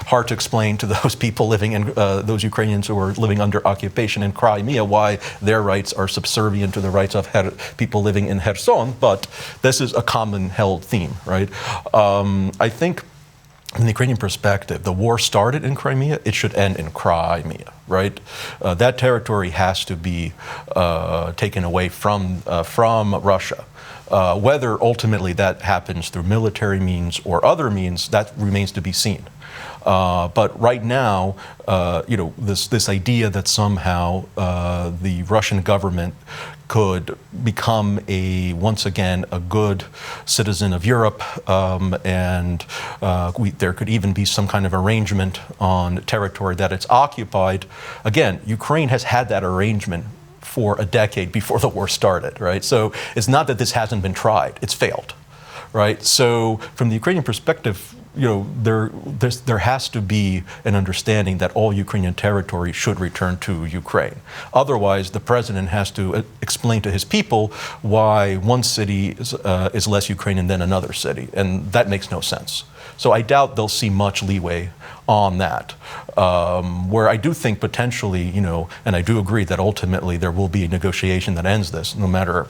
Hard to explain to those people living in, those Ukrainians who are living under occupation in Crimea why their rights are subservient to the rights of people living in Kherson, but this is a common held theme, right? I think from the Ukrainian perspective, the war started in Crimea, it should end in Crimea, right? That territory has to be taken away from Russia. Whether ultimately that happens through military means or other means, that remains to be seen. But right now, this idea that somehow the Russian government could become once again a good citizen of Europe, and there could even be some kind of arrangement on territory that it's occupied. Again, Ukraine has had that arrangement for a decade before the war started, right? So it's not that this hasn't been tried, it's failed, right? So from the Ukrainian perspective, there has to be an understanding that all Ukrainian territory should return to Ukraine. Otherwise, the president has to explain to his people why one city is less Ukrainian than another city, and that makes no sense. So I doubt they'll see much leeway on that. Where I do think potentially, and I do agree that ultimately there will be a negotiation that ends this, no matter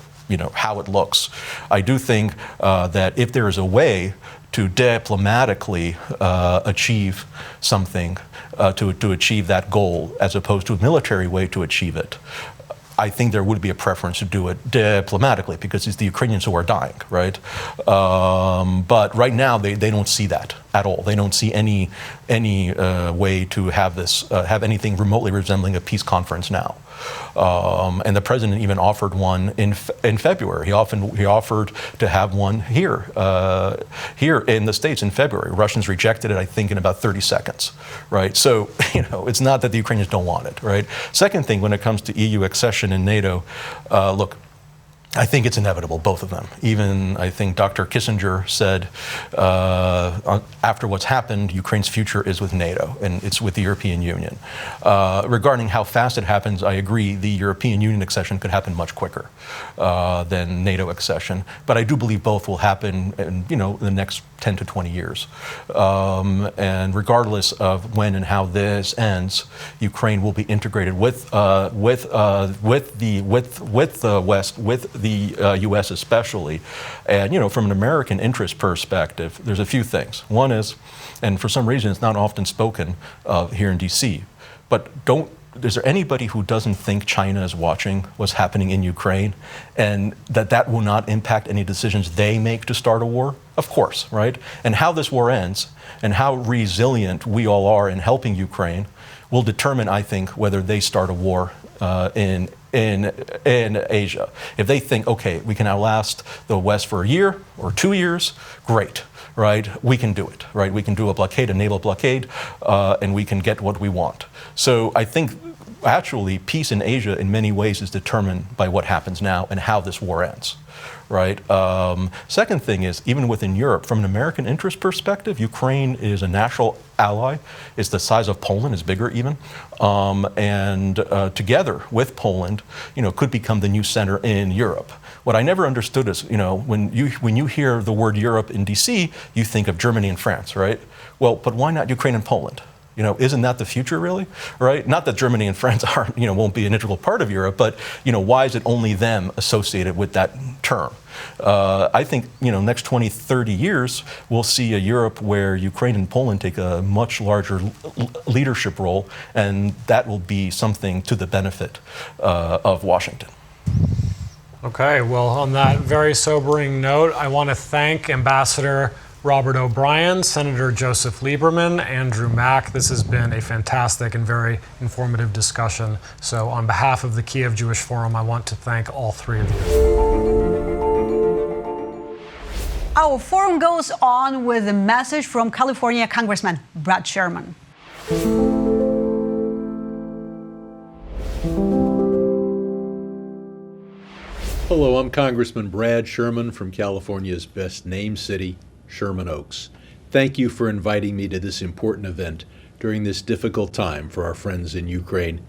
how it looks. I do think that if there is a way to diplomatically achieve something, to achieve that goal, as opposed to a military way to achieve it, I think there would be a preference to do it diplomatically, because it's the Ukrainians who are dying, right? But right now, they don't see that at all. They don't see any way to have anything remotely resembling a peace conference now. And the president even offered one in February. He offered to have one here in the States in February. Russians rejected it, I think, in about 30 seconds, right? So, it's not that the Ukrainians don't want it, right? Second thing, when it comes to EU accession and NATO, look, I think it's inevitable, both of them. Even, I think Dr. Kissinger said, after what's happened, Ukraine's future is with NATO, and it's with the European Union. Regarding how fast it happens, I agree, the European Union accession could happen much quicker than NATO accession. But I do believe both will happen in, the next 10 to 20 years. And regardless of when and how this ends, Ukraine will be integrated with the West, with the U.S. especially. And, from an American interest perspective, there's a few things. One is, and for some reason it's not often spoken of here in D.C., but is there anybody who doesn't think China is watching what's happening in Ukraine, and that will not impact any decisions they make to start a war? Of course, right? And how this war ends and how resilient we all are in helping Ukraine will determine, I think, whether they start a war in Asia. If they think, okay, we can outlast the West for a year or 2 years, great, right? We can do it, right? We can do a naval blockade, and we can get what we want. So I think actually peace in Asia in many ways is determined by what happens now and how this war ends. Right. Second thing is, even within Europe, from an American interest perspective, Ukraine is a natural ally. It's the size of Poland, is bigger even, and together with Poland, could become the new center in Europe. What I never understood is, when you hear the word Europe in D.C., you think of Germany and France, right? Well, but why not Ukraine and Poland? Isn't that the future, really? Right? Not that Germany and France aren't, won't be an integral part of Europe, but, why is it only them associated with that term? I think, next 20, 30 years, we'll see a Europe where Ukraine and Poland take a much larger leadership role, and that will be something to the benefit of Washington. Okay, well, on that very sobering note, I want to thank Ambassador Robert O'Brien, Senator Joseph Lieberman, Andrew Mack. This has been a fantastic and very informative discussion. So on behalf of the Kyiv Jewish Forum, I want to thank all three of you. Our forum goes on with a message from California Congressman Brad Sherman. Hello, I'm Congressman Brad Sherman from California's best named city, Sherman Oaks. Thank you for inviting me to this important event during this difficult time for our friends in Ukraine,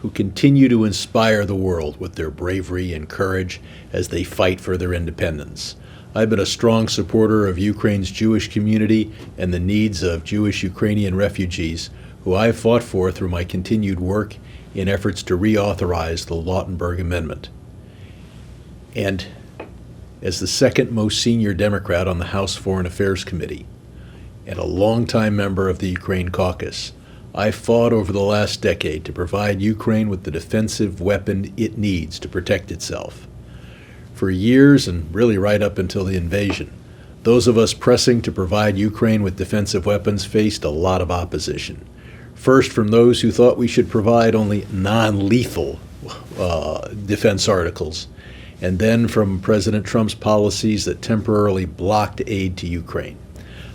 who continue to inspire the world with their bravery and courage as they fight for their independence. I've been a strong supporter of Ukraine's Jewish community and the needs of Jewish Ukrainian refugees, who I've fought for through my continued work in efforts to reauthorize the Lautenberg Amendment. And as the second most senior Democrat on the House Foreign Affairs Committee and a longtime member of the Ukraine caucus, I fought over the last decade to provide Ukraine with the defensive weapon it needs to protect itself. For years, and really right up until the invasion, those of us pressing to provide Ukraine with defensive weapons faced a lot of opposition. First, from those who thought we should provide only non-lethal defense articles, and then from President Trump's policies that temporarily blocked aid to Ukraine.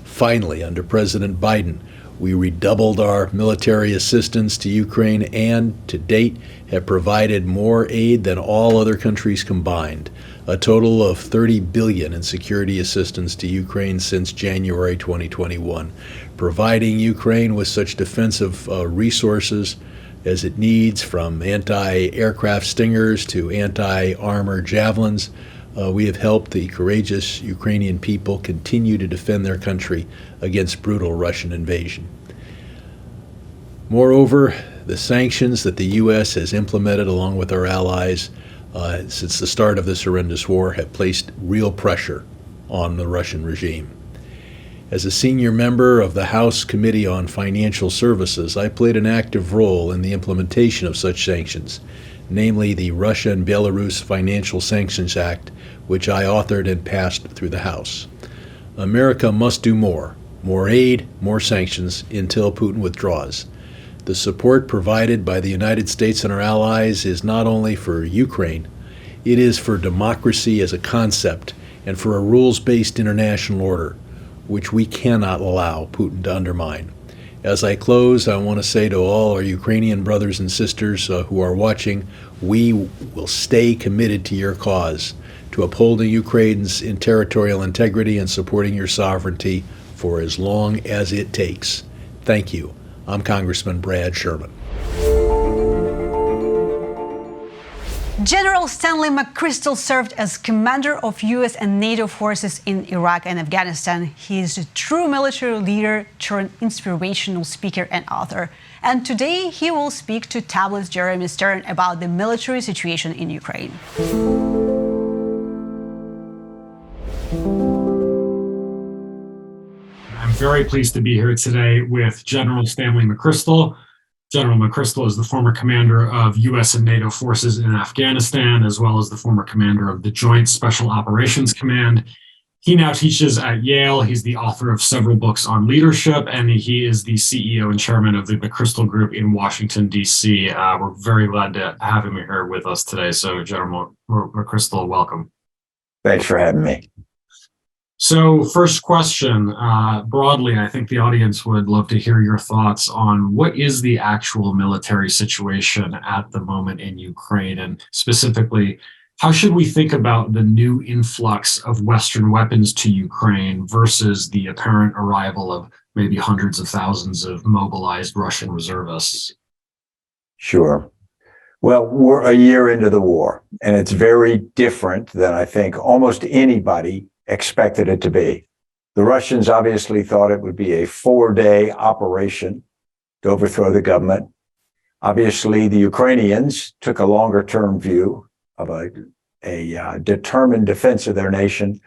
Finally, under President Biden, we redoubled our military assistance to Ukraine and, to date, have provided more aid than all other countries combined, a total of $30 billion in security assistance to Ukraine since January 2021, providing Ukraine with such defensive resources as it needs, from anti-aircraft Stingers to anti-armor Javelins. We have helped the courageous Ukrainian people continue to defend their country against brutal Russian invasion. Moreover, the sanctions that the U.S. has implemented along with our allies since the start of this horrendous war have placed real pressure on the Russian regime. As a senior member of the House Committee on Financial Services, I played an active role in the implementation of such sanctions, namely the Russia and Belarus Financial Sanctions Act, which I authored and passed through the House. America must do more aid, more sanctions, until Putin withdraws. The support provided by the United States and our allies is not only for Ukraine, it is for democracy as a concept and for a rules-based international order, which we cannot allow Putin to undermine. As I close, I want to say to all our Ukrainian brothers and sisters who are watching, we will stay committed to your cause, to upholding Ukraine's territorial integrity and supporting your sovereignty for as long as it takes. Thank you. I'm Congressman Brad Sherman. General Stanley McChrystal served as commander of U.S. and NATO forces in Iraq and Afghanistan. He is a true military leader turned inspirational speaker and author. And today he will speak to Tablet's Jeremy Stern about the military situation in Ukraine. I'm very pleased to be here today with General Stanley McChrystal. General McChrystal is the former commander of U.S. and NATO forces in Afghanistan, as well as the former commander of the Joint Special Operations Command. He now teaches at Yale. He's the author of several books on leadership, and he is the CEO and chairman of the McChrystal Group in Washington, D.C. We're very glad to have him here with us today. So, General McChrystal, welcome. Thanks for having me. So, first question, broadly, I think the audience would love to hear your thoughts on what is the actual military situation at the moment in Ukraine, and specifically, how should we think about the new influx of Western weapons to Ukraine versus the apparent arrival of maybe hundreds of thousands of mobilized Russian reservists? Sure. Well, we're a year into the war, and it's very different than I think almost anybody expected it to be. The Russians obviously thought it would be a 4-day operation to overthrow the government. Obviously, the Ukrainians took a longer-term view of a determined defense of their nation.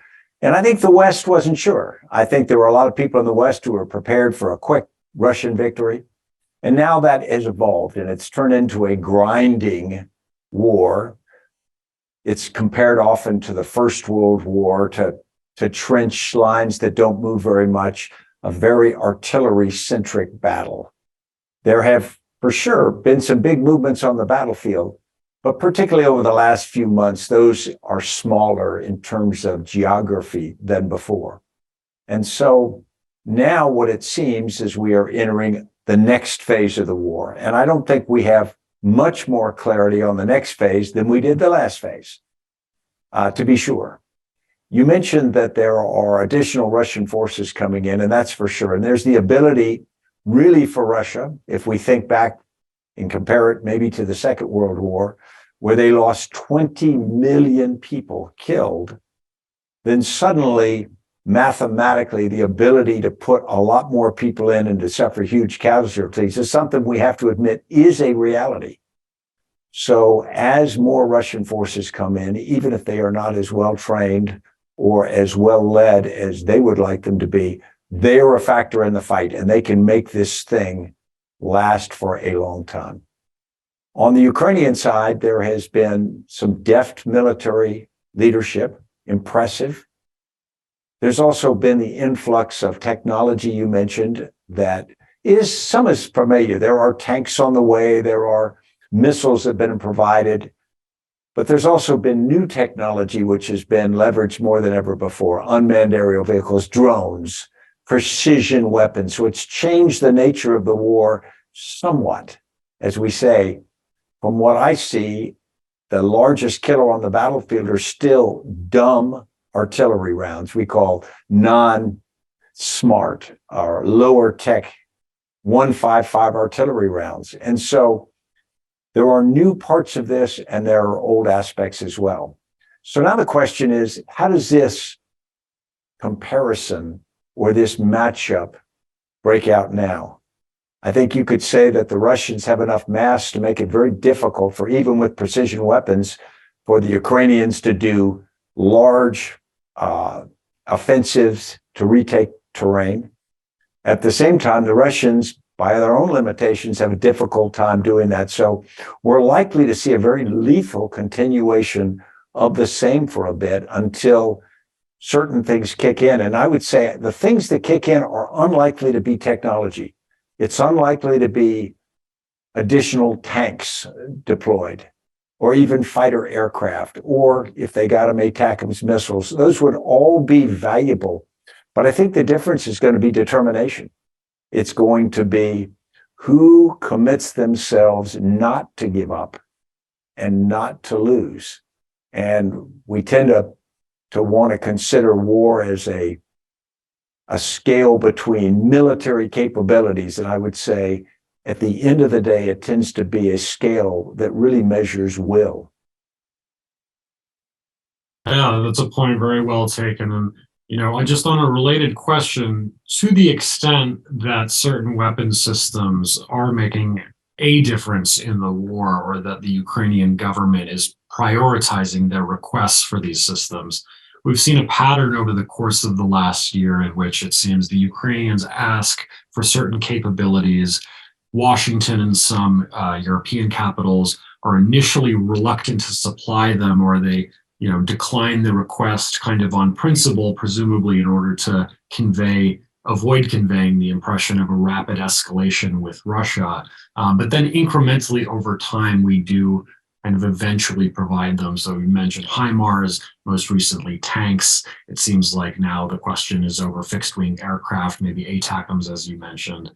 And I think the West wasn't sure. I think there were a lot of people in the West who were prepared for a quick Russian victory. And now that has evolved, and it's turned into a grinding war. It's compared often to the First World War, to to trench lines that don't move very much, a very artillery-centric battle. There have, for sure, been some big movements on the battlefield, but particularly over the last few months, those are smaller in terms of geography than before. And so now what it seems is we are entering the next phase of the war. And I don't think we have much more clarity on the next phase than we did the last phase, to be sure. You mentioned that there are additional Russian forces coming in, and that's for sure. And there's the ability really for Russia, if we think back and compare it maybe to the Second World War, where they lost 20 million people killed, then suddenly, mathematically, the ability to put a lot more people in and to suffer huge casualties is something we have to admit is a reality. So as more Russian forces come in, even if they are not as well trained or as well led as they would like them to be, they are a factor in the fight, and they can make this thing last for a long time. On the Ukrainian side, there has been some deft military leadership, impressive. There's also been the influx of technology you mentioned that some is familiar. There are tanks on the way, there are missiles that have been provided, but there's also been new technology which has been leveraged more than ever before. Unmanned aerial vehicles, drones, precision weapons, which changed the nature of the war somewhat. As we say, from what I see, the largest killer on the battlefield are still dumb artillery rounds we call non-smart or lower tech 155 artillery rounds. And so there are new parts of this and there are old aspects as well. So now the question is, how does this comparison or this matchup break out now? I think you could say that the Russians have enough mass to make it very difficult for, even with precision weapons, for the Ukrainians to do large offensives to retake terrain. At the same time, the Russians, by their own limitations, have a difficult time doing that. So we're likely to see a very lethal continuation of the same for a bit until certain things kick in. And I would say the things that kick in are unlikely to be technology. It's unlikely to be additional tanks deployed or even fighter aircraft, or if they got them, ATACMS missiles. Those would all be valuable. But I think the difference is going to be determination. It's going to be who commits themselves not to give up and not to lose. And we tend to want to consider war as a scale between military capabilities. And I would say at the end of the day, it tends to be a scale that really measures will. Yeah, that's a point very well taken. And, just on a related question, to the extent that certain weapon systems are making a difference in the war, or that the Ukrainian government is prioritizing their requests for these systems, we've seen a pattern over the course of the last year in which it seems the Ukrainians ask for certain capabilities. Washington and some European capitals are initially reluctant to supply them, or they decline the request kind of on principle, presumably in order to avoid conveying the impression of a rapid escalation with Russia. But then incrementally over time, we do kind of eventually provide them. So you mentioned HIMARS, most recently tanks. It seems like now the question is over fixed wing aircraft, maybe ATACMS, as you mentioned.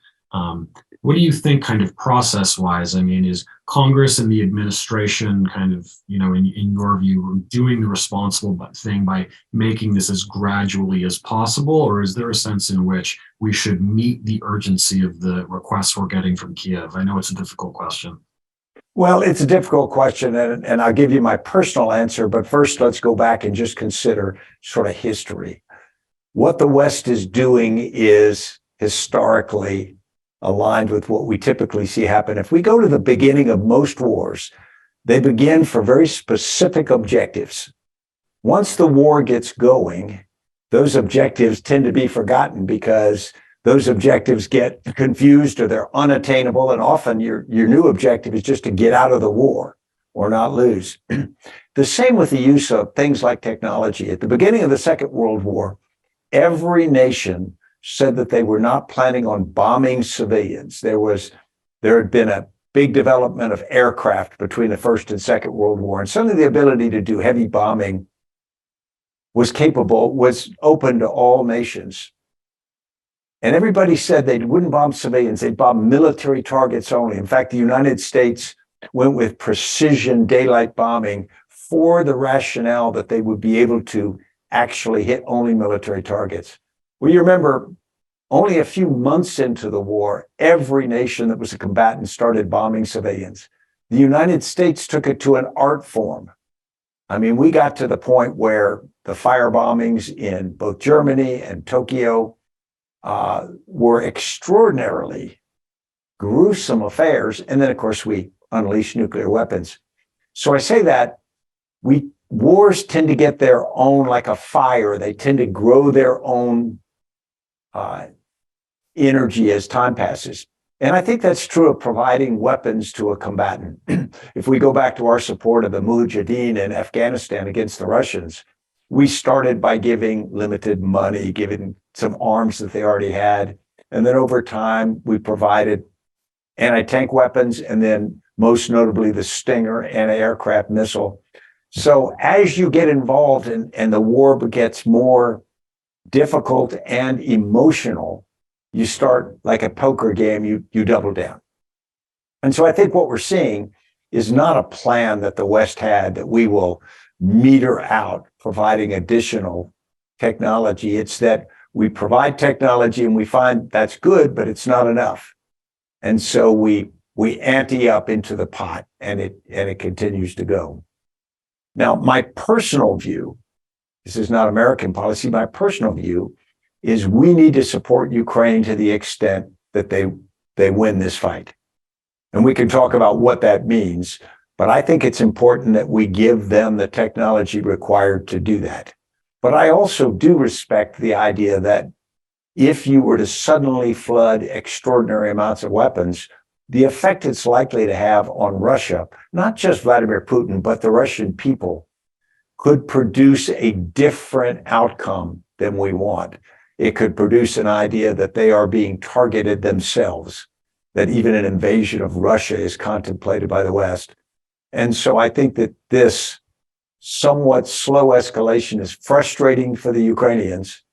What do you think kind of process-wise? I mean, is Congress and the administration kind of, in your view, doing the responsible thing by making this as gradually as possible? Or is there a sense in which we should meet the urgency of the requests we're getting from Kyiv? I know it's a difficult question. Well, it's a difficult question, and I'll give you my personal answer. But first, let's go back and just consider sort of history. What the West is doing is historically aligned with what we typically see happen. If we go to the beginning of most wars, they begin for very specific objectives. Once the war gets going, those objectives tend to be forgotten because those objectives get confused or they're unattainable. And often your new objective is just to get out of the war or not lose. The same with the use of things like technology. At the beginning of the Second World War, every nation said that they were not planning on bombing civilians. There had been a big development of aircraft between the First and Second World War, and suddenly the ability to do heavy bombing was open to all nations. And everybody said they wouldn't bomb civilians, they'd bomb military targets only. In fact, the United States went with precision daylight bombing for the rationale that they would be able to actually hit only military targets. Well, you remember, only a few months into the war, every nation that was a combatant started bombing civilians. The United States took it to an art form. I mean, we got to the point where the fire bombings in both Germany and Tokyo were extraordinarily gruesome affairs. And then, of course, we unleashed nuclear weapons. So I say that wars tend to get their own, like a fire. They tend to grow their own energy as time passes. And I think that's true of providing weapons to a combatant. If we go back to our support of the Mujahideen in Afghanistan against the Russians, we started by giving limited money, giving some arms that they already had. And then over time, we provided anti-tank weapons, and then most notably the Stinger anti-aircraft missile. So as you get involved and the war gets more difficult and emotional, you start like a poker game, you double down. And so I think what we're seeing is not a plan that the West had that we will meter out providing additional technology. It's that we provide technology and we find that's good, but it's not enough. And so we ante up into the pot, and it continues to go. Now, my personal view, this is not American policy, my personal view is we need to support Ukraine to the extent that they win this fight. And we can talk about what that means, but I think it's important that we give them the technology required to do that. But I also do respect the idea that if you were to suddenly flood extraordinary amounts of weapons, the effect it's likely to have on Russia, not just Vladimir Putin, but the Russian people, could produce a different outcome than we want. It could produce an idea that they are being targeted themselves, that even an invasion of Russia is contemplated by the West. And so I think that this somewhat slow escalation is frustrating for the Ukrainians,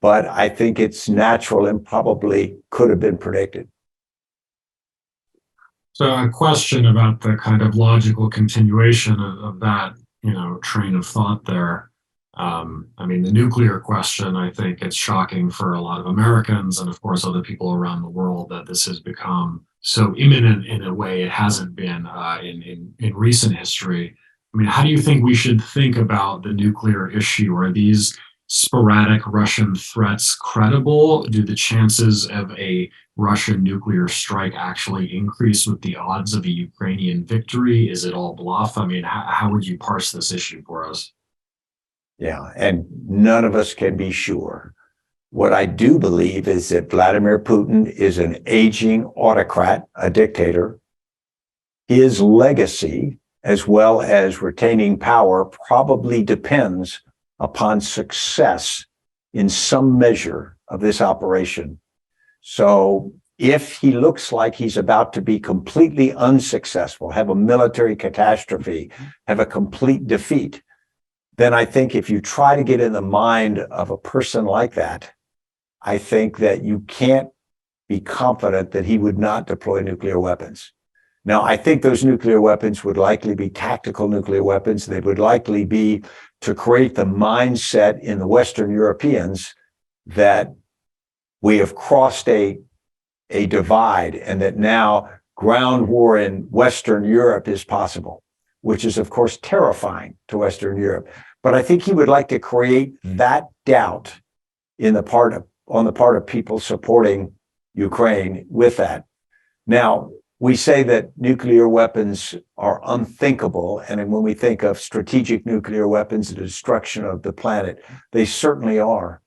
but I think it's natural and probably could have been predicted. So a question about the kind of logical continuation of that, train of thought there. I mean, the nuclear question, I think it's shocking for a lot of Americans and, of course, other people around the world that this has become so imminent in a way it hasn't been in recent history. I mean, how do you think we should think about the nuclear issue? Are these sporadic Russian threats credible? Do the chances of a Russian nuclear strike actually increase with the odds of a Ukrainian victory? Is it all bluff? I mean, how would you parse this issue for us? Yeah, and none of us can be sure. What I do believe is that Vladimir Putin is an aging autocrat, a dictator. His legacy, as well as retaining power, probably depends upon success in some measure of this operation. So if he looks like he's about to be completely unsuccessful, have a military catastrophe, have a complete defeat, then I think if you try to get in the mind of a person like that, I think that you can't be confident that he would not deploy nuclear weapons. Now, I think those nuclear weapons would likely be tactical nuclear weapons. They would likely be to create the mindset in the Western Europeans that we have crossed a divide and that now ground war in Western Europe is possible, which is, of course, terrifying to Western Europe. But I think he would like to create that doubt on the part of people supporting Ukraine with that. Now, we say that nuclear weapons are unthinkable, and when we think of strategic nuclear weapons, the destruction of the planet, they certainly are.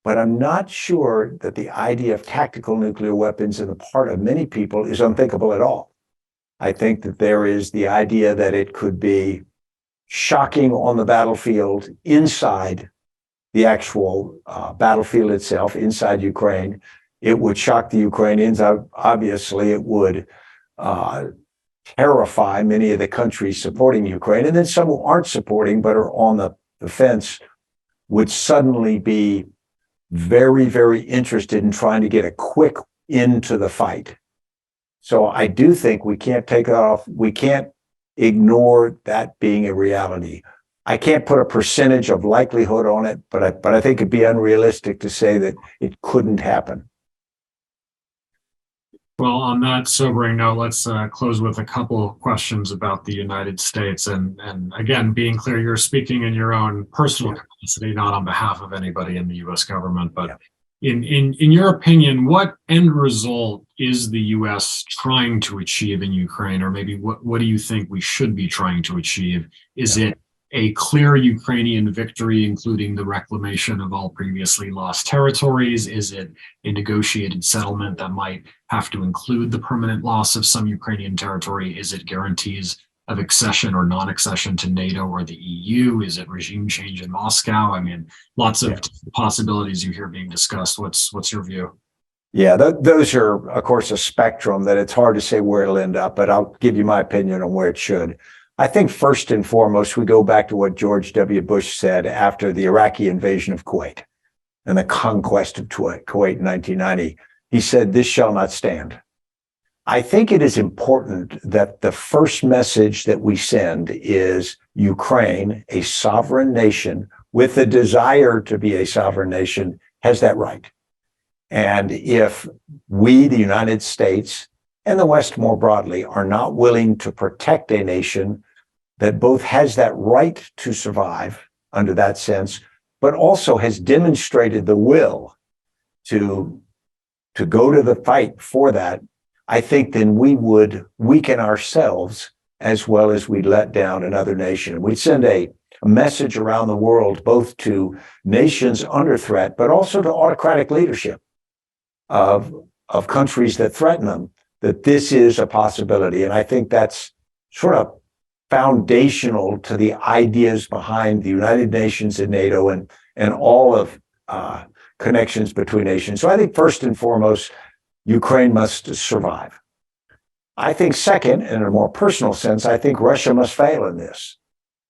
But I'm not sure that the idea of tactical nuclear weapons on the part of many people is unthinkable at all. I think that there is the idea that it could be shocking on the battlefield inside the actual battlefield itself, inside Ukraine. It would shock the Ukrainians. Obviously, it would terrify many of the countries supporting Ukraine. And then some who aren't supporting but are on the fence would suddenly be very, very interested in trying to get a quick end to the fight. So I do think we can't take that off. We can't ignore that being a reality. I can't put a percentage of likelihood on it, but I think it'd be unrealistic to say that it couldn't happen. Well, on that sobering note, let's close with a couple of questions about the United States. And again, being clear, you're speaking in your own personal capacity, not on behalf of anybody in the U.S. government. But in your opinion, what end result is the U.S. trying to achieve in Ukraine? Or maybe what do you think we should be trying to achieve? Is it a clear Ukrainian victory, including the reclamation of all previously lost territories? Is it a negotiated settlement that might have to include the permanent loss of some Ukrainian territory? Is it guarantees of accession or non-accession to NATO or the EU? Is it regime change in Moscow? I mean, lots of possibilities you hear being discussed. What's your view? Yeah, those are, of course, a spectrum that it's hard to say where it'll end up, but I'll give you my opinion on where it should. I think first and foremost, we go back to what George W. Bush said after the Iraqi invasion of Kuwait and the conquest of Kuwait in 1990. He said, "This shall not stand." I think it is important that the first message that we send is Ukraine, a sovereign nation with a desire to be a sovereign nation, has that right. And if we, the United States, and the West more broadly, are not willing to protect a nation that both has that right to survive under that sense, but also has demonstrated the will to go to the fight for that, I think then we would weaken ourselves as well as we'd let down another nation. We'd send a message around the world, both to nations under threat, but also to autocratic leadership of countries that threaten them, that this is a possibility. And I think that's sort of foundational to the ideas behind the United Nations and NATO and all of connections between nations. So I think first and foremost, Ukraine must survive. I think second, in a more personal sense, I think Russia must fail in this.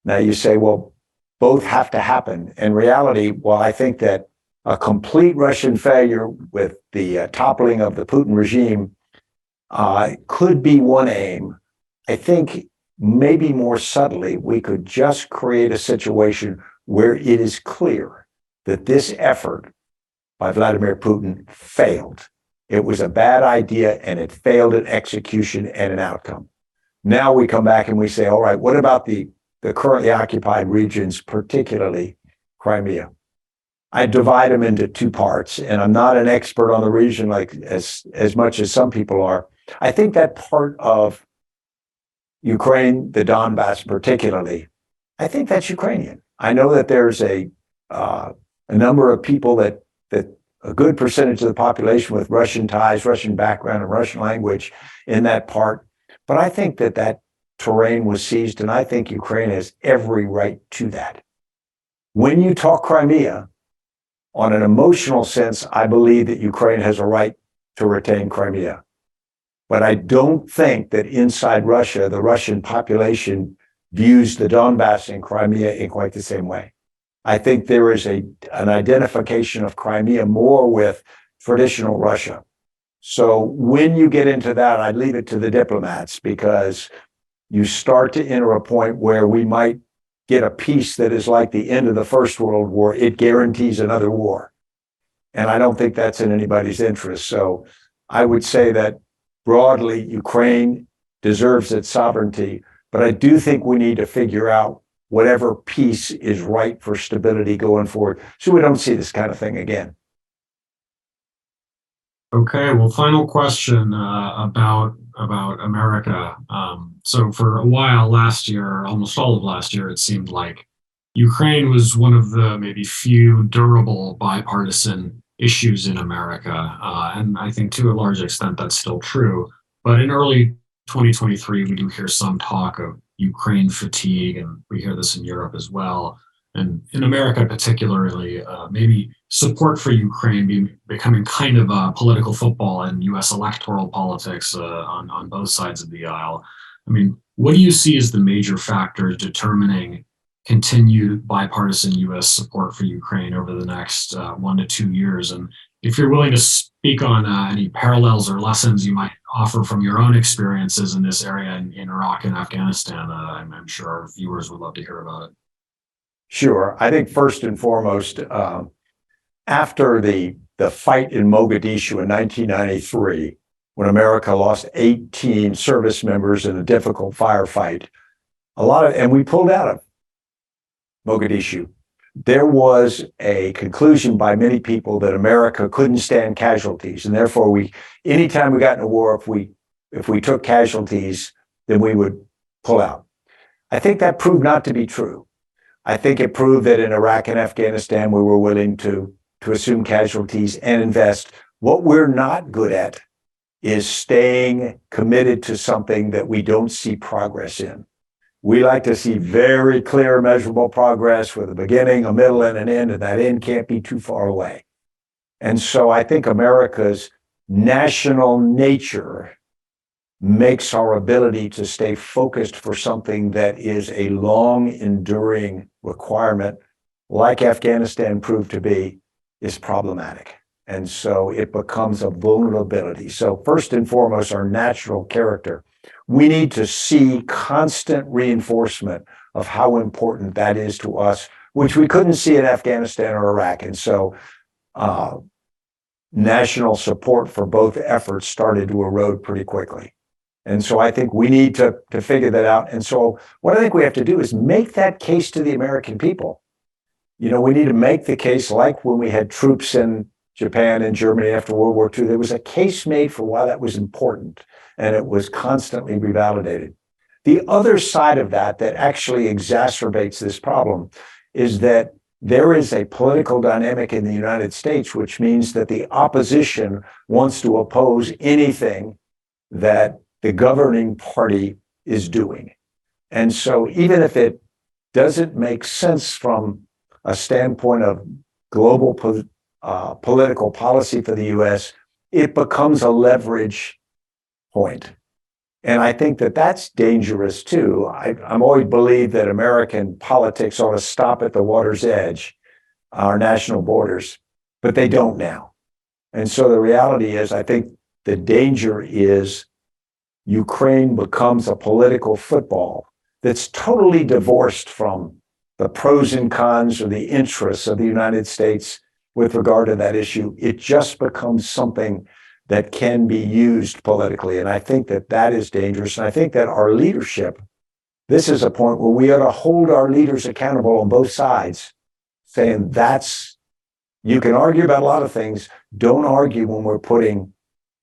Now you say, well, both have to happen. In reality, well, I think that a complete Russian failure with the toppling of the Putin regime could be one aim. I think maybe more subtly, we could just create a situation where it is clear that this effort by Vladimir Putin failed. It was a bad idea and it failed in execution and in outcome. Now we come back and we say, all right, what about the currently occupied regions, particularly Crimea? I divide them into two parts, and I'm not an expert on the region like as much as some people are. I think that part of Ukraine, the Donbass particularly, I think that's Ukrainian. I know that there's a number of people that a good percentage of the population with Russian ties, Russian background, and Russian language in that part. But I think that terrain was seized, and I think Ukraine has every right to that. When you talk Crimea, on an emotional sense, I believe that Ukraine has a right to retain Crimea. But I don't think that inside Russia, the Russian population views the Donbass and Crimea in quite the same way. I think there is an identification of Crimea more with traditional Russia. So when you get into that, I'd leave it to the diplomats, because you start to enter a point where we might get a peace that is like the end of the First World War. It guarantees another war. And I don't think that's in anybody's interest. So I would say that broadly, Ukraine deserves its sovereignty, but I do think we need to figure out whatever peace is right for stability going forward, so we don't see this kind of thing again. Okay, well, final question about America. So for a while last year, almost all of last year, it seemed like Ukraine was one of the maybe few durable bipartisan issues in America. And I think to a large extent that's still true. But in early 2023, we do hear some talk of Ukraine fatigue, and we hear this in Europe as well. And in America particularly, maybe support for Ukraine becoming kind of a political football in U.S. electoral politics on both sides of the aisle. I mean, what do you see as the major factors determining continued bipartisan U.S. support for Ukraine over the next 1 to 2 years? And if you're willing to speak on any parallels or lessons you might offer from your own experiences in this area in Iraq and Afghanistan, I'm sure our viewers would love to hear about it. Sure. I think first and foremost, after the fight in Mogadishu in 1993, when America lost 18 service members in a difficult firefight, and we pulled out of Mogadishu. There was a conclusion by many people that America couldn't stand casualties, and therefore anytime we got in a war, if we took casualties, then we would pull out. I think that proved not to be true. I think it proved that in Iraq and Afghanistan, we were willing to assume casualties and invest. What we're not good at is staying committed to something that we don't see progress in. We like to see very clear, measurable progress with a beginning, a middle, and an end, and that end can't be too far away. And so I think America's national nature makes our ability to stay focused for something that is a long, enduring requirement, like Afghanistan proved to be, is problematic. And so it becomes a vulnerability. So first and foremost, our natural character. We need to see constant reinforcement of how important that is to us, which we couldn't see in Afghanistan or Iraq. And so national support for both efforts started to erode pretty quickly. And so I think we need to figure that out. And so what I think we have to do is make that case to the American people. You know, we need to make the case like when we had troops in Japan and Germany after World War II. There was a case made for why that was important, and it was constantly revalidated. The other side of that actually exacerbates this problem is that there is a political dynamic in the United States, which means that the opposition wants to oppose anything that the governing party is doing. And so even if it doesn't make sense from a standpoint of global political policy for the US, it becomes a leverage point. And I think that that's dangerous too. I'm always believed that American politics ought to stop at the water's edge, our national borders, but they don't now. And so the reality is, I think the danger is Ukraine becomes a political football that's totally divorced from the pros and cons or the interests of the United States with regard to that issue. It just becomes something that can be used politically. And I think that that is dangerous. And I think that our leadership, this is a point where we ought to hold our leaders accountable on both sides, saying you can argue about a lot of things. Don't argue when we're putting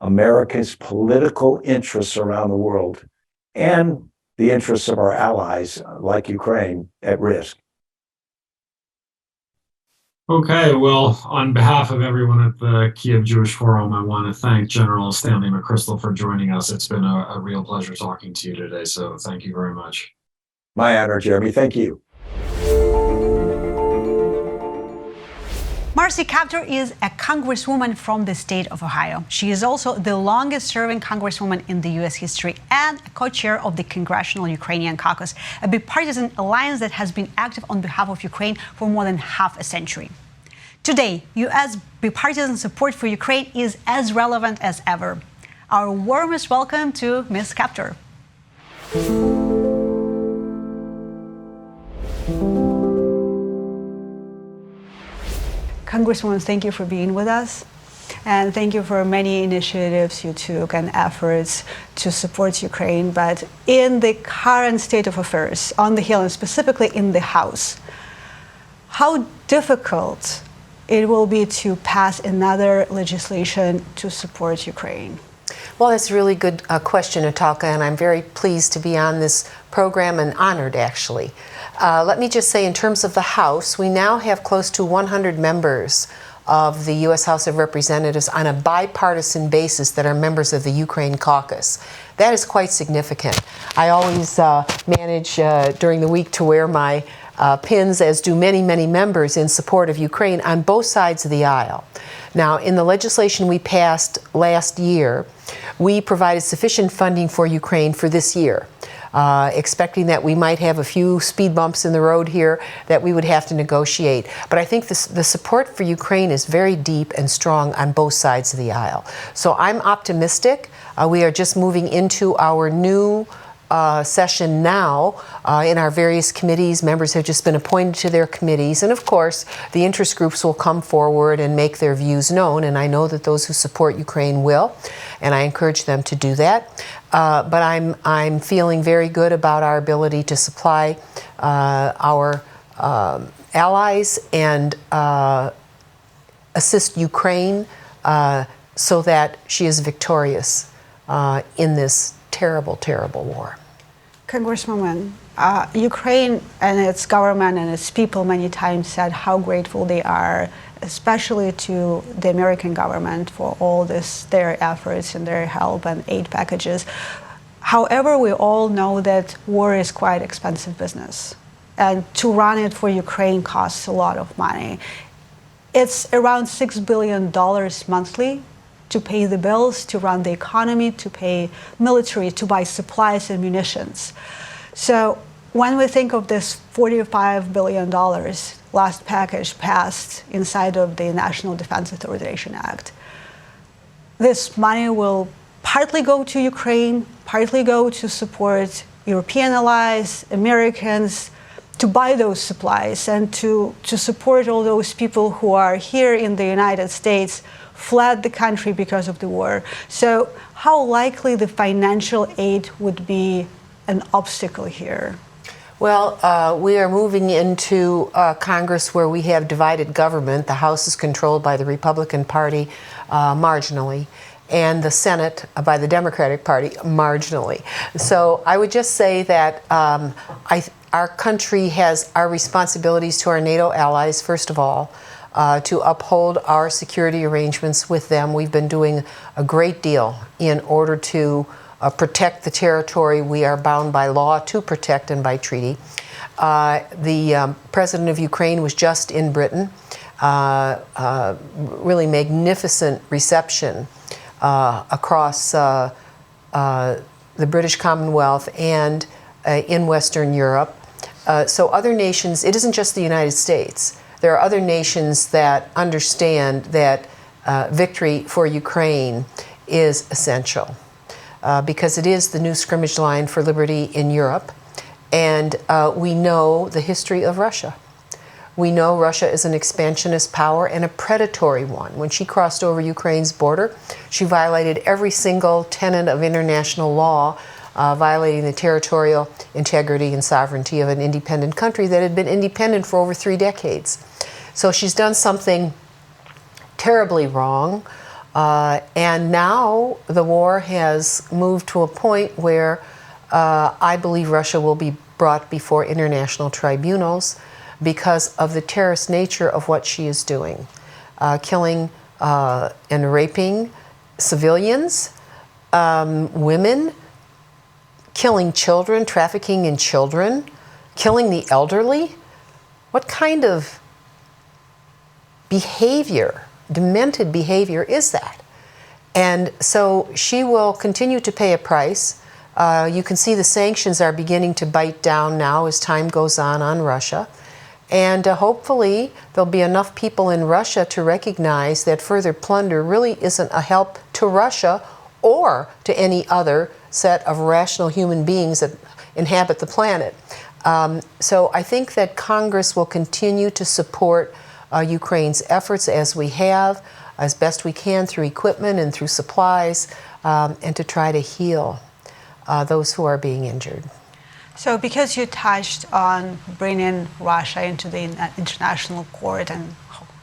America's political interests around the world and the interests of our allies, like Ukraine, at risk. Okay, well, on behalf of everyone at the Kyiv Jewish Forum, I want to thank General Stanley McChrystal for joining us. It's been a real pleasure talking to you today, so thank you very much. My honor, Jeremy. Thank you. Marcy Kaptur is a congresswoman from the state of Ohio. She is also the longest-serving congresswoman in the U.S. history and a co-chair of the Congressional Ukrainian Caucus, a bipartisan alliance that has been active on behalf of Ukraine for more than half a century. Today, U.S. bipartisan support for Ukraine is as relevant as ever. Our warmest welcome to Ms. Kaptur. Congresswoman, thank you for being with us. And thank you for many initiatives you took and efforts to support Ukraine. But in the current state of affairs on the Hill, and specifically in the House, how difficult it will be to pass another legislation to support Ukraine? Well, that's a really good question, Natalka, and I'm very pleased to be on this program and honored, actually. Let me just say, in terms of the House, we now have close to 100 members of the U.S. House of Representatives on a bipartisan basis that are members of the Ukraine caucus. That is quite significant. I always manage during the week to wear my pins, as do many, many members in support of Ukraine on both sides of the aisle. Now, in the legislation we passed last year, we provided sufficient funding for Ukraine for this year. Expecting that we might have a few speed bumps in the road here that we would have to negotiate. But I think the support for Ukraine is very deep and strong on both sides of the aisle. So I'm optimistic. We are just moving into our new session now in our various committees. Members have just been appointed to their committees. And of course, the interest groups will come forward and make their views known. And I know that those who support Ukraine will. And I encourage them to do that. But I'm feeling very good about our ability to supply our allies and assist Ukraine so that she is victorious in this terrible, terrible war. Congresswoman, Ukraine and its government and its people many times said how grateful they are, especially to the American government for all their efforts and their help and aid packages. However, we all know that war is quite expensive business, and to run it for Ukraine costs a lot of money. It's around $6 billion monthly to pay the bills, to run the economy, to pay military, to buy supplies and munitions. So when we think of this $45 billion last package passed inside of the National Defense Authorization Act, this money will partly go to Ukraine, partly go to support European allies, Americans, to buy those supplies and to support all those people who are here in the United States, fled the country because of the war. So how likely the financial aid would be an obstacle here? Well, we are moving into Congress where we have divided government. The House is controlled by the Republican Party marginally, and the Senate by the Democratic Party marginally. So I would just say that our country has our responsibilities to our NATO allies, first of all, to uphold our security arrangements with them. We've been doing a great deal in order to protect the territory we are bound by law to protect and by treaty. The president of Ukraine was just in Britain. Really magnificent reception across the British Commonwealth and in Western Europe. So other nations, it isn't just the United States. There are other nations that understand that victory for Ukraine is essential because it is the new scrimmage line for liberty in Europe. And we know the history of Russia. We know Russia is an expansionist power and a predatory one. When she crossed over Ukraine's border, she violated every single tenet of international law, violating the territorial integrity and sovereignty of an independent country that had been independent for over 3 decades. So she's done something terribly wrong, and now the war has moved to a point where I believe Russia will be brought before international tribunals because of the terrorist nature of what she is doing, killing and raping civilians, women, killing children, trafficking in children, killing the elderly. What kind of behavior, demented behavior is that? And so she will continue to pay a price. You can see the sanctions are beginning to bite down now as time goes on Russia. And hopefully there'll be enough people in Russia to recognize that further plunder really isn't a help to Russia or to any other set of rational human beings that inhabit the planet. So I think that Congress will continue to support Ukraine's efforts as we have, as best we can through equipment and through supplies, and to try to heal those who are being injured. So because you touched on bringing Russia into the international court and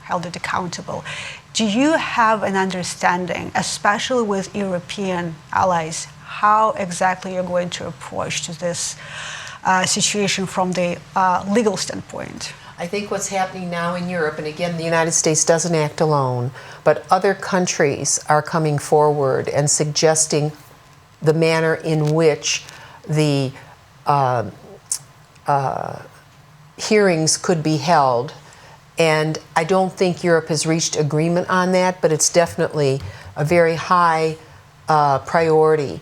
held it accountable, do you have an understanding, especially with European allies, how exactly you're going to approach to this situation from the legal standpoint? I think what's happening now in Europe, and again, the United States doesn't act alone, but other countries are coming forward and suggesting the manner in which the hearings could be held. And I don't think Europe has reached agreement on that, but it's definitely a very high priority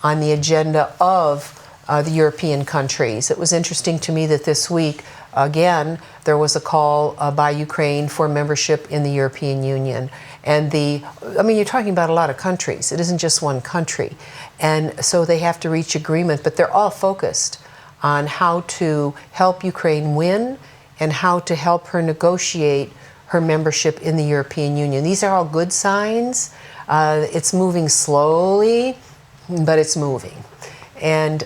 on the agenda of the European countries. It was interesting to me that this week, again, there was a call by Ukraine for membership in the European Union. And you're talking about a lot of countries. It isn't just one country. And so they have to reach agreement, but they're all focused on how to help Ukraine win and how to help her negotiate her membership in the European Union. These are all good signs. It's moving slowly, but it's moving. And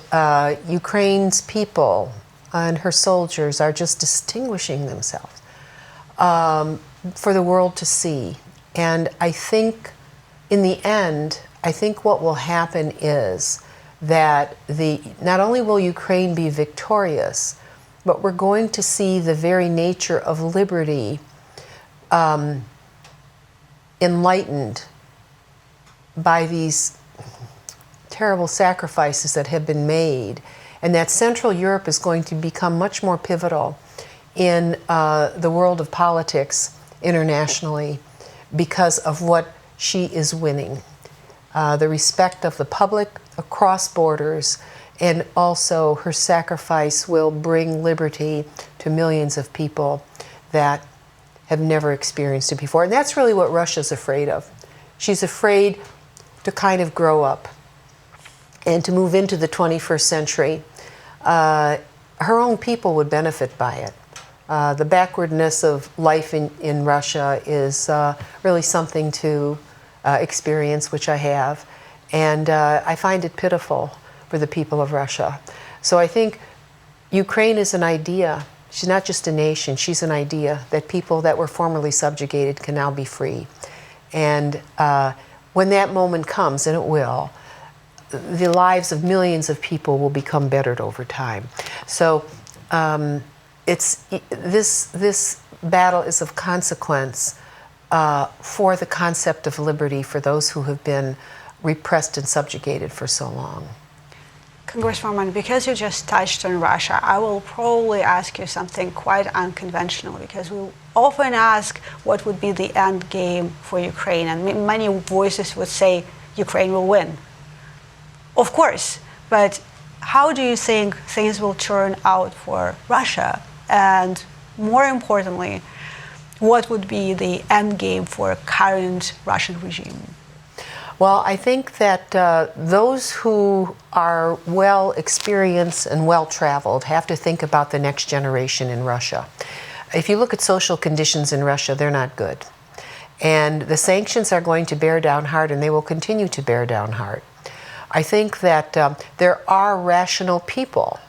Ukraine's people and her soldiers are just distinguishing themselves for the world to see. And I think in the end, I think what will happen is that not only will Ukraine be victorious, but we're going to see the very nature of liberty enlightened by these terrible sacrifices that have been made, and that Central Europe is going to become much more pivotal in the world of politics internationally because of what she is winning. The respect of the public across borders, and also her sacrifice will bring liberty to millions of people that have never experienced it before. And that's really what Russia's afraid of. She's afraid to kind of grow up and to move into the 21st century. Her own people would benefit by it. The backwardness of life in Russia is really something to experience, which I have. And I find it pitiful for the people of Russia. So I think Ukraine is an idea. She's not just a nation, she's an idea that people that were formerly subjugated can now be free. And when that moment comes, and it will, the lives of millions of people will become bettered over time. So this battle is of consequence for the concept of liberty for those who have been repressed and subjugated for so long. Congresswoman, because you just touched on Russia, I will probably ask you something quite unconventional, because we often ask what would be the end game for Ukraine, and many voices would say Ukraine will win. Of course, but how do you think things will turn out for Russia? And more importantly, what would be the end game for current Russian regime? Well, I think that those who are well experienced and well traveled have to think about the next generation in Russia. If you look at social conditions in Russia, they're not good. And the sanctions are going to bear down hard, and they will continue to bear down hard. I think that there are rational people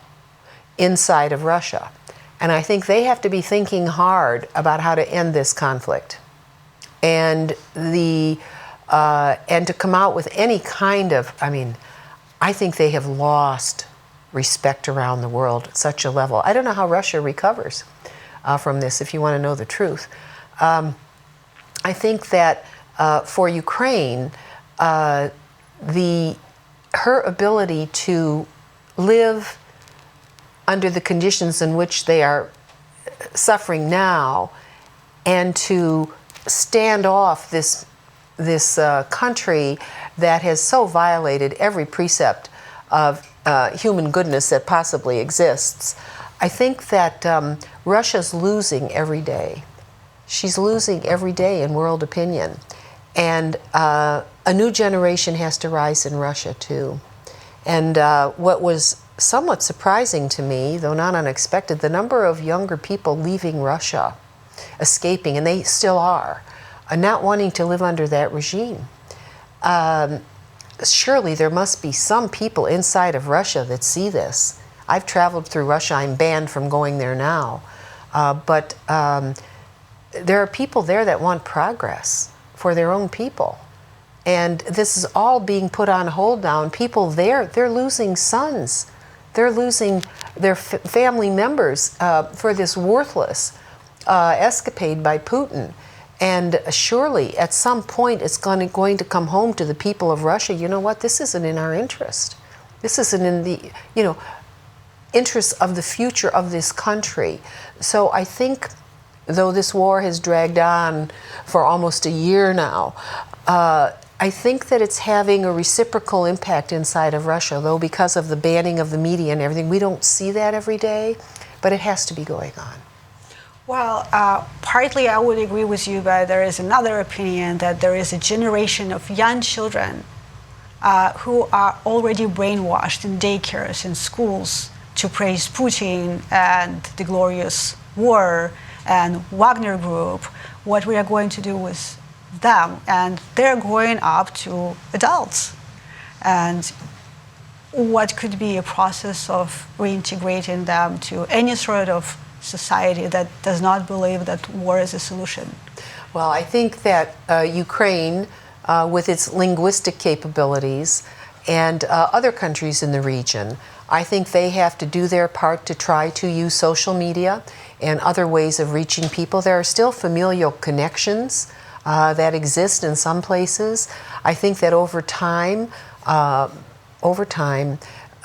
inside of Russia, and I think they have to be thinking hard about how to end this conflict. And and to come out with any kind of, I think they have lost respect around the world at such a level. I don't know how Russia recovers from this, if you want to know the truth. I think that for Ukraine, her ability to live under the conditions in which they are suffering now, and to stand off this country that has so violated every precept of human goodness that possibly exists. I think that Russia's losing every day. She's losing every day in world opinion. And a new generation has to rise in Russia too. And what was somewhat surprising to me, though not unexpected, the number of younger people leaving Russia, escaping, and they still are, not wanting to live under that regime. Surely there must be some people inside of Russia that see this. I've traveled through Russia. I'm banned from going there now. But there are people there that want progress for their own people. And this is all being put on hold now. And people there, they're losing sons. They're losing their family members for this worthless escapade by Putin. And surely, at some point, it's going to come home to the people of Russia. You know what? This isn't in our interest. This isn't in the, interest of the future of this country. So I think, though this war has dragged on for almost a year now, I think that it's having a reciprocal impact inside of Russia, though because of the banning of the media and everything, we don't see that every day, but it has to be going on. Well, partly I would agree with you, but there is another opinion that there is a generation of young children who are already brainwashed in daycares and schools to praise Putin and the glorious war and Wagner Group, what we are going to do with them. And they're growing up to adults. And what could be a process of reintegrating them to any sort of society that does not believe that war is a solution? Well, I think that Ukraine, with its linguistic capabilities, and other countries in the region, I think they have to do their part to try to use social media and other ways of reaching people. There are still familial connections that exist in some places. I think that over time, and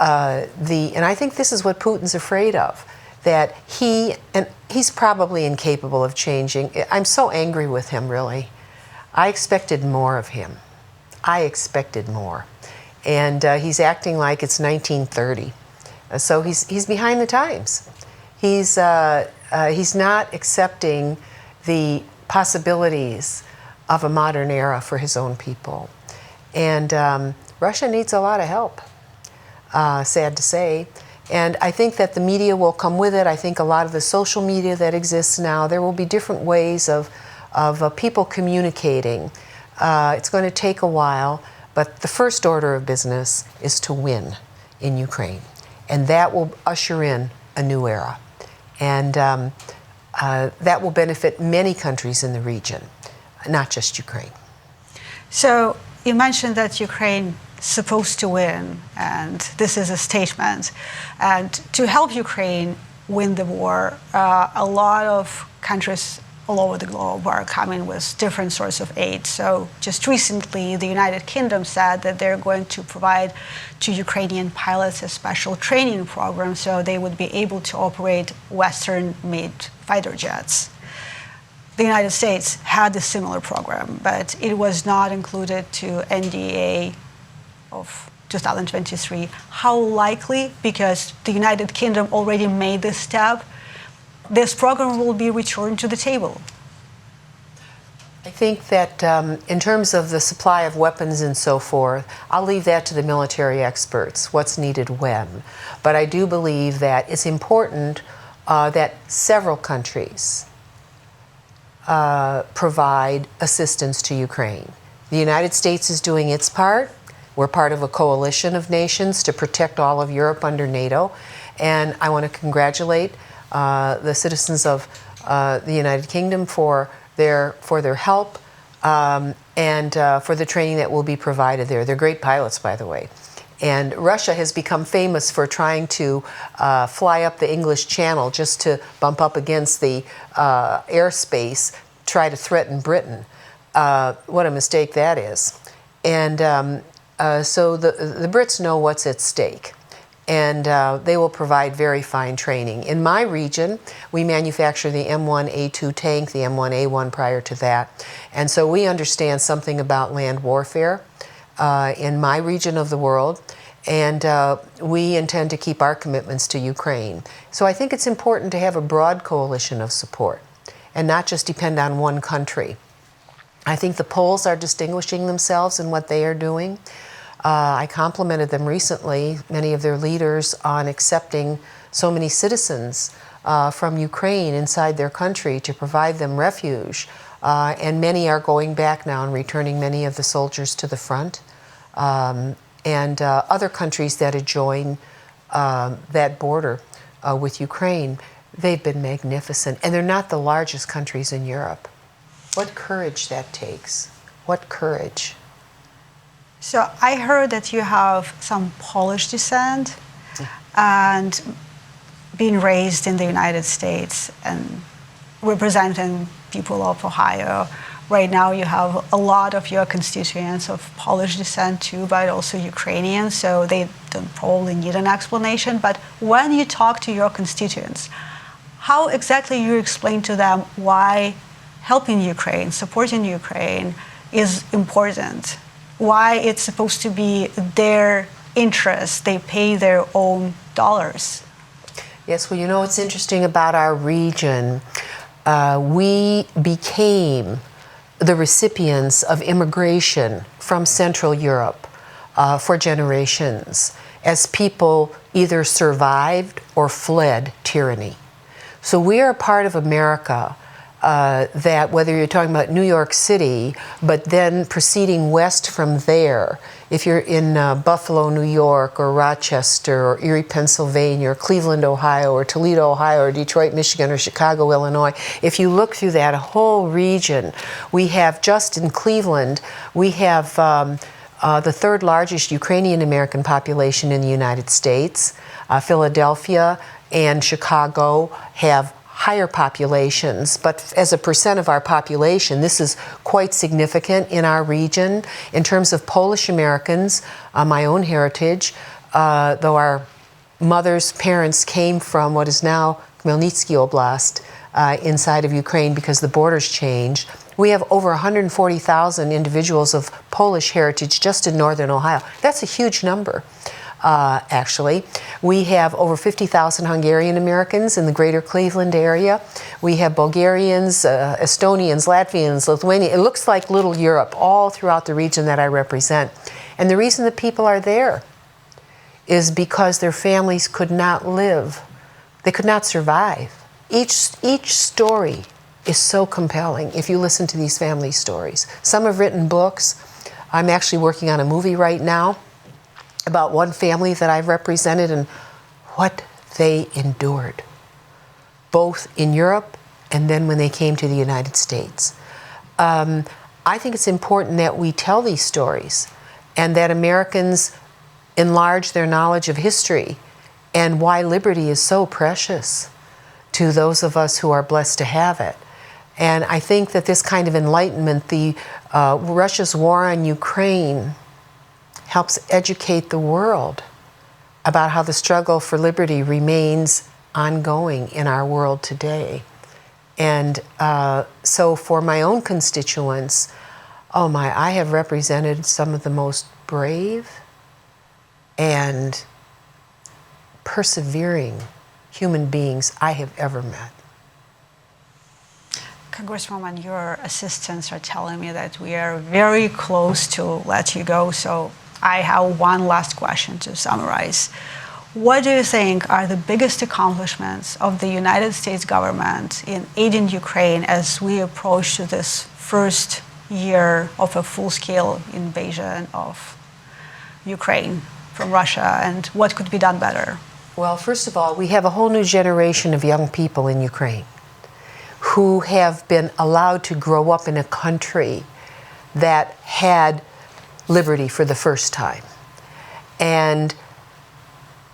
I think this is what Putin's afraid of, that he's probably incapable of changing. I'm so angry with him, really. I expected more of him. I expected more. And he's acting like it's 1930. So he's behind the times. He's not accepting the possibilities of a modern era for his own people. And Russia needs a lot of help, sad to say. And I think that the media will come with it. I think a lot of the social media that exists now, there will be different ways of people communicating. It's going to take a while, but the first order of business is to win in Ukraine. And that will usher in a new era. And that will benefit many countries in the region, not just Ukraine. So you mentioned that Ukraine supposed to win, and this is a statement. And to help Ukraine win the war, a lot of countries all over the globe are coming with different sorts of aid. So just recently, the United Kingdom said that they're going to provide to Ukrainian pilots a special training program so they would be able to operate Western-made fighter jets. The United States had a similar program, but it was not included to NDA of 2023. How likely, because the United Kingdom already made this step, this program will be returned to the table? I think that in terms of the supply of weapons and so forth, I'll leave that to the military experts, what's needed when. But I do believe that it's important that several countries provide assistance to Ukraine. The United States is doing its part. We're part of a coalition of nations to protect all of Europe under NATO. And I want to congratulate the citizens of the United Kingdom for their help and for the training that will be provided there. They're great pilots, by the way. And Russia has become famous for trying to fly up the English Channel just to bump up against the airspace, try to threaten Britain. What a mistake that is. And so the Brits know what's at stake. And they will provide very fine training. In my region, we manufacture the M1A2 tank, the M1A1 prior to that. And so we understand something about land warfare in my region of the world. And we intend to keep our commitments to Ukraine. So I think it's important to have a broad coalition of support and not just depend on one country. I think the Poles are distinguishing themselves in what they are doing. I complimented them recently, many of their leaders, on accepting so many citizens from Ukraine inside their country to provide them refuge. And many are going back now and returning many of the soldiers to the front. And other countries that adjoin that border with Ukraine, they've been magnificent. And they're not the largest countries in Europe. What courage that takes. What courage. So I heard that you have some Polish descent and being raised in the United States and representing people of Ohio. Right now, you have a lot of your constituents of Polish descent too, but also Ukrainian, so they don't probably need an explanation. But when you talk to your constituents, how exactly you explain to them why helping Ukraine, supporting Ukraine is important, why it's supposed to be their interest, they pay their own dollars? Yes, well, you know what's interesting about our region? We became the recipients of immigration from Central Europe for generations as people either survived or fled tyranny. So we are a part of America that, whether you're talking about New York City, but then proceeding west from there, if you're in Buffalo, New York, or Rochester, or Erie, Pennsylvania, or Cleveland, Ohio, or Toledo, Ohio, or Detroit, Michigan, or Chicago, Illinois, if you look through that whole region, we have, just in Cleveland, we have the third largest Ukrainian American population in the United States. Philadelphia and Chicago have higher populations, but as a percent of our population, this is quite significant in our region. In terms of Polish Americans, my own heritage, though our mother's parents came from what is now Khmelnytsky Oblast inside of Ukraine because the borders changed, we have over 140,000 individuals of Polish heritage just in northern Ohio. That's a huge number. Actually. We have over 50,000 Hungarian Americans in the greater Cleveland area. We have Bulgarians, Estonians, Latvians, Lithuanians. It looks like little Europe all throughout the region that I represent. And the reason that people are there is because their families could not live. They could not survive. Each story is so compelling if you listen to these family stories. Some have written books. I'm actually working on a movie right now about one family that I've represented and what they endured, both in Europe and then when they came to the United States. I think it's important that we tell these stories and that Americans enlarge their knowledge of history and why liberty is so precious to those of us who are blessed to have it. And I think that this kind of enlightenment, Russia's war on Ukraine, helps educate the world about how the struggle for liberty remains ongoing in our world today. And so for my own constituents, I have represented some of the most brave and persevering human beings I have ever met. Congresswoman, your assistants are telling me that we are very close to let you go, so I have one last question to summarize. What do you think are the biggest accomplishments of the United States government in aiding Ukraine as we approach to this first year of a full-scale invasion of Ukraine from Russia, and what could be done better? Well, first of all, we have a whole new generation of young people in Ukraine who have been allowed to grow up in a country that had liberty for the first time. And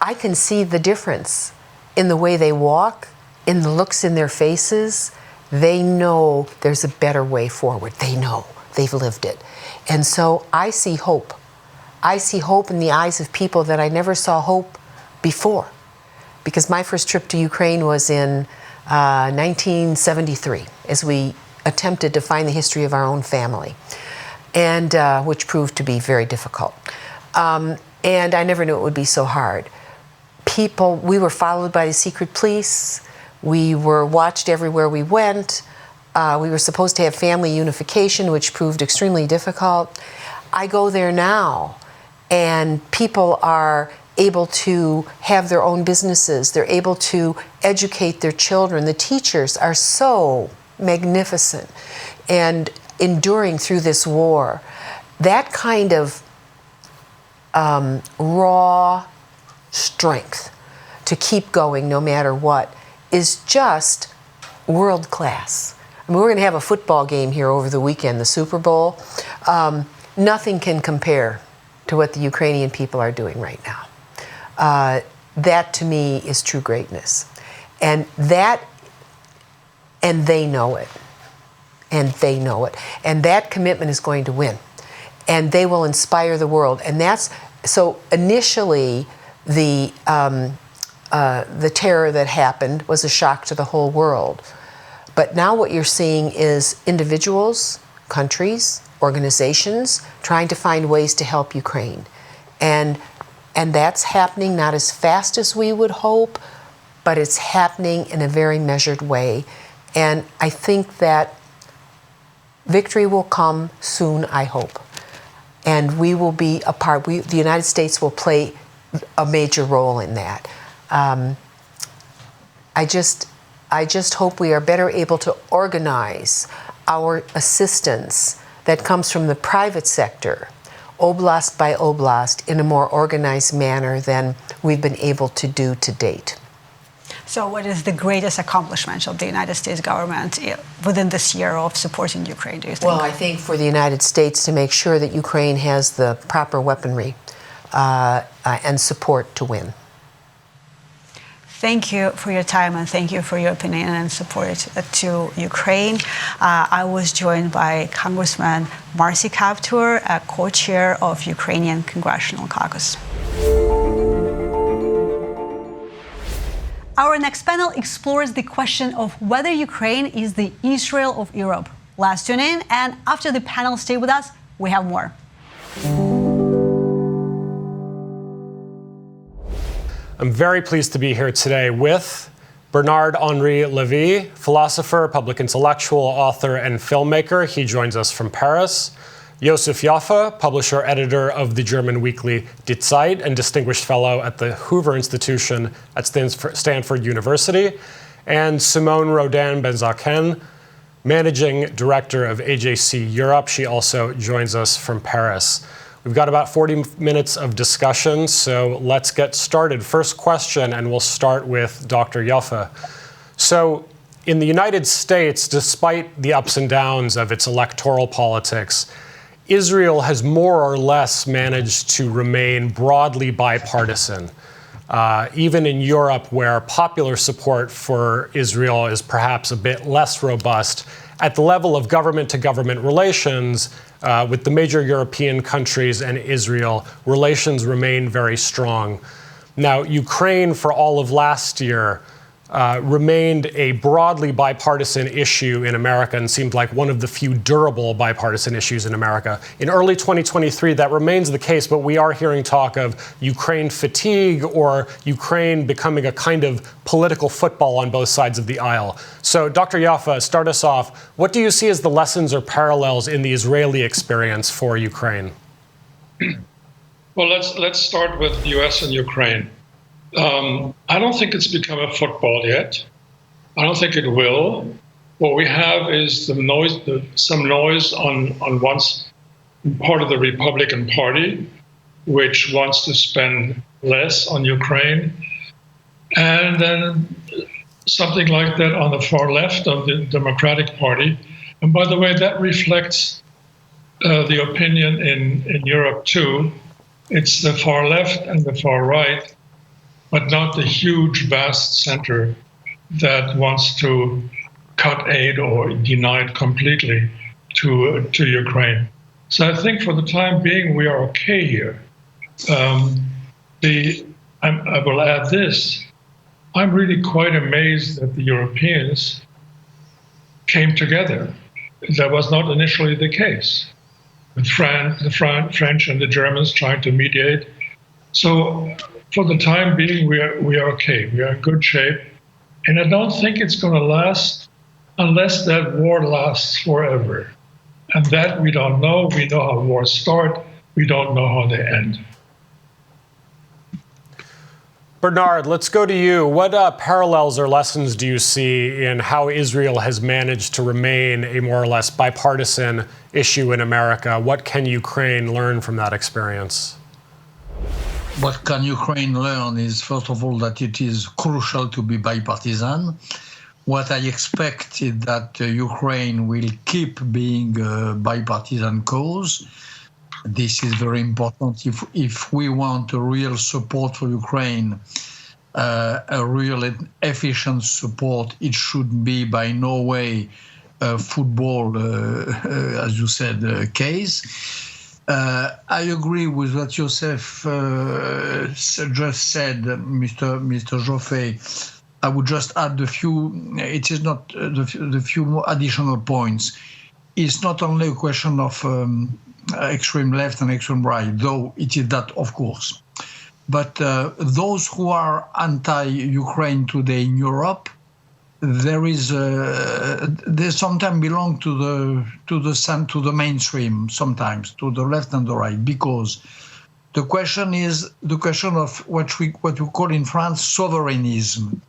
I can see the difference in the way they walk, in the looks in their faces. They know there's a better way forward. They know. They've lived it. And so I see hope. I see hope in the eyes of people that I never saw hope before. Because my first trip to Ukraine was in 1973, as we attempted to find the history of our own family, and which proved to be very difficult. And I never knew it would be so hard. We were followed by the secret police. We were watched everywhere we went. We were supposed to have family unification, which proved extremely difficult. I go there now, and people are able to have their own businesses. They're able to educate their children. The teachers are so magnificent and enduring through this war. That kind of raw strength to keep going no matter what is just world class. I mean, we're going to have a football game here over the weekend, the Super Bowl. Nothing can compare to what the Ukrainian people are doing right now. That to me is true greatness. And that And they know it. And they know it. And that commitment is going to win. And they will inspire the world. And that's, so initially, the terror that happened was a shock to the whole world. But now what you're seeing is individuals, countries, organizations trying to find ways to help Ukraine. And that's happening not as fast as we would hope, but it's happening in a very measured way. And I think that victory will come soon, I hope. And we will be a part, the United States will play a major role in that. I just hope we are better able to organize our assistance that comes from the private sector, oblast by oblast, in a more organized manner than we've been able to do to date. So what is the greatest accomplishment of the United States government within this year of supporting Ukraine, do you think? Well, I think for the United States to make sure that Ukraine has the proper weaponry and support to win. Thank you for your time and thank you for your opinion and support to Ukraine. I was joined by Congressman Marcy Kaptur, a co-chair of Ukrainian Congressional Caucus. Our next panel explores the question of whether Ukraine is the Israel of Europe. Let's tune in, and after the panel, stay with us. We have more. I'm very pleased to be here today with Bernard-Henri Lévy, philosopher, public intellectual, author, and filmmaker. He joins us from Paris. Yosef Yaffa, publisher, editor of the German weekly Die Zeit, and distinguished fellow at the Hoover Institution at Stanford University. And Simone Rodin-Benzaken, managing director of AJC Europe. She also joins us from Paris. We've got about 40 minutes of discussion, so let's get started. First question, and we'll start with Dr. Yaffa. So in the United States, despite the ups and downs of its electoral politics, Israel has more or less managed to remain broadly bipartisan. Even in Europe, where popular support for Israel is perhaps a bit less robust, at the level of government-to-government relations, with the major European countries and Israel, relations remain very strong. Now, Ukraine, for all of last year, remained a broadly bipartisan issue in America and seemed like one of the few durable bipartisan issues in America. In early 2023, that remains the case, but we are hearing talk of Ukraine fatigue or Ukraine becoming a kind of political football on both sides of the aisle. So, Dr. Yaffa, start us off. What do you see as the lessons or parallels in the Israeli experience for Ukraine? Well, let's start with the U.S. and Ukraine. I don't think it's become a football yet. I don't think it will. What we have is some noise on one part of the Republican Party, which wants to spend less on Ukraine, and then something like that on the far left of the Democratic Party. And by the way, that reflects the opinion in Europe too. It's the far left and the far right, but not the huge, vast center that wants to cut aid or deny it completely to Ukraine. So I think for the time being, we are okay here. I will add this. I'm really quite amazed that the Europeans came together. That was not initially the case. With the French and the Germans trying to mediate. So for the time being, we are okay. We are in good shape. And I don't think it's going to last unless that war lasts forever. And that we don't know. We know how wars start. We don't know how they end. Bernard, let's go to you. What parallels or lessons do you see in how Israel has managed to remain a more or less bipartisan issue in America? What can Ukraine learn from that experience? What can Ukraine learn is, first of all, that it is crucial to be bipartisan. What I expect is that Ukraine will keep being a bipartisan cause. This is very important. If we want a real support for Ukraine, a real and efficient support. It should be by no way a football, as you said, case. I agree with what Joseph just said, Mr. Joffé. I would just add the few more additional points. It's not only a question of extreme left and extreme right, though it is that, of course. But those who are anti-Ukraine today in Europe, they sometimes belong to the mainstream, sometimes to the left and the right, because the question is the question of what we call in France sovereignism,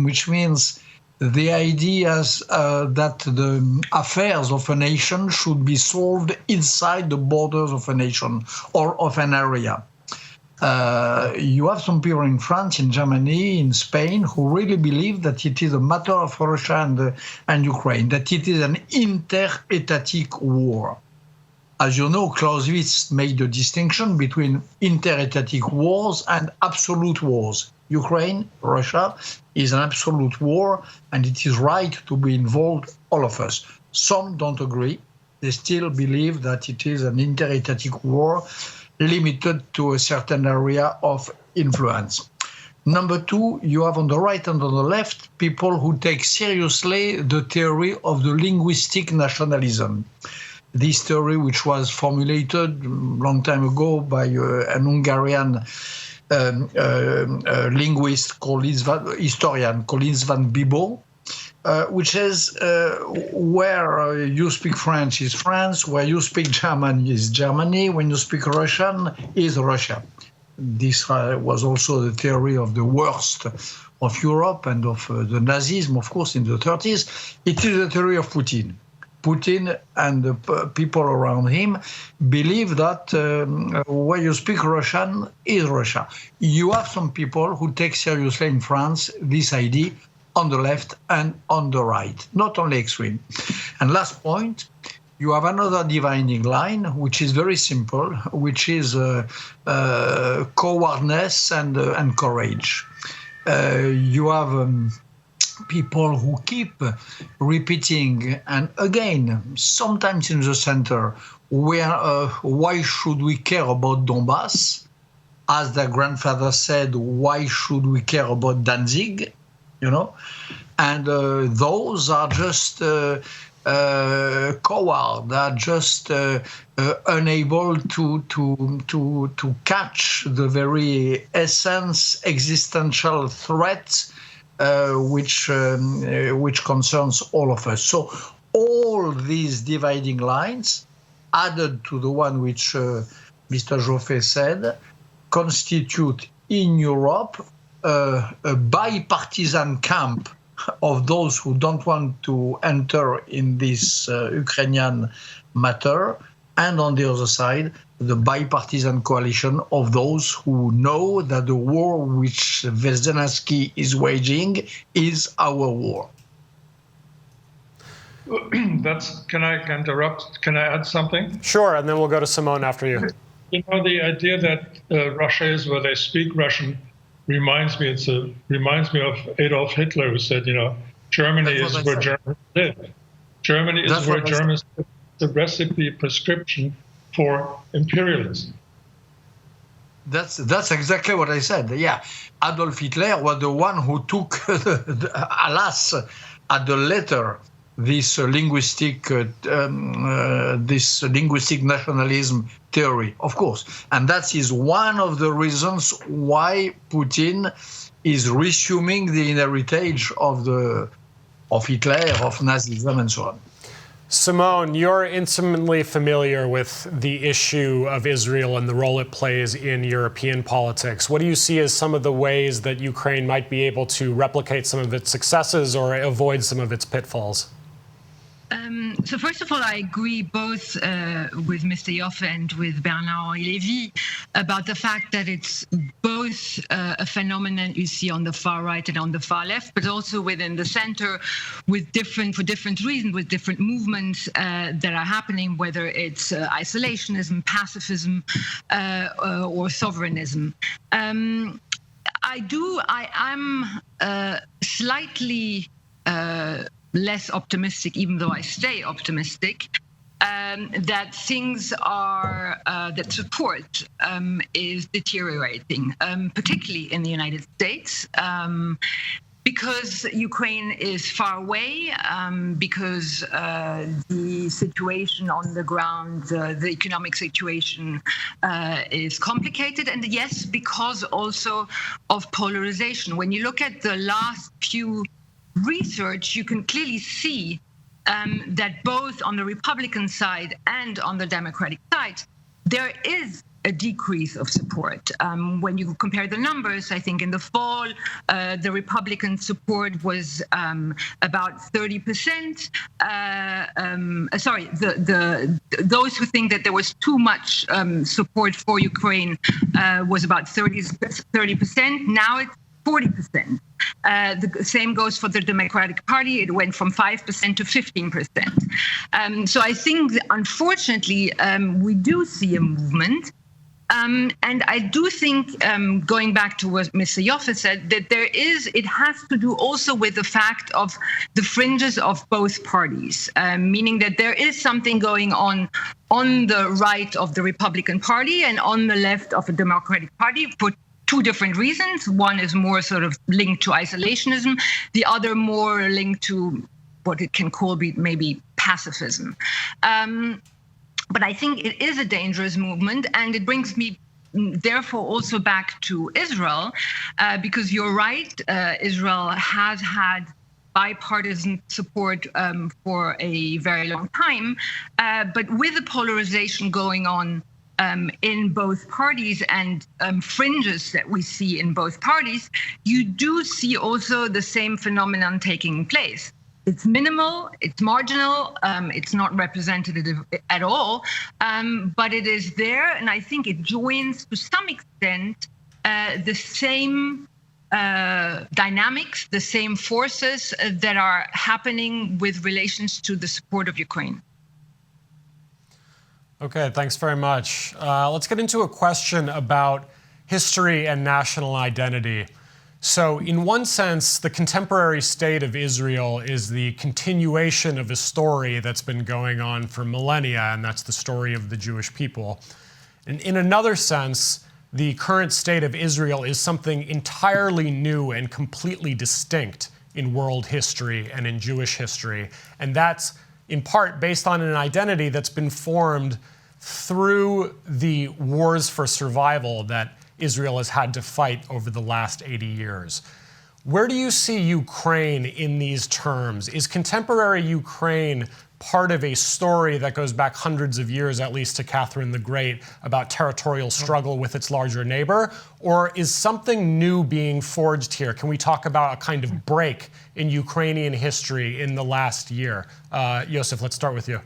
which means the ideas that the affairs of a nation should be solved inside the borders of a nation or of an area. You have some people in France, in Germany, in Spain, who really believe that it is a matter of Russia and Ukraine, that it is an inter-etatic war. As you know, Clausewitz made the distinction between inter-etatic wars and absolute wars. Ukraine, Russia, is an absolute war, and it is right to be involved, all of us. Some don't agree. They still believe that it is an inter-etatic war limited to a certain area of influence. Number two, you have on the right and on the left people who take seriously the theory of the linguistic nationalism. This theory, which was formulated a long time ago by an Hungarian linguist, historian, Collins van Bibel, which is where you speak French is France, where you speak German is Germany, when you speak Russian is Russia. This was also the theory of the worst of Europe and of the Nazism, of course, in the 30s. It is the theory of Putin. Putin and the people around him believe that where you speak Russian is Russia. You have some people who take seriously in France this idea on the left and on the right, not only extreme. And last point, you have another dividing line, which is very simple, which is cowardness and courage. You have people who keep repeating, and again, sometimes in the center, why should we care about Donbass? As their grandfather said, why should we care about Danzig? You know, and those are just coward. They are just unable to catch the very essence, existential threat which concerns all of us. So all these dividing lines, added to the one which Mr. Joffé said, constitute in Europe a bipartisan camp of those who don't want to enter in this Ukrainian matter, and on the other side, the bipartisan coalition of those who know that the war which Zelensky is waging is our war. Can I interrupt? Can I add something? Sure, and then we'll go to Simone after you. You know, the idea that Russia is where they speak Russian reminds me of Adolf Hitler, who said, you know, Germany is where Germans live. Germany is where Germans live. The recipe, prescription for imperialism. That's exactly what I said. Yeah, Adolf Hitler was the one who took, alas, at the letter, this linguistic nationalism theory, of course, and that is one of the reasons why Putin is resuming the heritage of Hitler, of Nazism, and so on. Simone, you're intimately familiar with the issue of Israel and the role it plays in European politics. What do you see as some of the ways that Ukraine might be able to replicate some of its successes or avoid some of its pitfalls? So first of all, I agree both with Mr. Joffé and with Bernard Lévy about the fact that it's both a phenomenon you see on the far right and on the far left, but also within the center for different reasons, with different movements that are happening, whether it's isolationism, pacifism, or sovereignism. I'm slightly less optimistic, even though I stay optimistic, that things are, that support is deteriorating, particularly in the United States. Because Ukraine is far away, because the situation on the ground, the economic situation is complicated, and yes, because also of polarization. When you look at the last few research, you can clearly see that both on the Republican side and on the Democratic side, there is a decrease of support. When you compare the numbers, I think in the fall, the Republican support was about 30%. Those who think that there was too much support for Ukraine was about 30%. Now it's 40%. The same goes for the Democratic Party. It went from 5% to 15%. So I think, unfortunately, we do see a movement. And I do think, going back to what Mr. Joffe said, that it has to do also with the fact of the fringes of both parties, meaning that there is something going on the right of the Republican Party and on the left of the Democratic Party for two different reasons. One is more sort of linked to isolationism, the other more linked to what it can call maybe pacifism. But I think it is a dangerous movement, and it brings me, therefore, also back to Israel, because you're right, Israel has had bipartisan support for a very long time, but with the polarization going on in both parties and fringes that we see in both parties, you do see also the same phenomenon taking place. It's minimal, it's marginal, it's not representative at all, but it is there, and I think it joins to some extent the same dynamics, the same forces that are happening with relations to the support of Ukraine. Okay, thanks very much. Let's get into a question about history and national identity. So in one sense, the contemporary state of Israel is the continuation of a story that's been going on for millennia, and that's the story of the Jewish people. And in another sense, the current state of Israel is something entirely new and completely distinct in world history and in Jewish history. And that's in part based on an identity that's been formed through the wars for survival that Israel has had to fight over the last 80 years. Where do you see Ukraine in these terms? Is contemporary Ukraine part of a story that goes back hundreds of years, at least to Catherine the Great, about territorial struggle with its larger neighbor? Or is something new being forged here? Can we talk about a kind of break in Ukrainian history in the last year? Yosef, let's start with you.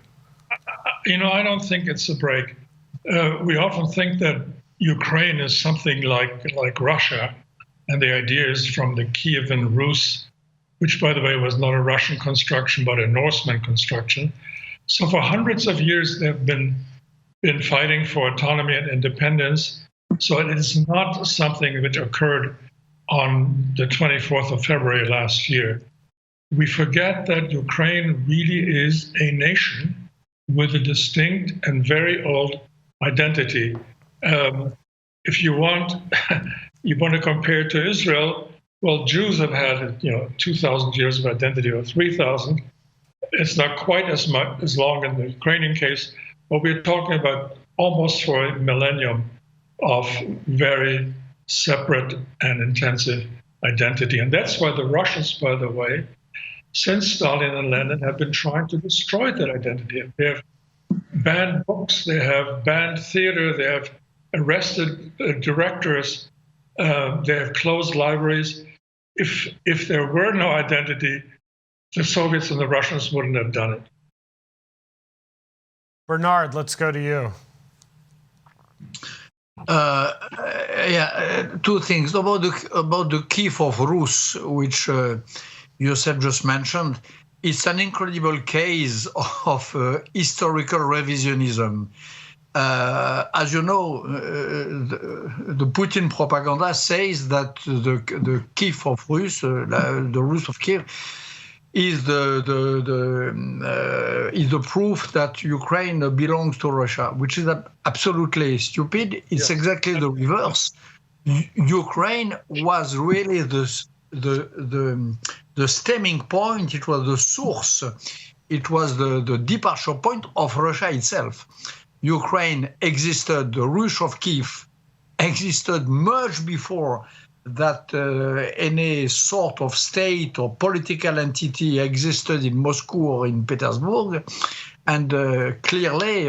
I don't think it's a break. We often think that Ukraine is something like Russia, and the idea is from the Kievan Rus, which, by the way, was not a Russian construction, but a Norseman construction. So for hundreds of years, they've been fighting for autonomy and independence. So it is not something which occurred on the 24th of February last year. We forget that Ukraine really is a nation with a distinct and very old identity. If you want to compare it to Israel, well, Jews have had 2,000 years of identity, or 3,000. It's not quite as long in the Ukrainian case, but we're talking about almost for a millennium of very separate and intensive identity. And that's why the Russians, by the way, since Stalin and Lenin, have been trying to destroy that identity. They have banned books, they have banned theater, they have arrested directors, they have closed libraries. If there were no identity, the Soviets and the Russians wouldn't have done it. Bernard, let's go to you. Two things about the Kyiv of Rus, which Yosef just mentioned. It's an incredible case of historical revisionism. As you know, the Putin propaganda says that the Kyiv of Rus, the Rus of Kyiv, is the proof that Ukraine belongs to Russia, which is absolutely stupid. It's exactly the reverse. Ukraine was really the stemming point. It was the source. It was the departure point of Russia itself. Ukraine existed, the Rus of Kyiv existed much before that any sort of state or political entity existed in Moscow or in Petersburg. And clearly,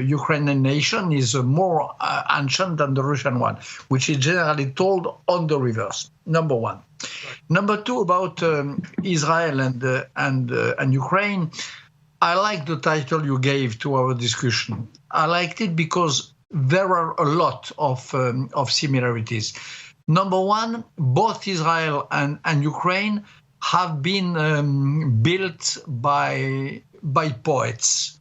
Ukrainian nation is more ancient than the Russian one, which is generally told on the reverse, number one. Number two, about Israel and Ukraine, I like the title you gave to our discussion. I liked it because there are a lot of similarities. Number one, both Israel and Ukraine have been built by poets,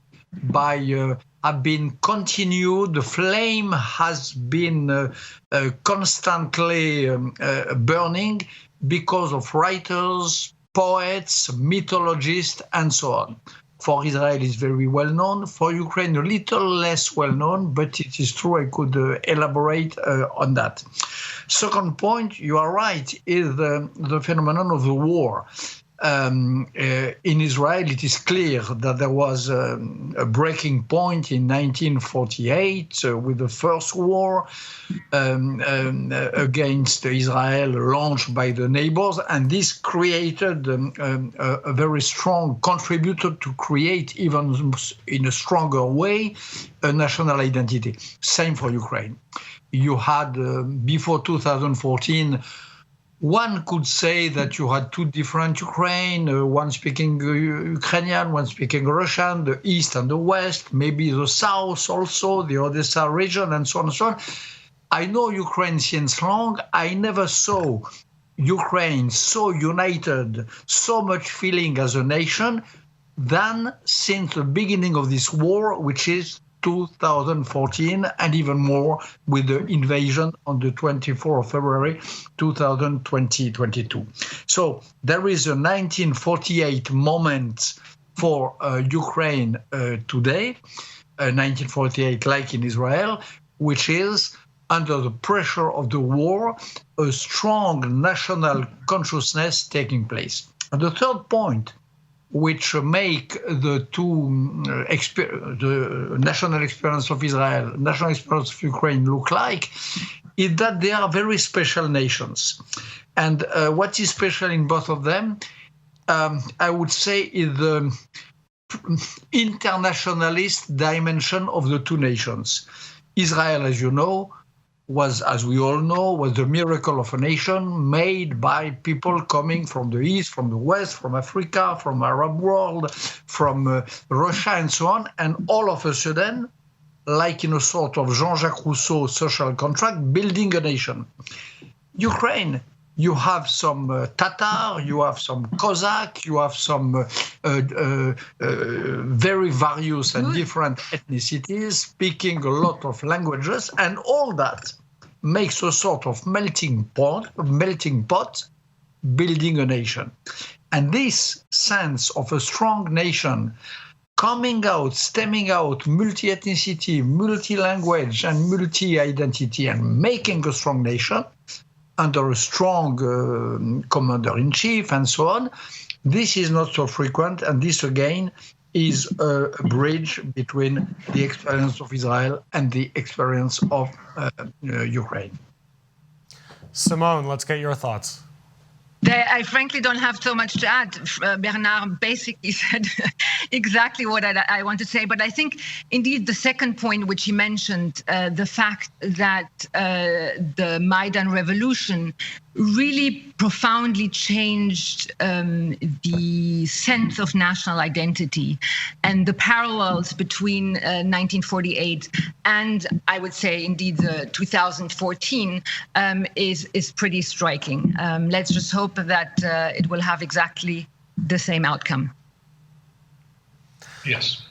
have been continued. The flame has been constantly burning because of writers, poets, mythologists, and so on. For Israel, it's very well known. For Ukraine, a little less well known, but it is true. I could elaborate on that. Second point, you are right, is the phenomenon of the war. In Israel, it is clear that there was a breaking point in 1948 with the first war against Israel launched by the neighbors, and this created a very strong contributor to create, even in a stronger way, a national identity. Same for Ukraine. You had, before 2014, one could say that you had two different Ukraine, one speaking Ukrainian, one speaking Russian, the East and the West, maybe the South also, the Odessa region, and so on and so on. I know Ukraine since long. I never saw Ukraine so united, so much feeling as a nation, than since the beginning of this war, which is 2014, and even more with the invasion on the 24th of February 2022. So there is a 1948 moment for Ukraine today, 1948 like in Israel, which is under the pressure of the war, a strong national consciousness taking place. And the third point, which make the two, the national experience of Israel, national experience of Ukraine look like, is that they are very special nations. And what is special in both of them, I would say, is the internationalist dimension of the two nations. Israel, as you know, was, as we all know, was the miracle of a nation made by people coming from the East, from the West, from Africa, from Arab world, from Russia, and so on. And all of a sudden, like in a sort of Jean-Jacques Rousseau social contract, building a nation. Ukraine, you have some Tatar, you have some Cossack, you have some very various and different ethnicities, speaking a lot of languages, and all that makes a sort of melting pot, building a nation. And this sense of a strong nation coming out, stemming out multi-ethnicity, multi-language, and multi-identity, and making a strong nation under a strong commander-in-chief and so on, this is not so frequent, and this again is a bridge between the experience of Israel and the experience of Ukraine. Simone, let's get your thoughts. I frankly don't have so much to add. Bernard basically said exactly what I want to say. But I think, indeed, the second point which he mentioned, the fact that the Maidan revolution really profoundly changed the sense of national identity, and the parallels between 1948 and, I would say, indeed, the 2014 is pretty striking. Let's just hope that it will have exactly the same outcome. Yes.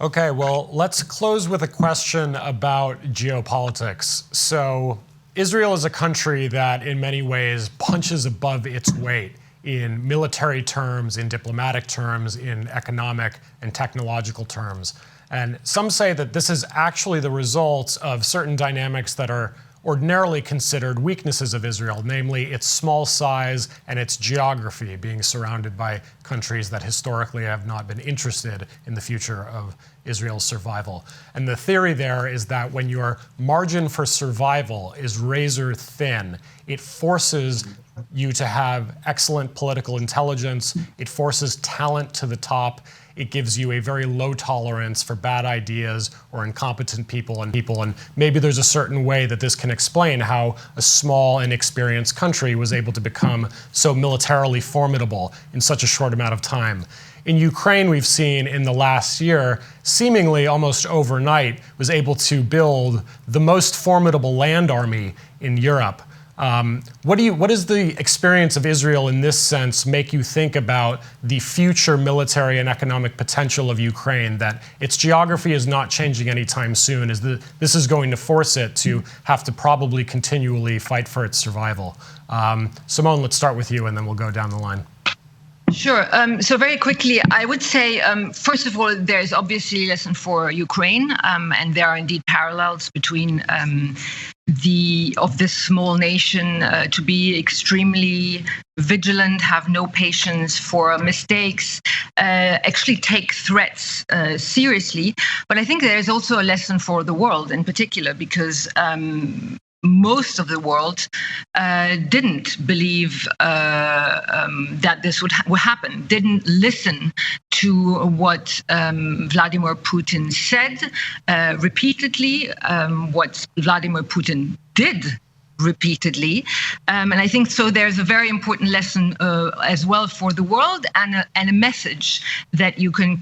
Okay, well, let's close with a question about geopolitics. So, Israel is a country that in many ways punches above its weight in military terms, in diplomatic terms, in economic and technological terms. And some say that this is actually the result of certain dynamics that are ordinarily considered weaknesses of Israel, namely its small size and its geography, being surrounded by countries that historically have not been interested in the future of Israel's survival. And the theory there is that when your margin for survival is razor thin, it forces you to have excellent political intelligence, it forces talent to the top, it gives you a very low tolerance for bad ideas or incompetent people. And maybe there's a certain way that this can explain how a small, inexperienced country was able to become so militarily formidable in such a short amount of time. In Ukraine, we've seen in the last year, seemingly almost overnight, was able to build the most formidable land army in Europe. What does the experience of Israel in this sense make you think about the future military and economic potential of Ukraine, that its geography is not changing anytime soon, this is going to force it to have to probably continually fight for its survival? Simone, let's start with you and then we'll go down the line. Sure. So very quickly, I would say, first of all, there's obviously a lesson for Ukraine, and there are indeed parallels between this small nation to be extremely vigilant, have no patience for mistakes, actually take threats seriously. But I think there's also a lesson for the world in particular, because most of the world didn't believe that this would happen, didn't listen to what Vladimir Putin said repeatedly, what Vladimir Putin did repeatedly. And I think so there's a very important lesson as well for the world, and a message that Ukraine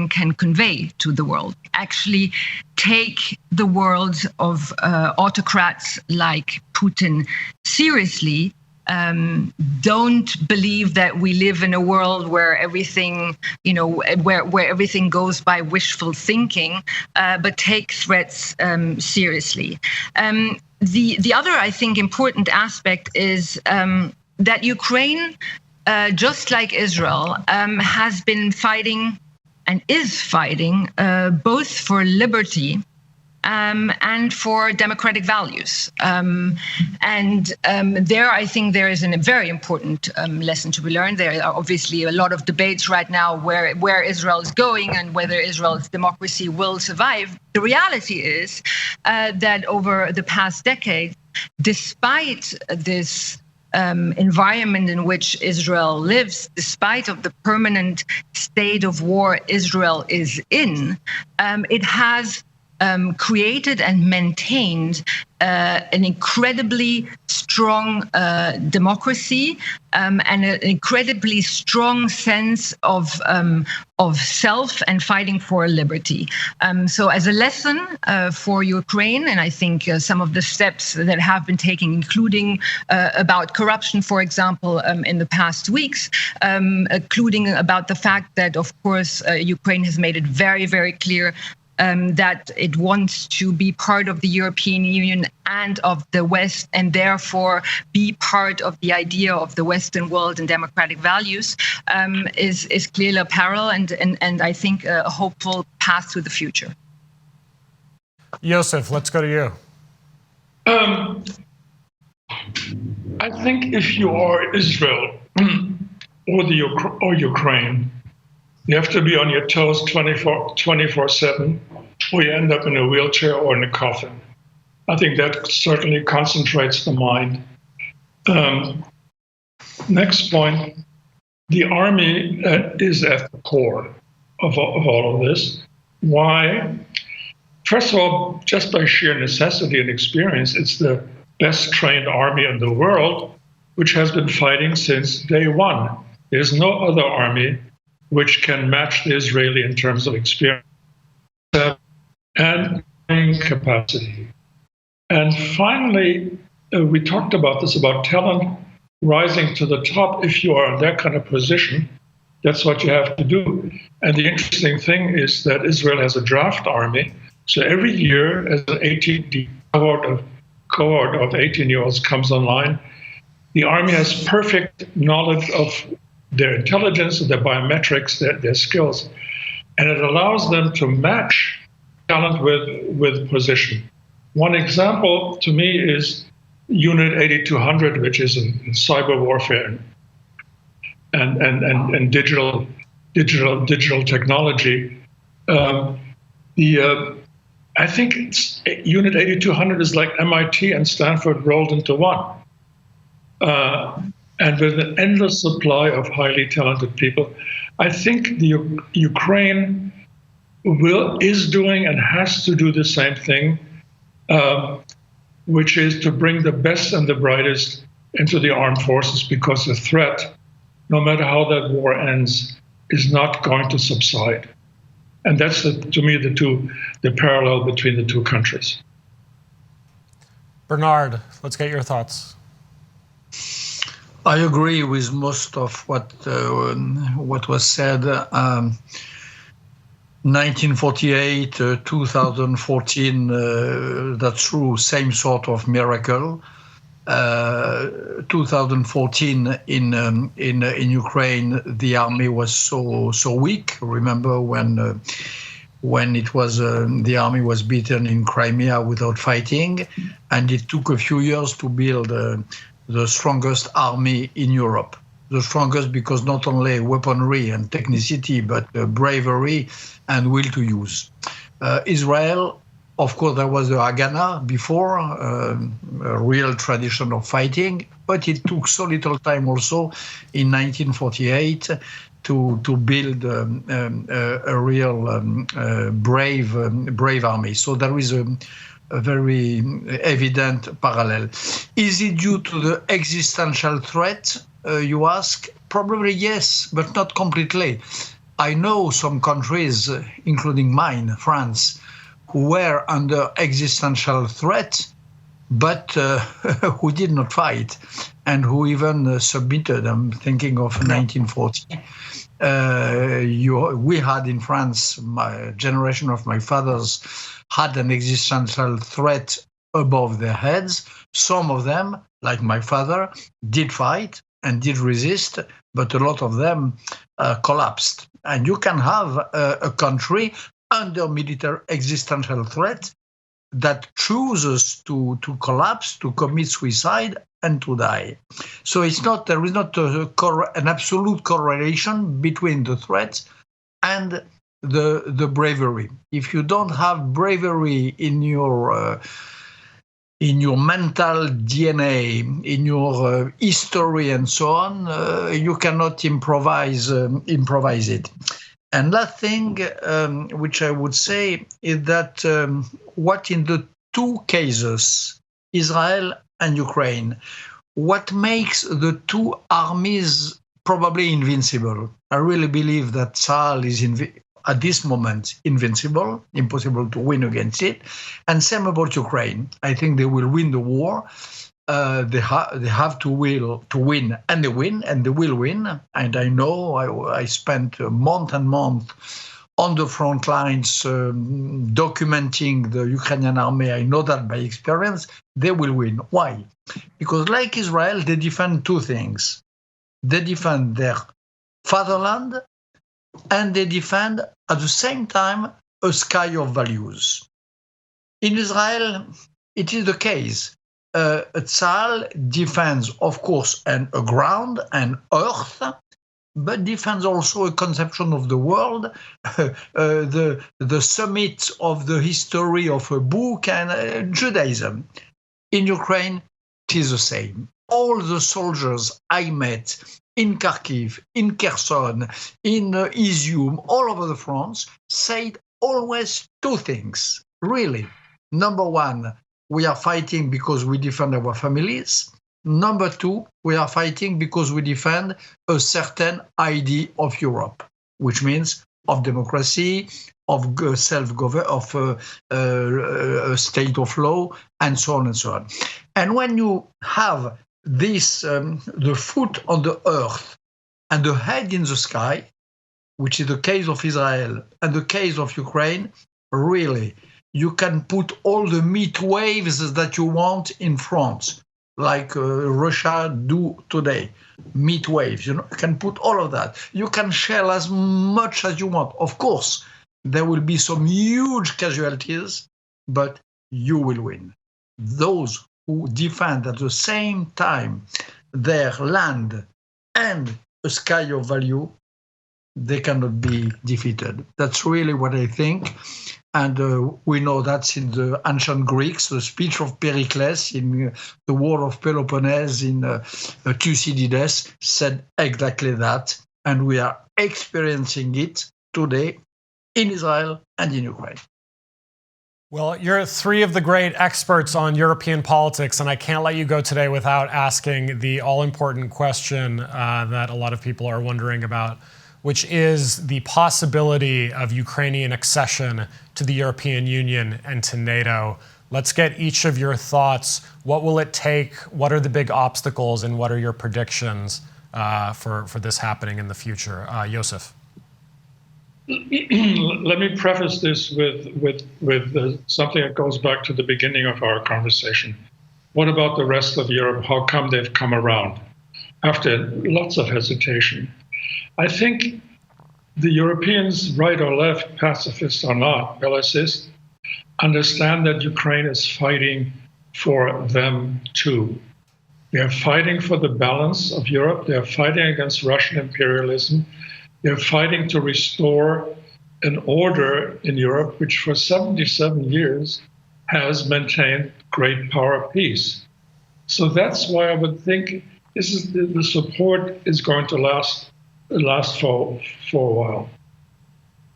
can convey to the world. Actually take the world of autocrats like Putin seriously. Don't believe that we live in a world where everything, where everything goes by wishful thinking, but take threats seriously. The other, I think, important aspect is that Ukraine, just like Israel, has been fighting and is fighting both for liberty and for democratic values. There, I think there is a very important lesson to be learned. There are obviously a lot of debates right now where Israel is going and whether Israel's democracy will survive. The reality is that over the past decade, despite this environment in which Israel lives, despite of the permanent state of war Israel is in, it has created and maintained an incredibly strong democracy and an incredibly strong sense of self and fighting for liberty. So as a lesson for Ukraine, and I think some of the steps that have been taken, including about corruption, for example, in the past weeks, including about the fact that, of course, Ukraine has made it very, very clear that it wants to be part of the European Union and of the West, and therefore be part of the idea of the Western world and democratic values, is clearly a parallel and I think a hopeful path to the future. Yosef, let's go to you. I think if you are Israel or Ukraine, you have to be on your toes 24/7, or you end up in a wheelchair or in a coffin. I think that certainly concentrates the mind. Next point, the army is at the core of all of this. Why? First of all, just by sheer necessity and experience, it's the best trained army in the world, which has been fighting since day one. There's no other army which can match the Israeli in terms of experience and capacity. And finally, we talked about this, about talent rising to the top. If you are in that kind of position, That's what you have to do. And the interesting thing is that Israel has a draft army. So every year, as the cohort of 18-year-olds comes online, the army has perfect knowledge of their intelligence, their biometrics, their skills. And it allows them to match talent with position. One example to me is Unit 8200, which is in cyber warfare and digital technology. I think Unit 8200 is like MIT and Stanford rolled into one. And with an endless supply of highly talented people, I think the Ukraine is doing and has to do the same thing, which is to bring the best and the brightest into the armed forces, because the threat, no matter how that war ends, is not going to subside. And that's, to me, the parallel between the two countries. Bernard, let's get your thoughts. I agree with most of what was said. 1948, 2014, that's true, same sort of miracle. 2014 in Ukraine, the army was so weak. Remember when it was the army was beaten in Crimea without fighting, and it took a few years to build the strongest army in Europe. The strongest because not only weaponry and technicity, but bravery and will to use. Israel, of course, there was the Haganah before, a real tradition of fighting, but it took so little time also in 1948 to build a real brave army. So there is a very evident parallel. Is it due to the existential threat, you ask? Probably yes, but not completely. I know some countries, including mine, France, who were under existential threat, but who did not fight and who even submitted. I'm thinking of 1940. We had in France, my generation of my fathers had an existential threat above their heads. Some of them, like my father, did fight and did resist, but a lot of them collapsed. And you can have a country under military existential threat that chooses to collapse, to commit suicide, and to die. So there is not an absolute correlation between the threat and the bravery. If you don't have bravery in your mental DNA, in your history and so on, you cannot improvise it. And last thing which I would say is that what in the two cases, Israel and Ukraine, what makes the two armies probably invincible? I really believe that Tzahal is at this moment invincible, impossible to win against it. And same about Ukraine. I think they will win the war. They have to win, and they win, and they will win. And I know I spent a month and month on the front lines documenting the Ukrainian army. I know that by experience. They will win. Why? Because like Israel, they defend two things. They defend their fatherland, and they defend at the same time a sky of values. In Israel, it is the case. Tzahal defends, of course, a ground and earth, but defends also a conception of the world, the summit of the history of a book and Judaism. In Ukraine, it is the same. All the soldiers I met in Kharkiv, in Kherson, in Izium, all over the front, said always two things, really. Number one, we are fighting because we defend our families. Number two, we are fighting because we defend a certain idea of Europe, which means of democracy, of self-government, of a state of law, and so on and so on. And when you have this, the foot on the earth and the head in the sky, which is the case of Israel and the case of Ukraine, really, you can put all the meat waves that you want in front, like Russia do today. Meat waves, you can put all of that. You can shell as much as you want. Of course, there will be some huge casualties, but you will win. Those who defend at the same time their land and a sky of value, they cannot be defeated. That's really what I think. And we know that's in the ancient Greeks, the speech of Pericles in the War of Peloponnese in Thucydides said exactly that. And we are experiencing it today in Israel and in Ukraine. Well, you're three of the great experts on European politics, and I can't let you go today without asking the all-important question that a lot of people are wondering about, which is the possibility of Ukrainian accession to the European Union and to NATO. Let's get each of your thoughts. What will it take? What are the big obstacles, and what are your predictions for this happening in the future? Joseph. Let me preface this with something that goes back to the beginning of our conversation. What about the rest of Europe? How come they've come around after lots of hesitation? I think the Europeans, right or left, pacifists or not, Bellicist, understand that Ukraine is fighting for them too. They are fighting for the balance of Europe. They are fighting against Russian imperialism. They're fighting to restore an order in Europe which for 77 years has maintained great power peace. So that's why I would think the support is going to last for a while.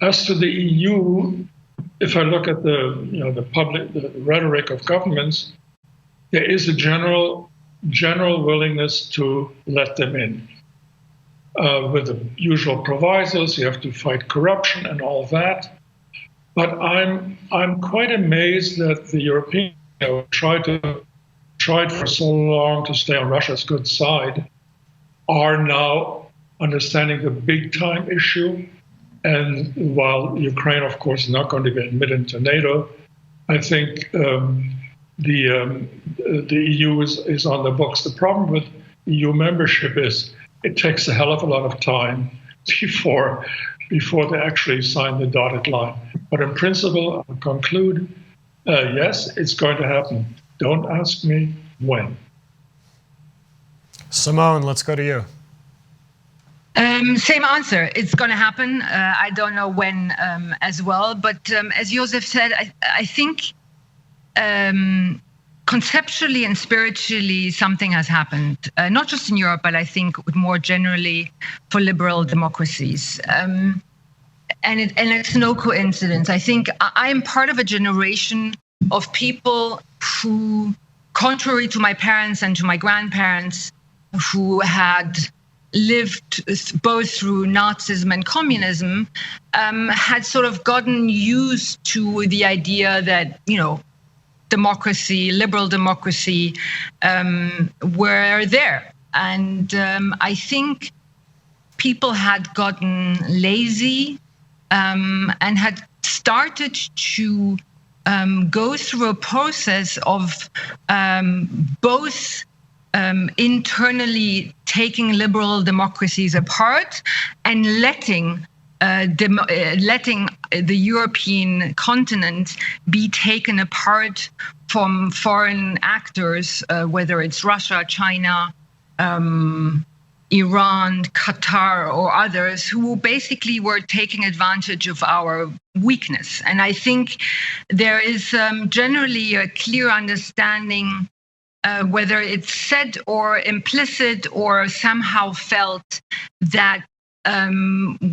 As to the EU, if I look at the rhetoric of governments, there is a general willingness to let them in. With the usual provisos, you have to fight corruption and all that. But I'm quite amazed that the Europeans tried for so long to stay on Russia's good side are now understanding the big time issue. And while Ukraine, of course, is not going to be admitted into NATO, I think the EU is on the books. The problem with EU membership is it takes a hell of a lot of time before they actually sign the dotted line. But in principle, I'll conclude, yes, it's going to happen. Don't ask me when. Simone, let's go to you. Same answer. It's going to happen. I don't know when as well. But as Joseph said, I think conceptually and spiritually something has happened, not just in Europe, but I think more generally for liberal democracies. And it's no coincidence. I think I am part of a generation of people who, contrary to my parents and to my grandparents, who had lived both through Nazism and communism, had sort of gotten used to the idea that, democracy, liberal democracy, were there. And I think people had gotten lazy and had started to go through a process of both internally taking liberal democracies apart and letting the European continent be taken apart from foreign actors, whether it's Russia, China, Iran, Qatar, or others, who basically were taking advantage of our weakness. And I think there is generally a clear understanding, whether it's said or implicit or somehow felt, that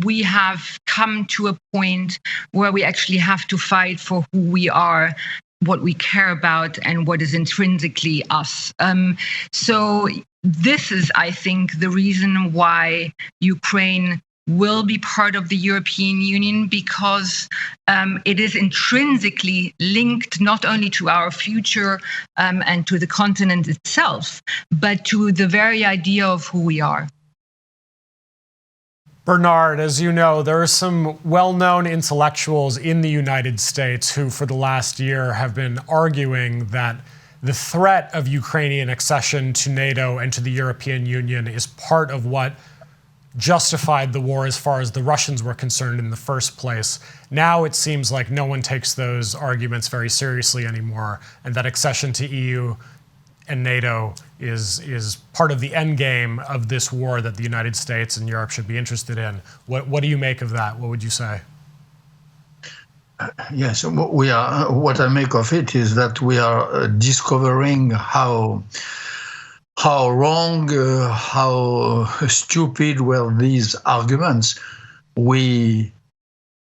we have come to a point where we actually have to fight for who we are, what we care about, and what is intrinsically us. So this is, I think, the reason why Ukraine will be part of the European Union, because it is intrinsically linked not only to our future and to the continent itself, but to the very idea of who we are. Bernard, as you know, there are some well-known intellectuals in the United States who, for the last year, have been arguing that the threat of Ukrainian accession to NATO and to the European Union is part of what justified the war as far as the Russians were concerned in the first place. Now it seems like no one takes those arguments very seriously anymore, and that accession to EU and NATO is part of the end game of this war that the United States and Europe should be interested in. What do you make of that? What would you say? Yes, what I make of it is that we are discovering how wrong, how stupid were these arguments. We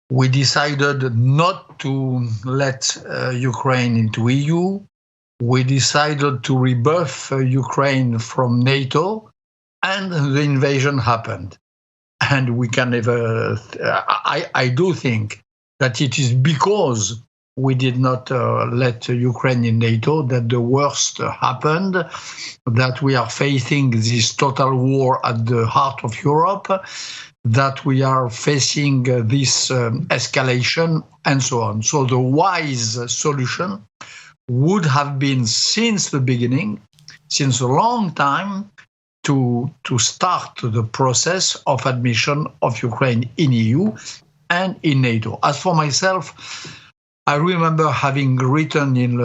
decided not to let Ukraine into EU. We decided to rebuff Ukraine from NATO, and the invasion happened. And we can never, I do think that it is because we did not let Ukraine in NATO that the worst happened, that we are facing this total war at the heart of Europe, that we are facing this escalation, and so on. So the wise solution would have been, since the beginning, since a long time, to start the process of admission of Ukraine in EU and in NATO. As for myself, I remember having written in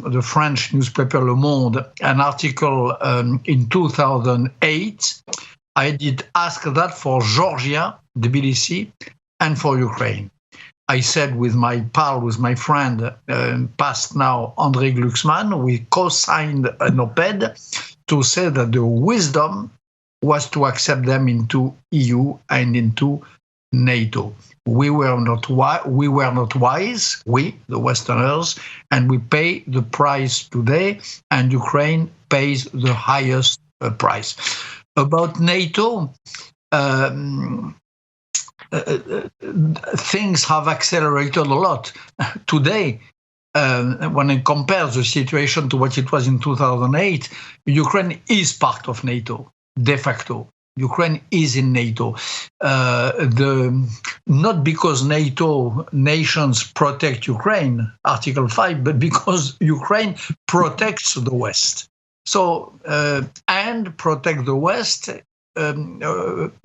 the French newspaper Le Monde an article in 2008. I did ask that for Georgia, Tbilisi, and for Ukraine. I said with my pal, with my friend, past now, André Glucksmann, we co-signed an op-ed to say that the wisdom was to accept them into EU and into NATO. We were not wise, we, the Westerners, and we pay the price today, and Ukraine pays the highest price. About NATO, things have accelerated a lot. Today, when I compare the situation to what it was in 2008, Ukraine is part of NATO, de facto. Ukraine is in NATO. Not because NATO nations protect Ukraine, Article 5, but because Ukraine protects the West. So, and protect the West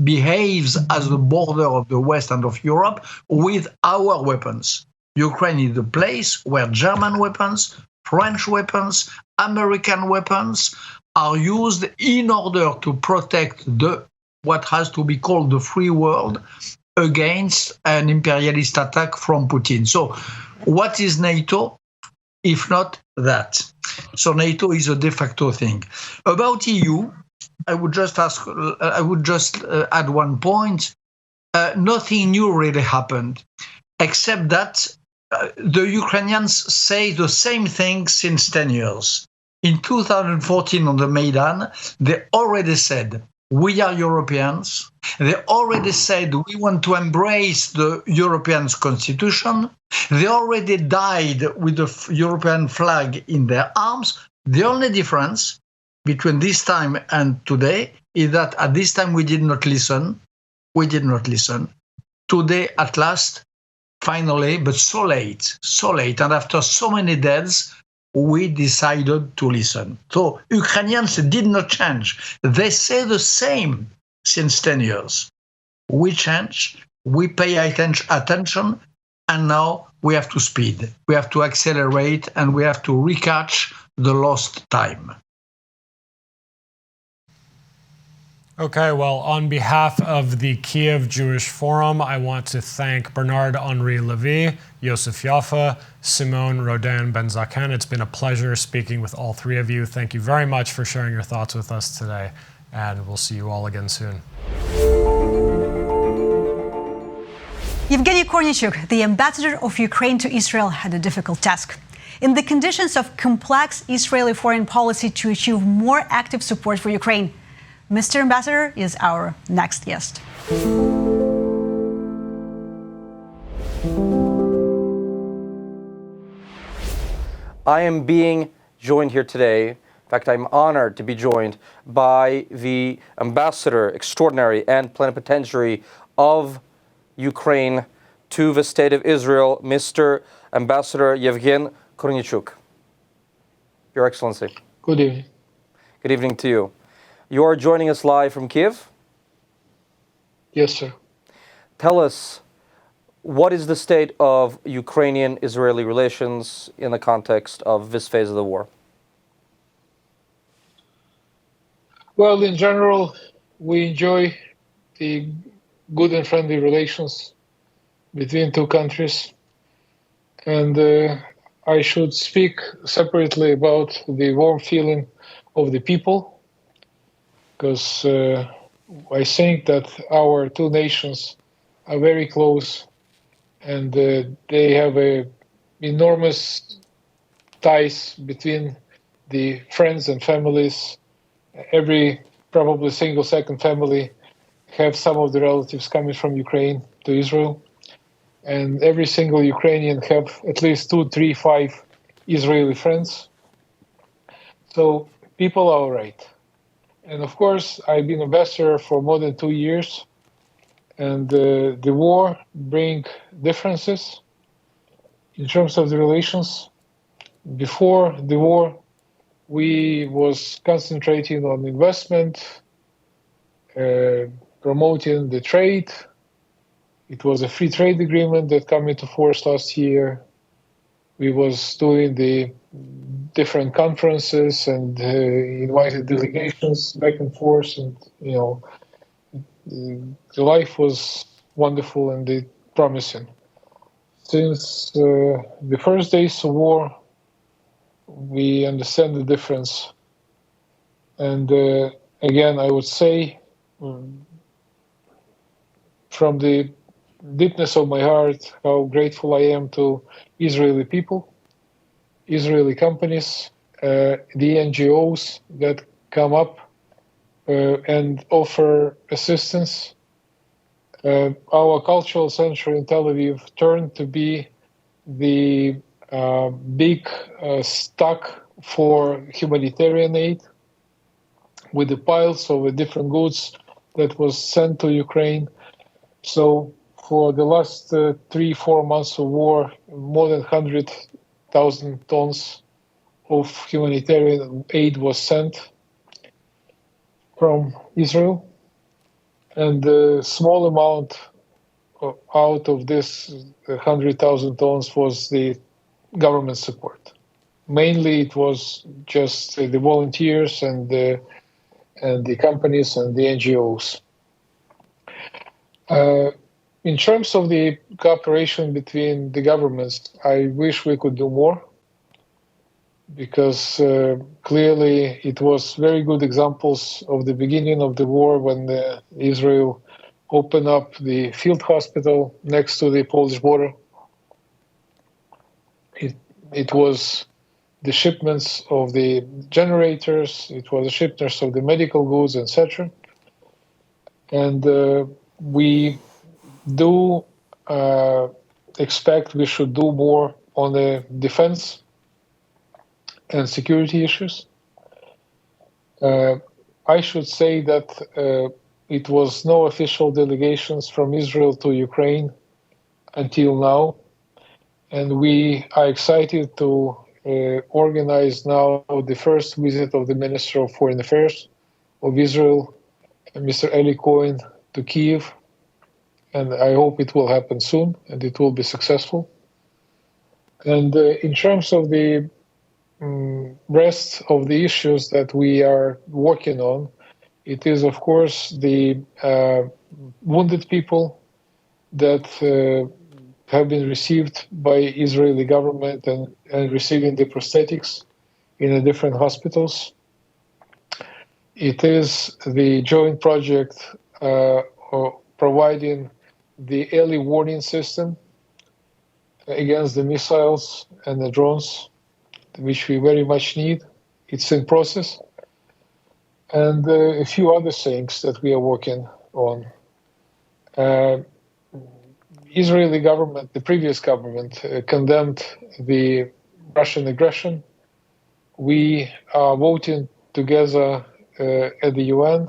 behaves as the border of the West and of Europe with our weapons. Ukraine is the place where German weapons, French weapons, American weapons are used in order to protect what has to be called the free world against an imperialist attack from Putin. So what is NATO if not that? So NATO is a de facto thing. About EU, I would just add one point. Nothing new really happened, except that the Ukrainians say the same thing since 10 years. In 2014 on the Maidan, they already said, we are Europeans. They already said, we want to embrace the European constitution. They already died with the European flag in their arms. The only difference between this time and today is that at this time we did not listen. We did not listen. Today, at last, finally, but so late, and after so many deaths, we decided to listen. So Ukrainians did not change. They say the same since 10 years. We change, we pay attention, and now we have to speed. We have to accelerate, and we have to recatch the lost time. Okay, well, on behalf of the Kyiv Jewish Forum, I want to thank Bernard-Henri Lévy, Yosef Yaffa, Simone Rodin-Benzaken. It's been a pleasure speaking with all three of you. Thank you very much for sharing your thoughts with us today, and we'll see you all again soon. Yevgeny Kornichuk, the ambassador of Ukraine to Israel, had a difficult task. In the conditions of complex Israeli foreign policy to achieve more active support for Ukraine, Mr. Ambassador is our next guest. I am being joined here today fact, I'm honored to be joined by the Ambassador Extraordinary and Plenipotentiary of Ukraine to the State of Israel, Mr. Ambassador Yevgen Kornichuk. Your Excellency. Good evening. Good evening to you. You are joining us live from Kyiv? Yes, sir. Tell us, what is the state of Ukrainian-Israeli relations in the context of this phase of the war? Well, in general, we enjoy the good and friendly relations between two countries. And I should speak separately about the warm feeling of the people, because I think that our two nations are very close, and they have enormous ties between the friends and families. Every probably single second family have some of the relatives coming from Ukraine to Israel, and every single Ukrainian have at least 2, 3, 5 Israeli friends. So people are all right. And of course, I've been ambassador for more than 2 years, and the war brings differences in terms of the relations. Before the war, we was concentrating on investment, promoting the trade. It was a free trade agreement that came into force last year. We was doing the different conferences and invited delegations back and forth, and the life was wonderful and promising. Since the first days of war, we understand the difference. And again, I would say, from the deepness of my heart, how grateful I am to Israeli people, Israeli companies, the NGOs that come up and offer assistance. Our cultural center in Tel Aviv turned to be the big stock for humanitarian aid, with the piles of different goods that was sent to Ukraine. So for the last 3-4 months of war, more than 100,000 tons of humanitarian aid was sent from Israel. And a small amount out of this 100,000 tons was the government support. Mainly it was just the volunteers and the companies and the NGOs. In terms of the cooperation between the governments, I wish we could do more, because clearly it was very good examples of the beginning of the war when Israel opened up the field hospital next to the Polish border. It was the shipments of the generators, it was the shipments of the medical goods, etc. And we do expect we should do more on the defense and security issues. I should say that it was no official delegations from Israel to Ukraine until now, and we are excited to organize now the first visit of the Minister of Foreign Affairs of Israel, Mr. Eli Cohen, to Kyiv, and I hope it will happen soon and it will be successful. And in terms of the rest of the issues that we are working on, it is, of course, the wounded people that have been received by Israeli government and receiving the prosthetics in the different hospitals. It is the joint project providing the early warning system against the missiles and the drones, which we very much need. It's in process. And a few other things that we are working on. Israeli government, the previous government, condemned the Russian aggression We are voting together at the UN.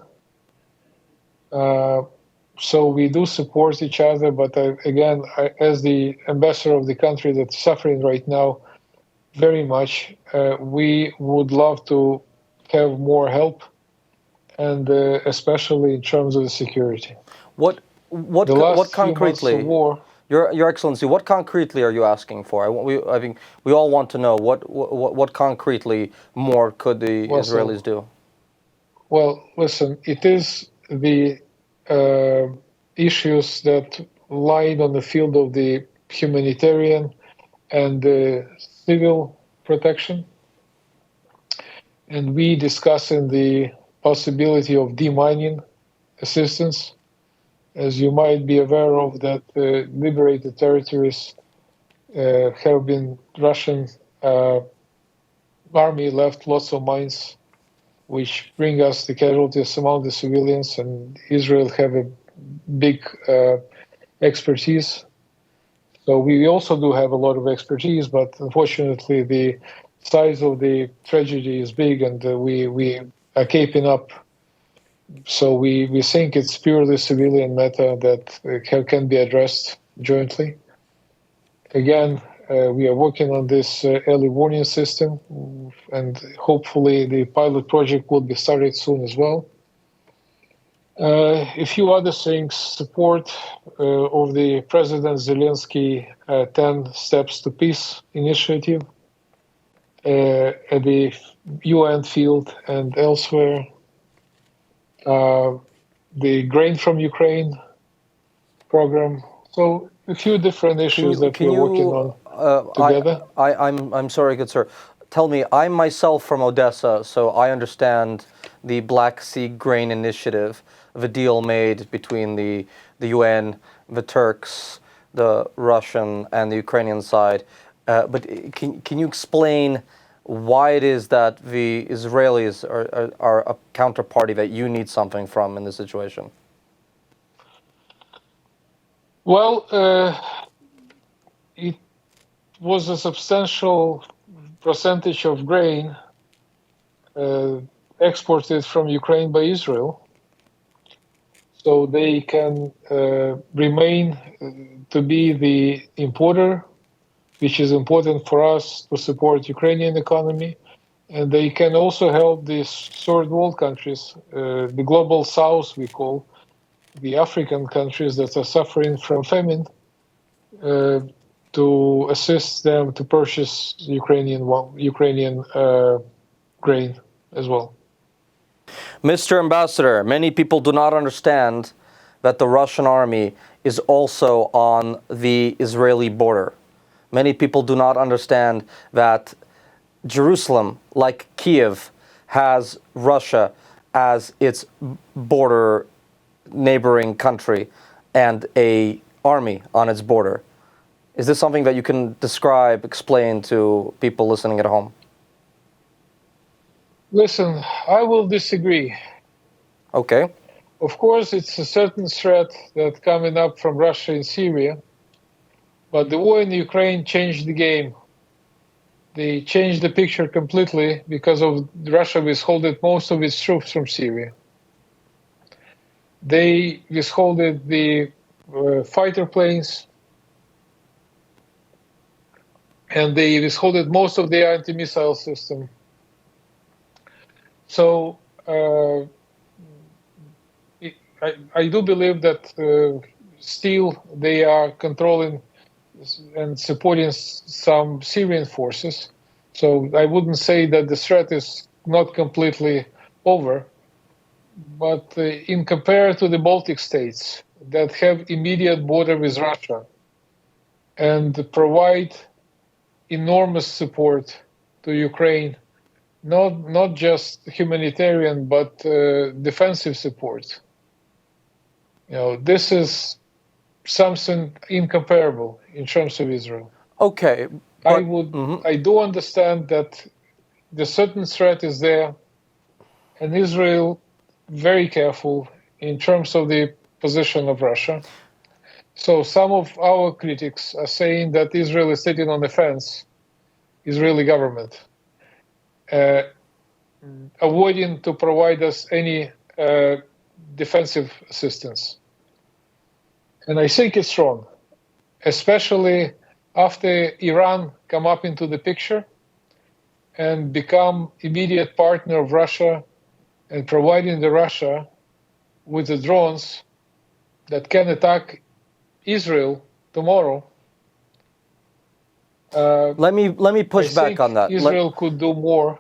So we do support each other, but again, as the ambassador of the country that's suffering right now very much, we would love to have more help, and especially in terms of the security. What concretely? Your Excellency, what concretely are you asking for? I think we all want to know what concretely more could the Israelis do? Well, listen, it is the issues that lie on the field of the humanitarian and the civil protection. And we discussing the possibility of demining assistance. As you might be aware of, that liberated territories have been Russian army left lots of mines, which bring us the casualties among the civilians, and Israel have a big expertise. So we also do have a lot of expertise, but unfortunately the size of the tragedy is big, and we are keeping up. So we think it's purely civilian matter that can be addressed jointly. Again, we are working on this early warning system, and hopefully the pilot project will be started soon as well. A few other things: support of the President Zelensky 10 Steps to Peace initiative at the UN field and elsewhere. The grain from Ukraine program. So a few different issues that we're working on together. I'm sorry, good sir. Tell me, I'm myself from Odessa, so I understand the Black Sea Grain Initiative of a deal made between the UN, the Turks, the Russian, and the Ukrainian side. But can you explain why it is that the Israelis are a counterparty that you need something from in this situation? Well, it was a substantial percentage of grain exported from Ukraine by Israel, so they can remain to be the importer, which is important for us to support Ukrainian economy. And they can also help these third world countries, the global south we call, the African countries that are suffering from famine, to assist them to purchase Ukrainian grain as well. Mr. Ambassador, many people do not understand that the Russian army is also on the Israeli border. Many people do not understand that Jerusalem, like Kyiv, has Russia as its border neighboring country and an army on its border. Is this something that you can describe, explain to people listening at home? Listen, I will disagree. Okay. Of course, it's a certain threat that's coming up from Russia and Syria. But the war in Ukraine changed the game. They changed the picture completely because of Russia withholding most of its troops from Syria. They withholded the fighter planes, and they withholded most of their anti-missile system. So I do believe that still they are controlling and supporting some Syrian forces. So I wouldn't say that the threat is not completely over. But in compared to the Baltic states that have immediate border with Russia and provide enormous support to Ukraine, not just humanitarian, but defensive support. This is something incomparable in terms of Israel. Okay. I do understand that the certain threat is there, and Israel very careful in terms of the position of Russia. So some of our critics are saying that Israel is sitting on the fence, Israeli government. avoiding to provide us any defensive assistance. And I think it's wrong, especially after Iran come up into the picture and become immediate partner of Russia and providing the Russia with the drones that can attack Israel tomorrow. Let me push back on that. Israel could do more.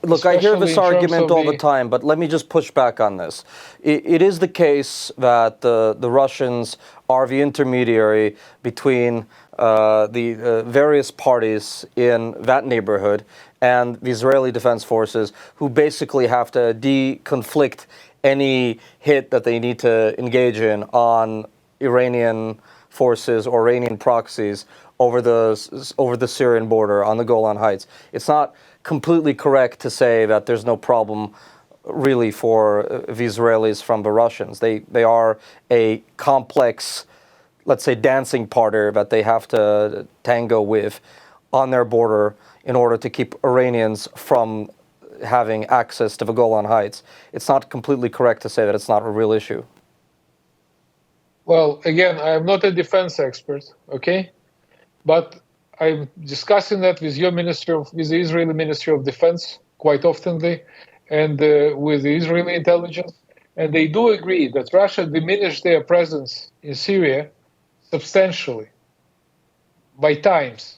Look, I hear this argument all the time, but let me just push back on this. It is the case that the Russians are the intermediary between the various parties in that neighborhood and the Israeli Defense Forces, who basically have to deconflict any hit that they need to engage in on Iranian forces or Iranian proxies over the Syrian border on the Golan Heights. It's not completely correct to say that there's no problem really for the Israelis from the Russians. They are a complex, let's say, dancing partner that they have to tango with on their border in order to keep Iranians from having access to the Golan Heights. It's not completely correct to say that it's not a real issue. Well, again, I am not a defense expert, okay? But I'm discussing that with with the Israeli Ministry of Defense quite oftenly, and with the Israeli intelligence. And they do agree that Russia diminished their presence in Syria substantially by times,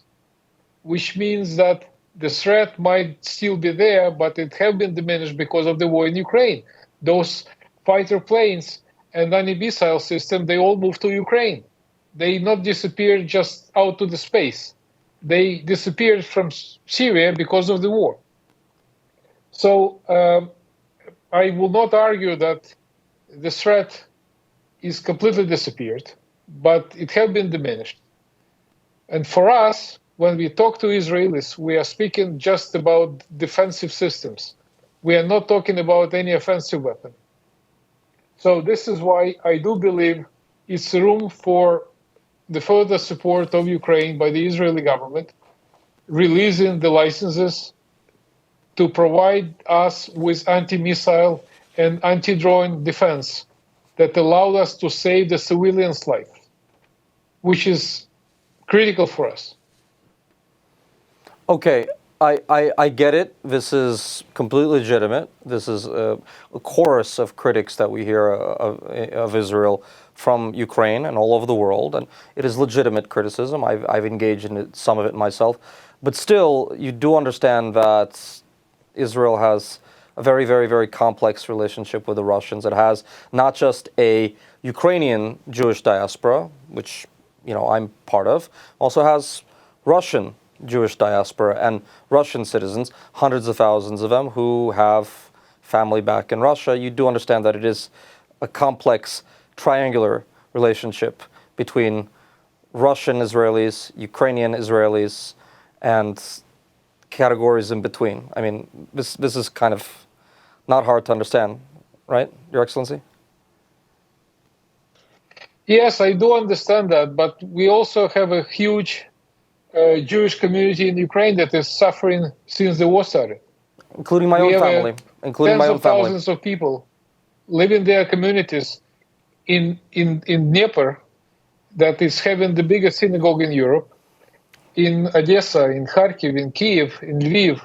which means that the threat might still be there, but it has been diminished because of the war in Ukraine. Those fighter planes and anti-missile system, they all moved to Ukraine. They not disappeared just out to the space. They disappeared from Syria because of the war. So I will not argue that the threat is completely disappeared, but it has been diminished. And for us, when we talk to Israelis, we are speaking just about defensive systems. We are not talking about any offensive weapon. So this is why I do believe it's room for the further support of Ukraine by the Israeli government, releasing the licenses to provide us with anti-missile and anti-drone defense that allow us to save the civilians' life, which is critical for us. Okay, I get it. This is completely legitimate. This is a chorus of critics that we hear of Israel from Ukraine and all over the world, and it is legitimate criticism. I've engaged in some of it myself. But still, you do understand that Israel has a very, very, very complex relationship with the Russians. It has not just a Ukrainian Jewish diaspora, which I'm part of, also has Russian Jewish diaspora and Russian citizens, hundreds of thousands of them who have family back in Russia. You do understand that it is a complex triangular relationship between Russian Israelis, Ukrainian Israelis, and categories in between. I mean, this is kind of not hard to understand, right, Your Excellency? Yes, I do understand that, but we also have a huge Jewish community in Ukraine that is suffering since the war started. Including my own family. Including my own family. Tens of thousands of people live in their communities in Dnieper, that is having the biggest synagogue in Europe, in Odessa, in Kharkiv, in Kyiv, in Lviv.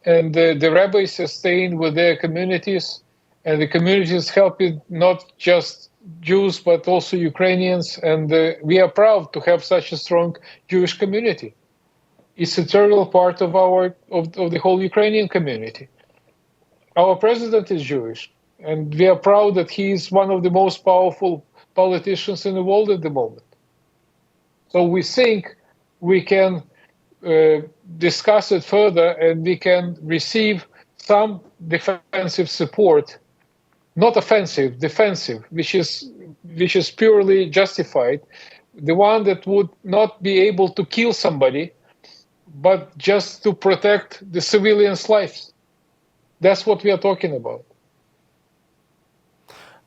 And the rabbis are staying with their communities, and the communities helping not just Jews, but also Ukrainians. And we are proud to have such a strong Jewish community. It's a integral part of the whole Ukrainian community. Our president is Jewish, and we are proud that he is one of the most powerful politicians in the world at the moment. So we think we can discuss it further, and we can receive some defensive support, not offensive, defensive, which is purely justified, the one that would not be able to kill somebody, but just to protect the civilians' lives. That's what we are talking about.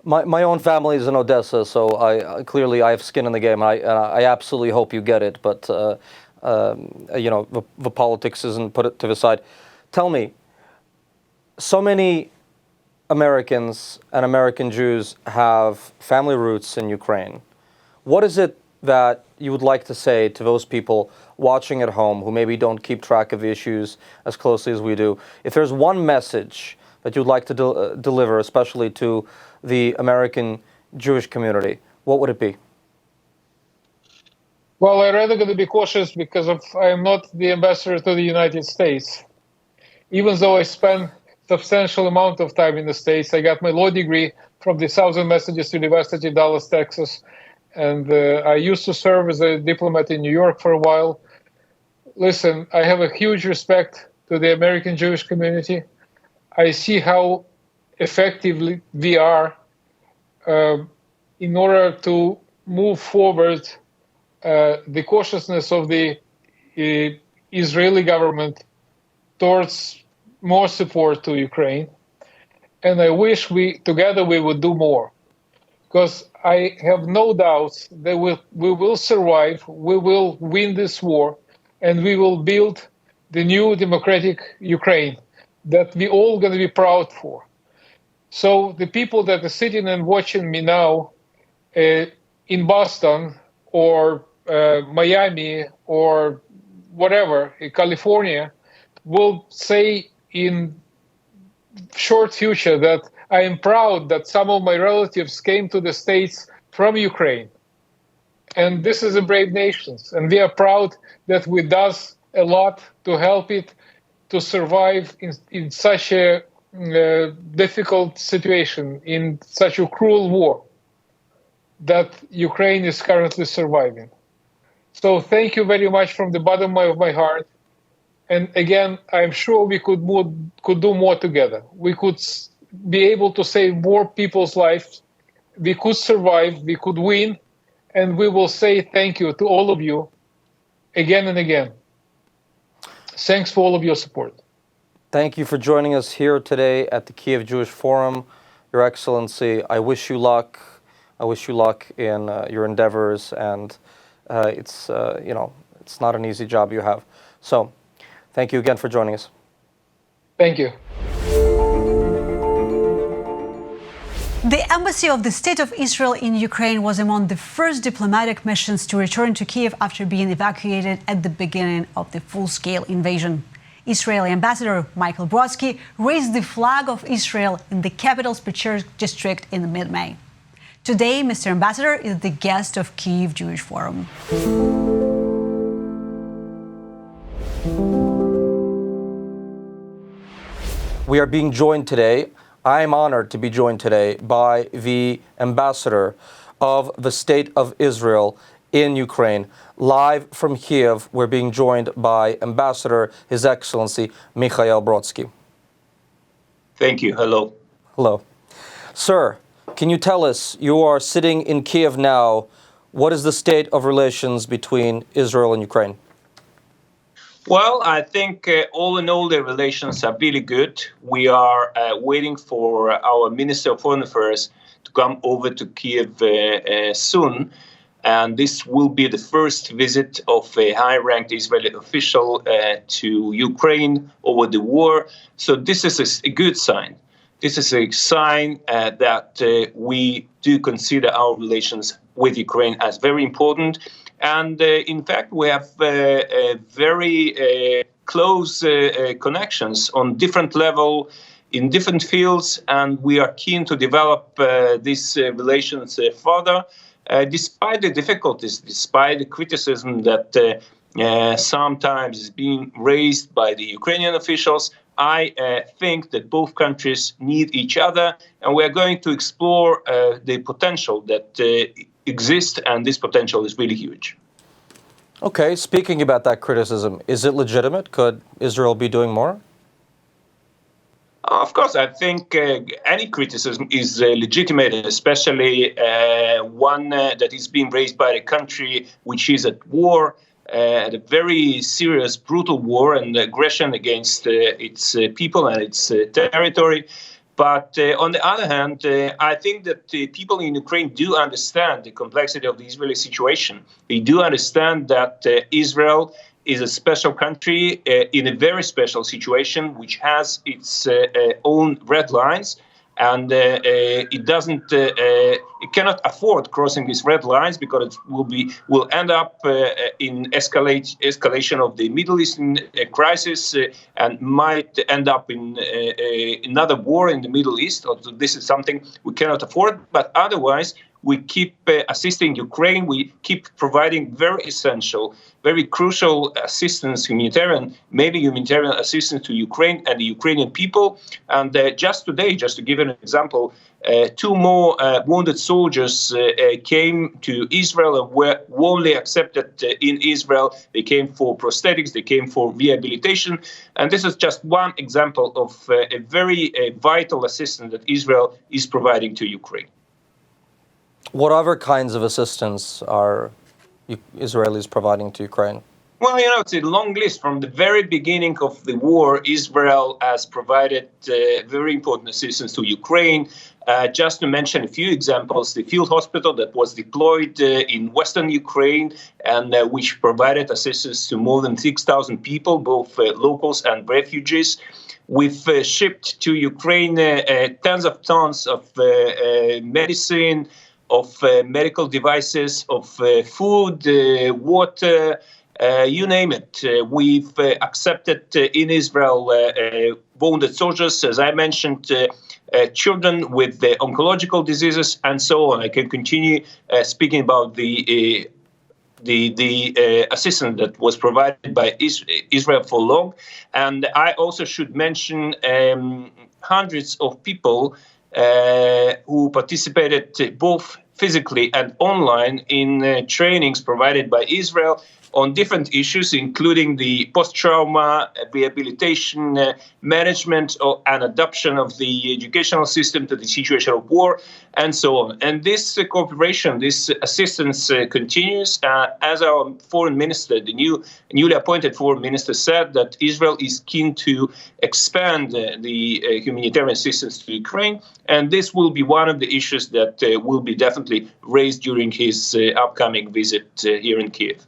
My own family is in Odessa, so I have skin in the game. I absolutely hope you get it, but the politics isn't put it to the side. Tell me, So many Americans and American Jews have family roots in Ukraine. What is it that you would like to say to those people watching at home who maybe don't keep track of the issues as closely as we do? If there's one message that you'd like to deliver, especially to the American Jewish community, what would it be? Well, I'm rather going to be cautious because I am not the ambassador to the United States. Even though I spent substantial amount of time in the States, I got my law degree from the Southern Methodist University, Dallas, Texas, and I used to serve as a diplomat in New York for a while. Listen, I have a huge respect to the American Jewish community. I see how effectively we are in order to move forward the cautiousness of the Israeli government towards more support to Ukraine. And I wish together we would do more, because I have no doubts that we will survive, we will win this war, and we will build the new democratic Ukraine that we all going to be proud for. So the people that are sitting and watching me now in Boston or Miami or whatever, in California, will say in short future that I am proud that some of my relatives came to the States from Ukraine. And this is a brave nation. And we are proud that we does a lot to help it to survive in such a difficult situation, in such a cruel war that Ukraine is currently surviving. So thank you very much from the bottom of my heart. And again, I'm sure we could do more together. We could be able to save more people's lives. We could survive, we could win, and we will say thank you to all of you again and again. Thanks for all of your support. Thank you for joining us here today at the Kyiv Jewish Forum. Your Excellency, I wish you luck. I wish you luck in your endeavors, and it's not an easy job you have. So, thank you again for joining us. Thank you. The embassy of the State of Israel in Ukraine was among the first diplomatic missions to return to Kyiv after being evacuated at the beginning of the full-scale invasion. Israeli Ambassador Michael Brodsky raised the flag of Israel in the capital's Perchursk district in mid-May. Today, Mr. Ambassador is the guest of Kyiv Jewish Forum. We are being joined today. I am honored to be joined today by the ambassador of the State of Israel in Ukraine. Live from Kyiv, we're being joined by Ambassador, His Excellency, Mikhail Brodsky. Thank you. Hello. Hello. Sir, can you tell us, you are sitting in Kyiv now, what is the state of relations between Israel and Ukraine? Well, I think all in all, the relations are really good. We are waiting for our Minister of Foreign Affairs to come over to Kyiv soon. And this will be the first visit of a high-ranked Israeli official to Ukraine over the war. So this is a good sign. This is a sign that we do consider our relations with Ukraine as very important. And in fact, we have very close connections on different level, in different fields, and we are keen to develop these relations further, despite the difficulties, despite the criticism that sometimes is being raised by the Ukrainian officials. I think that both countries need each other, and we are going to explore the potential that exists, and this potential is really huge. Okay, speaking about that criticism, is it legitimate? Could Israel be doing more? Of course, I think any criticism is legitimate, especially one that is being raised by a country which is at war, at a very serious, brutal war and aggression against its people and its territory. But on the other hand, I think that the people in Ukraine do understand the complexity of the Israeli situation. They do understand that Israel is a special country in a very special situation, which has its own red lines, and it cannot afford crossing these red lines because it will end up in escalation of the Middle Eastern crisis and might end up in another war in the Middle East. So this is something we cannot afford, but otherwise we keep assisting Ukraine. We keep providing very essential, very crucial assistance, humanitarian assistance to Ukraine and the Ukrainian people. And just today, just to give an example, 2 more wounded soldiers came to Israel and were warmly accepted in Israel. They came for prosthetics, they came for rehabilitation. And this is just one example of a very vital assistance that Israel is providing to Ukraine. What other kinds of assistance are Israelis providing to Ukraine? Well, it's a long list. From the very beginning of the war, Israel has provided very important assistance to Ukraine. Just to mention a few examples, the field hospital that was deployed in western Ukraine and which provided assistance to more than 6,000 people, both locals and refugees. We've shipped to Ukraine tens of tons of medicine, of medical devices, of food, water, you name it. We've accepted in Israel wounded soldiers, as I mentioned, children with oncological diseases, and so on. I can continue speaking about the assistance that was provided by Israel for long. And I also should mention hundreds of people who participated both physically and online in trainings provided by Israel on different issues, including the post-trauma rehabilitation, management and adoption of the educational system to the situation of war, and so on. And this cooperation, this assistance continues as our foreign minister, the newly appointed foreign minister, said that Israel is keen to expand the humanitarian assistance to Ukraine. And this will be one of the issues that will be definitely raised during his upcoming visit here in Kyiv.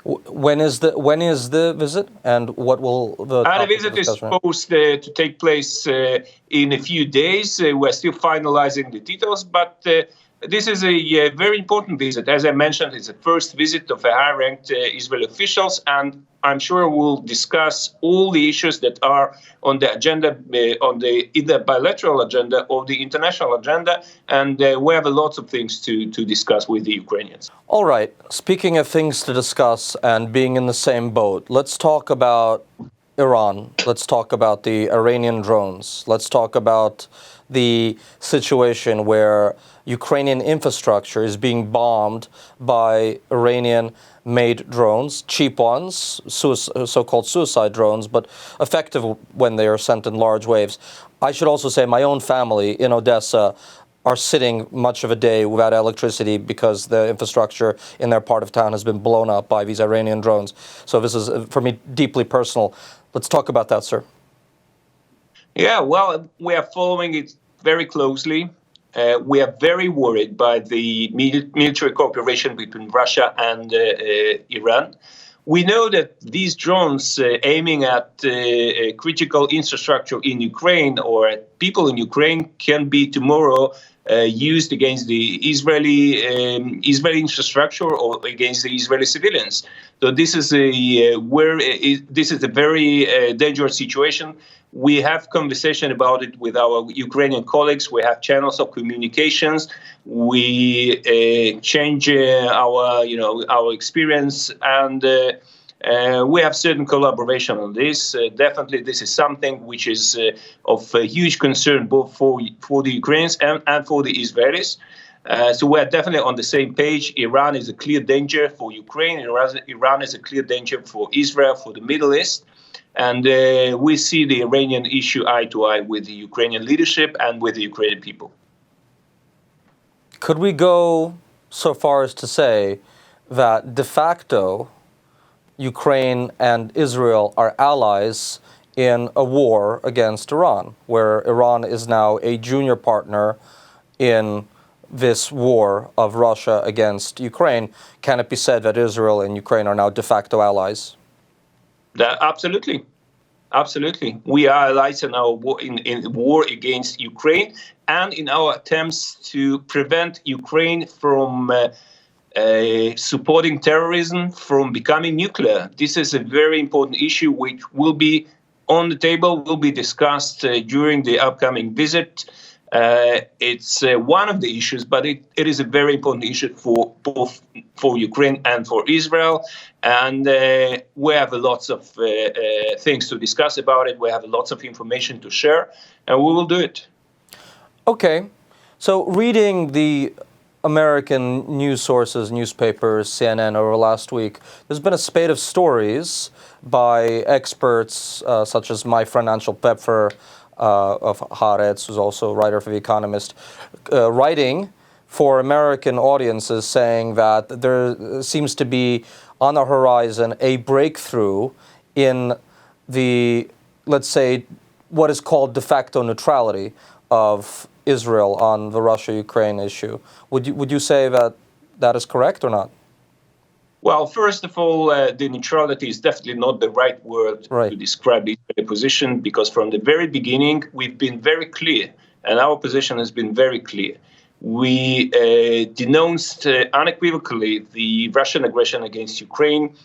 When is the visit, and what will the visit is supposed to take place in a few days. We're still finalizing the details, but this is a very important visit. As I mentioned, it's the first visit of a high-ranked Israeli officials, and I'm sure we'll discuss all the issues that are on the agenda, on the either bilateral agenda or the international agenda, and we have a lot of things to discuss with the Ukrainians. All right. Speaking of things to discuss and being in the same boat, let's talk about Iran. Let's talk about the Iranian drones. Let's talk about the situation where Ukrainian infrastructure is being bombed by Iranian-made drones, cheap ones, so-called suicide drones, but effective when they are sent in large waves. I should also say my own family in Odessa are sitting much of a day without electricity because the infrastructure in their part of town has been blown up by these Iranian drones. So this is, for me, deeply personal. Let's talk about that, sir. Yeah, well, we are following it very closely. We are very worried by the military cooperation between Russia and Iran. We know that these drones aiming at critical infrastructure in Ukraine or at people in Ukraine can be tomorrow used against the Israeli infrastructure or against the Israeli civilians. So this is a very dangerous situation. We have conversation about it with our Ukrainian colleagues. We have channels of communications. We change our experience, and we have certain collaboration on this. Definitely, this is something which is of huge concern both for the Ukrainians and for the Israelis. So we're definitely on the same page. Iran is a clear danger for Ukraine. Iran is a clear danger for Israel, for the Middle East. And we see the Iranian issue eye to eye with the Ukrainian leadership and with the Ukrainian people. Could we go so far as to say that de facto Ukraine and Israel are allies in a war against Iran, where Iran is now a junior partner in this war of Russia against Ukraine? Can it be said that Israel and Ukraine are now de facto allies? Absolutely. Absolutely. We are allies in our war, in war against Ukraine and in our attempts to prevent Ukraine from supporting terrorism, from becoming nuclear. This is a very important issue which will be on the table, will be discussed during the upcoming visit. It's one of the issues, but it is a very important issue for both for Ukraine and for Israel. And we have lots of things to discuss about it. We have lots of information to share, and we will do it. Okay. So reading the American news sources, newspapers, CNN over last week, there's been a spate of stories by experts such as my friend Anshul Pepfer of Haaretz, who's also a writer for The Economist, writing for American audiences saying that there seems to be on the horizon a breakthrough in the, let's say, what is called de facto neutrality of Israel on the Russia-Ukraine issue. Would you say that that is correct or not? Well, first of all, the neutrality is definitely not the right word to describe the Israeli position, because from the very beginning, we've been very clear, and our position has been very clear. We denounced unequivocally the Russian aggression against Ukraine.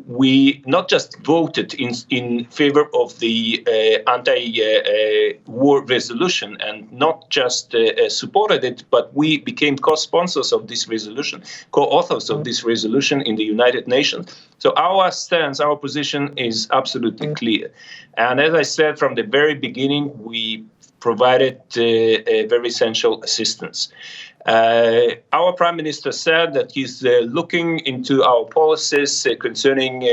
We not just voted in favor of the anti-war resolution and not just supported it, but we became co-sponsors of this resolution, co-authors of this resolution in the United Nations. So our stance, our position is absolutely clear. And as I said from the very beginning, we provided very essential assistance. Our Prime Minister said that he's looking into our policies concerning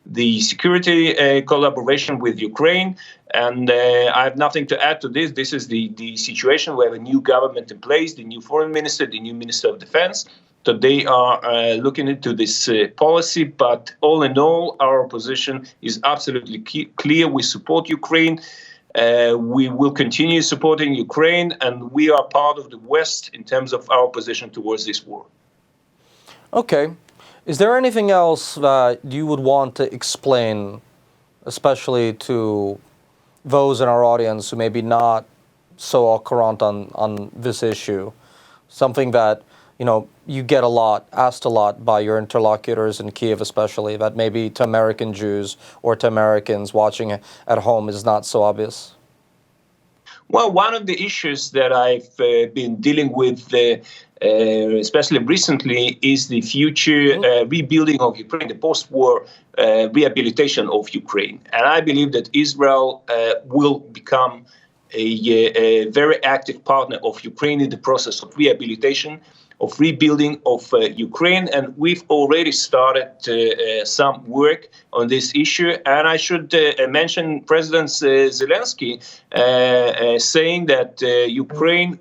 the security collaboration with Ukraine. And I have nothing to add to this. This is the situation. We have a new government in place, the new foreign minister, the new minister of defense. So they are looking into this policy. But all in all, our position is absolutely clear. We support Ukraine. We will continue supporting Ukraine, and we are part of the West in terms of our position towards this war. Okay. Is there anything else that you would want to explain, especially to those in our audience who may be not so au courant on this issue? Something that, you get asked a lot by your interlocutors in Kyiv especially, that maybe to American Jews or to Americans watching at home is not so obvious? Well, one of the issues that I've been dealing with, especially recently, is the future rebuilding of Ukraine, the post-war rehabilitation of Ukraine. And I believe that Israel will become a very active partner of Ukraine in the process of rehabilitation, of rebuilding of Ukraine, and we've already started some work on this issue. And I should mention President Zelensky saying that Ukraine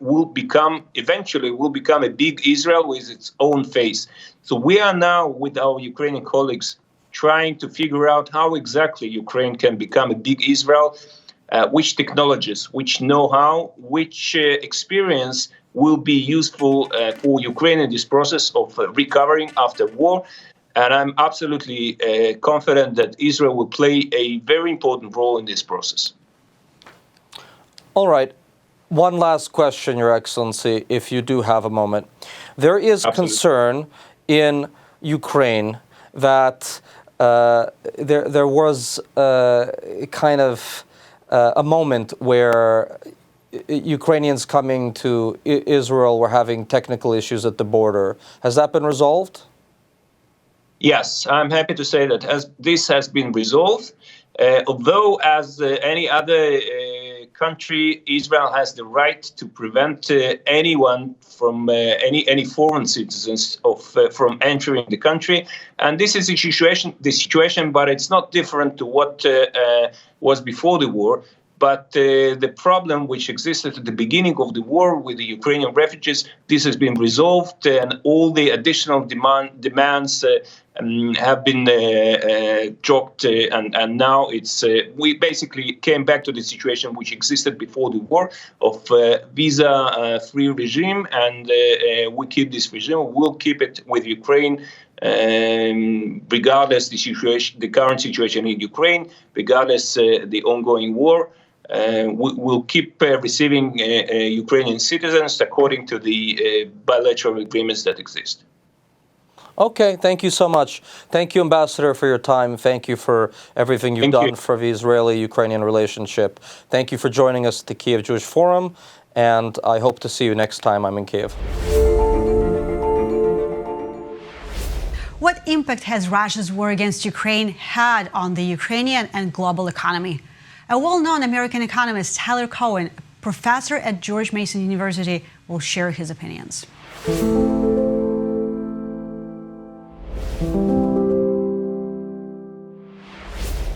eventually will become a big Israel with its own face. So we are now, with our Ukrainian colleagues, trying to figure out how exactly Ukraine can become a big Israel, which technologies, which know-how, which experience will be useful for Ukraine in this process of recovering after war. And I'm absolutely confident that Israel will play a very important role in this process. All right. One last question, Your Excellency, if you do have a moment. There is concern in Ukraine that there was kind of a moment where Ukrainians coming to Israel were having technical issues at the border. Has that been resolved? Yes, I'm happy to say that this has been resolved. Although, as any other country, Israel has the right to prevent anyone from any foreign citizens from entering the country, and this is the situation. But it's not different to what was before the war. But the problem which existed at the beginning of the war with the Ukrainian refugees, this has been resolved, and all the additional demands have been dropped, and now we basically came back to the situation which existed before the war of visa-free regime, and we keep this regime. We'll keep it with Ukraine regardless the current situation in Ukraine, regardless the ongoing war. We'll keep receiving Ukrainian citizens according to the bilateral agreements that exist. Okay, thank you so much. Thank you, Ambassador, for your time. Thank you for everything you've done for the Israeli-Ukrainian relationship. Thank you for joining us at the Kyiv Jewish Forum, and I hope to see you next time I'm in Kyiv. What impact has Russia's war against Ukraine had on the Ukrainian and global economy? A well-known American economist, Tyler Cohen, professor at George Mason University, will share his opinions.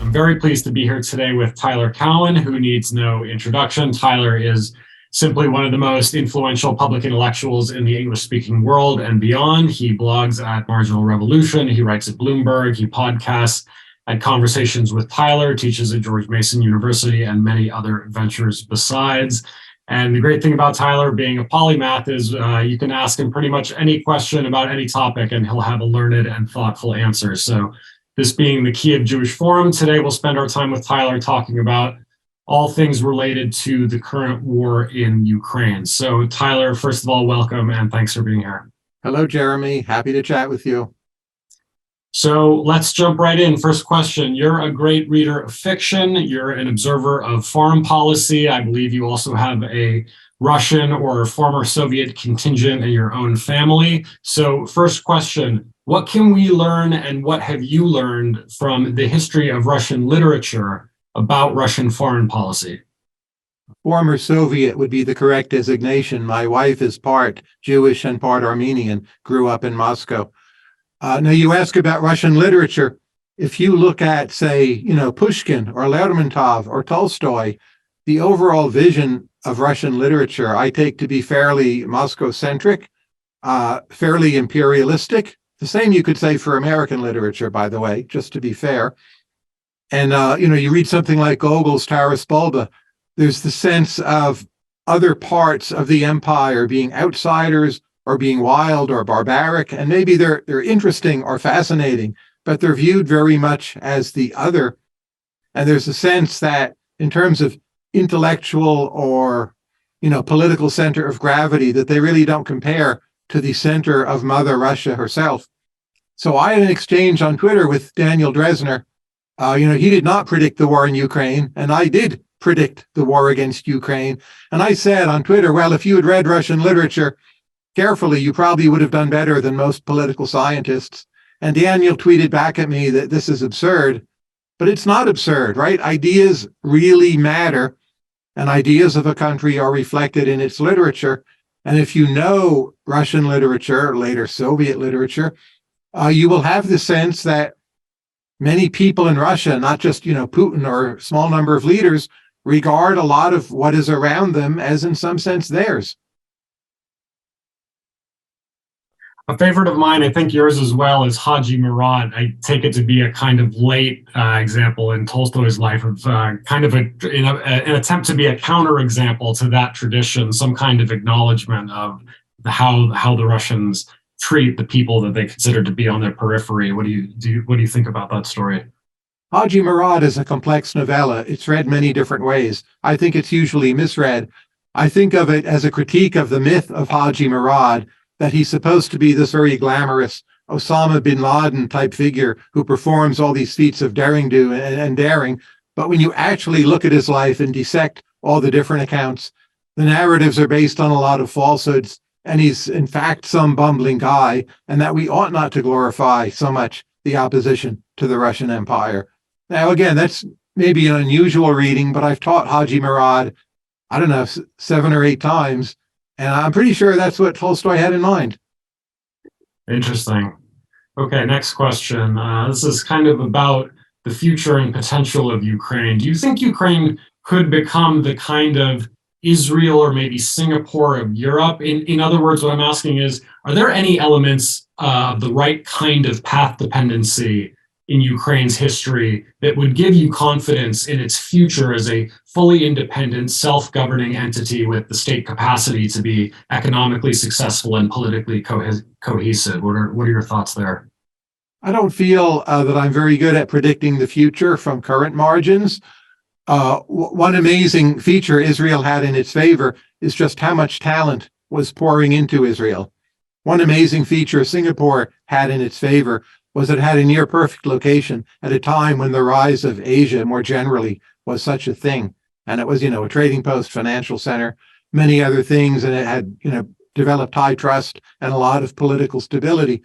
I'm very pleased to be here today with Tyler Cowen, who needs no introduction. Tyler is simply one of the most influential public intellectuals in the English-speaking world and beyond. He blogs at Marginal Revolution, he writes at Bloomberg, he podcasts at Conversations with Tyler, teaches at George Mason University, and many other ventures besides. And the great thing about Tyler being a polymath is you can ask him pretty much any question about any topic and he'll have a learned and thoughtful answer. So this being the Kyiv Jewish Forum, today we'll spend our time with Tyler talking about all things related to the current war in Ukraine. So Tyler, first of all, welcome and thanks for being here. Hello, Jeremy. Happy to chat with you. So let's jump right in. First question. You're a great reader of fiction. You're an observer of foreign policy. I believe you also have a Russian or former Soviet contingent in your own family. So first question, what can we learn and what have you learned from the history of Russian literature about Russian foreign policy? Former Soviet would be the correct designation. My wife is part Jewish and part Armenian, grew up in Moscow. Now, you ask about Russian literature. If you look at, say, Pushkin or Lermontov or Tolstoy, the overall vision of Russian literature I take to be fairly Moscow-centric, fairly imperialistic. The same you could say for American literature, by the way, just to be fair. And, you read something like Gogol's Taras Bulba, there's the sense of other parts of the empire being outsiders, or being wild or barbaric, and maybe they're interesting or fascinating, but they're viewed very much as the other. And there's a sense that in terms of intellectual or, political center of gravity, that they really don't compare to the center of Mother Russia herself. So I had an exchange on Twitter with Daniel Dresner. He did not predict the war in Ukraine, and I did predict the war against Ukraine. And I said on Twitter, well, if you had read Russian literature carefully, you probably would have done better than most political scientists. And Daniel tweeted back at me that this is absurd, but it's not absurd, right? Ideas really matter, and ideas of a country are reflected in its literature. And if you know Russian literature, later Soviet literature, you will have the sense that many people in Russia, not just, Putin or a small number of leaders, regard a lot of what is around them as in some sense theirs. A favorite of mine, I think yours as well, is Haji Murad. I take it to be a kind of late example in Tolstoy's life of kind of an attempt to be a counterexample to that tradition, some kind of acknowledgement of how the Russians treat the people that they consider to be on their periphery. What do you think about that story? Haji Murad is a complex novella. It's read many different ways. I think it's usually misread. I think of it as a critique of the myth of Haji Murad, that he's supposed to be this very glamorous Osama bin Laden type figure who performs all these feats of daring-do and daring. But when you actually look at his life and dissect all the different accounts, the narratives are based on a lot of falsehoods, and he's in fact some bumbling guy, and that we ought not to glorify so much the opposition to the Russian Empire. Now, again, that's maybe an unusual reading, but I've taught Haji Murad, 7 or 8 times, and I'm pretty sure that's what Tolstoy had in mind. Interesting. Okay, next question. This is kind of about the future and potential of Ukraine. Do you think Ukraine could become the kind of Israel or maybe Singapore of Europe? In other words, what I'm asking is, are there any elements of the right kind of path dependency in Ukraine's history that would give you confidence in its future as a fully independent, self-governing entity with the state capacity to be economically successful and politically cohesive? What are your thoughts there? I don't feel that I'm very good at predicting the future from current margins. One amazing feature Israel had in its favor is just how much talent was pouring into Israel. One amazing feature Singapore had in its favor was it had a near perfect location at a time when the rise of Asia more generally was such a thing. And it was, a trading post, financial center, many other things, and it had, developed high trust and a lot of political stability.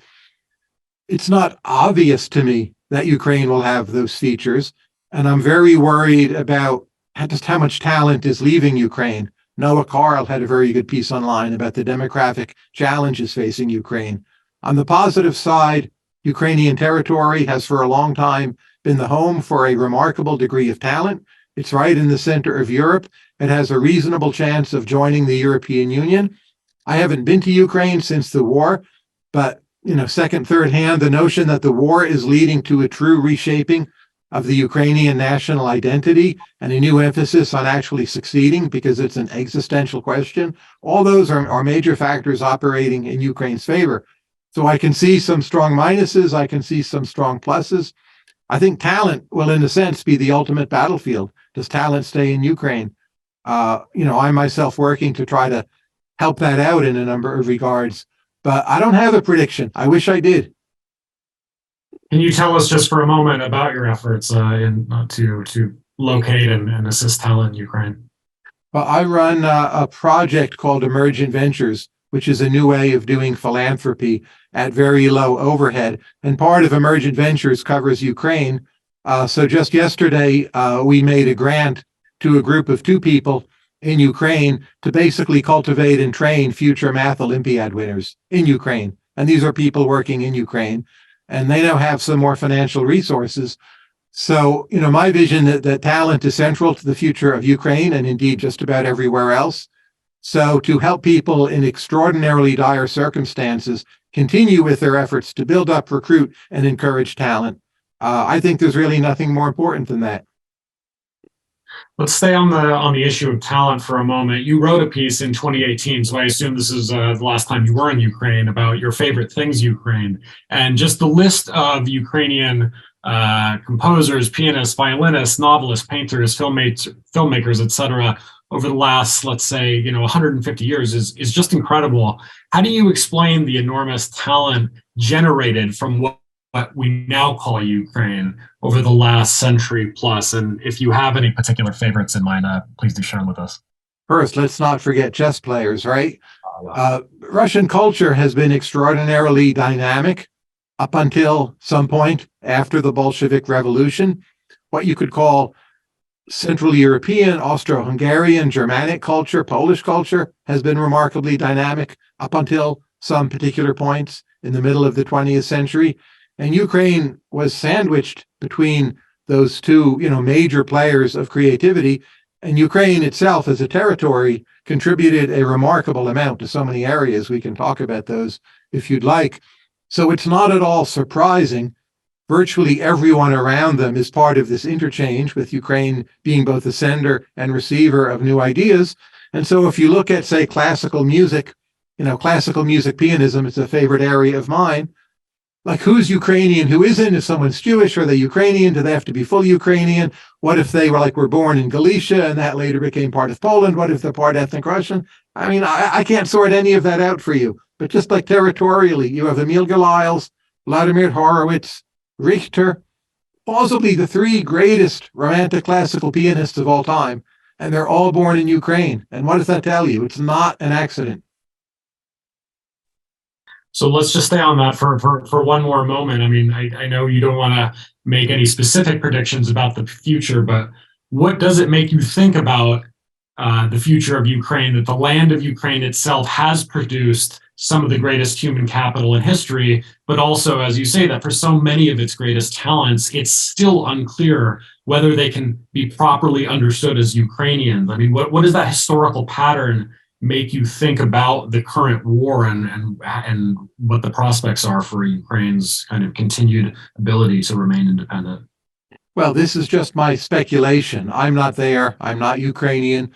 It's not obvious to me that Ukraine will have those features, and I'm very worried about just how much talent is leaving Ukraine. Noah Karl had a very good piece online about the demographic challenges facing Ukraine. On the positive side, Ukrainian territory has for a long time been the home for a remarkable degree of talent. It's right in the center of Europe. It has a reasonable chance of joining the European Union. I haven't been to Ukraine since the war, but second, third hand, the notion that the war is leading to a true reshaping of the Ukrainian national identity and a new emphasis on actually succeeding because it's an existential question, all those are major factors operating in Ukraine's favor. So I can see some strong minuses, I can see some strong pluses. I think talent will, in a sense, be the ultimate battlefield. Does talent stay in Ukraine? I'm myself working to try to help that out in a number of regards, but I don't have a prediction. I wish I did. Can you tell us just for a moment about your efforts to locate and assist talent in Ukraine? Well, I run a project called Emergent Ventures, which is a new way of doing philanthropy at very low overhead. And part of Emergent Ventures covers Ukraine. So just yesterday, we made a grant to a group of 2 people in Ukraine to basically cultivate and train future math Olympiad winners in Ukraine. And these are people working in Ukraine, and they now have some more financial resources. So, my vision that talent is central to the future of Ukraine and indeed just about everywhere else. So to help people in extraordinarily dire circumstances continue with their efforts to build up, recruit, and encourage talent, I think there's really nothing more important than that. Let's stay on the issue of talent for a moment. You wrote a piece in 2018, so I assume this is the last time you were in Ukraine, about your favorite things Ukraine, and just the list of Ukrainian composers, pianists, violinists, novelists, painters, filmmakers, etc. over the last, let's say, 150 years is just incredible. How do you explain the enormous talent generated from what we now call Ukraine over the last century plus? And if you have any particular favorites in mind, please do share them with us. First, let's not forget chess players, right? Russian culture has been extraordinarily dynamic up until some point after the Bolshevik Revolution. What you could call Central European, Austro-Hungarian, Germanic culture, Polish culture has been remarkably dynamic up until some particular points in the middle of the 20th century. And Ukraine was sandwiched between those two, major players of creativity. And Ukraine itself as a territory contributed a remarkable amount to so many areas. We can talk about those if you'd like. So it's not at all surprising. Virtually everyone around them is part of this interchange, with Ukraine being both the sender and receiver of new ideas. And so if you look at, say, classical music, classical music pianism is a favorite area of mine. Like, who's Ukrainian, who isn't? If someone's Jewish, are they Ukrainian? Do they have to be full Ukrainian? What if they were born in Galicia and that later became part of Poland? What if they're part ethnic Russian? I mean, I can't sort any of that out for you. But just like territorially, you have Emil Galiles, Vladimir Horowitz, Richter, possibly the 3 greatest romantic classical pianists of all time, and they're all born in Ukraine. And what does that tell you? It's not an accident. So let's just stay on that for one more moment. I mean, I know you don't want to make any specific predictions about the future, but what does it make you think about the future of Ukraine, that the land of Ukraine itself has produced some of the greatest human capital in history, but also, as you say, that for so many of its greatest talents, it's still unclear whether they can be properly understood as Ukrainians? I mean, what does that historical pattern make you think about the current war and what the prospects are for Ukraine's kind of continued ability to remain independent? Well, this is just my speculation. I'm not there. I'm not Ukrainian.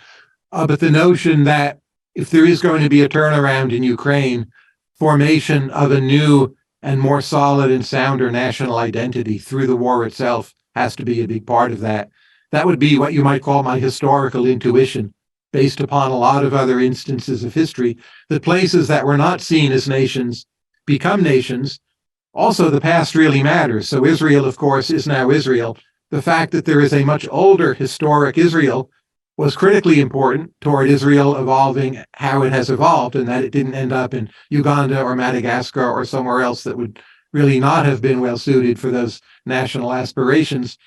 But the notion that if there is going to be a turnaround in Ukraine, formation of a new and more solid and sounder national identity through the war itself has to be a big part of that. That would be what you might call my historical intuition, based upon a lot of other instances of history, that places that were not seen as nations become nations. Also, the past really matters. So Israel, of course, is now Israel. The fact that there is a much older historic Israel was critically important toward Israel evolving how it has evolved, and that it didn't end up in Uganda or Madagascar or somewhere else that would really not have been well suited for those national aspirations.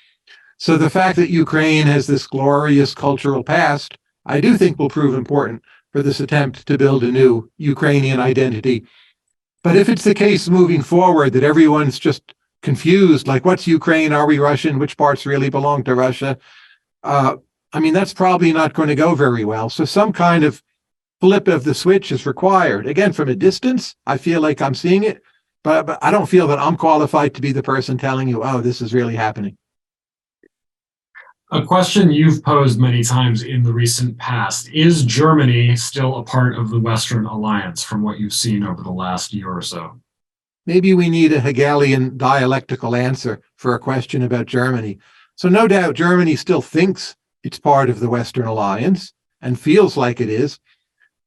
So the fact that Ukraine has this glorious cultural past, I do think will prove important for this attempt to build a new Ukrainian identity. But if it's the case moving forward that everyone's just confused, like what's Ukraine, are we Russian, which parts really belong to Russia, I mean, that's probably not going to go very well. So some kind of flip of the switch is required. Again, from a distance, I feel like I'm seeing it, but I don't feel that I'm qualified to be the person telling you, oh, this is really happening. A question you've posed many times in the recent past: is Germany still a part of the Western Alliance from what you've seen over the last year or so? Maybe we need a Hegelian dialectical answer for a question about Germany. So no doubt Germany still thinks it's part of the Western Alliance and feels like it is.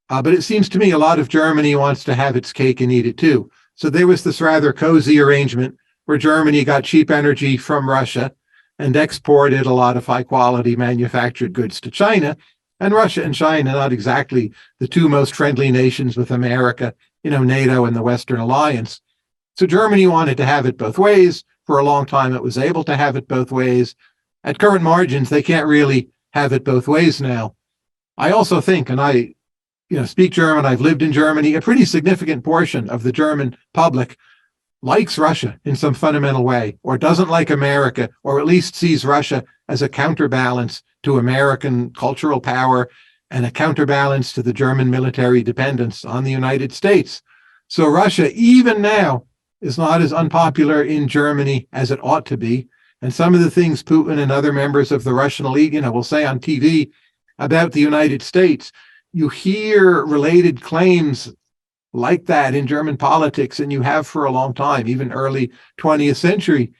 But it seems to me a lot of Germany wants to have its cake and eat it too. So there was this rather cozy arrangement where Germany got cheap energy from Russia and exported a lot of high-quality manufactured goods to China. And Russia and China, not exactly the two most friendly nations with America, NATO and the Western Alliance. So Germany wanted to have it both ways. For a long time, it was able to have it both ways. At current margins, they can't really have it both ways now. I also think, and I speak German, I've lived in Germany, a pretty significant portion of the German public likes Russia in some fundamental way, or doesn't like America, or at least sees Russia as a counterbalance to American cultural power and a counterbalance to the German military dependence on the United States. So Russia, even now, is not as unpopular in Germany as it ought to be. And some of the things Putin and other members of the Russian elite, will say on TV about the United States, you hear related claims like that in German politics, and you have for a long time, even early 20th century.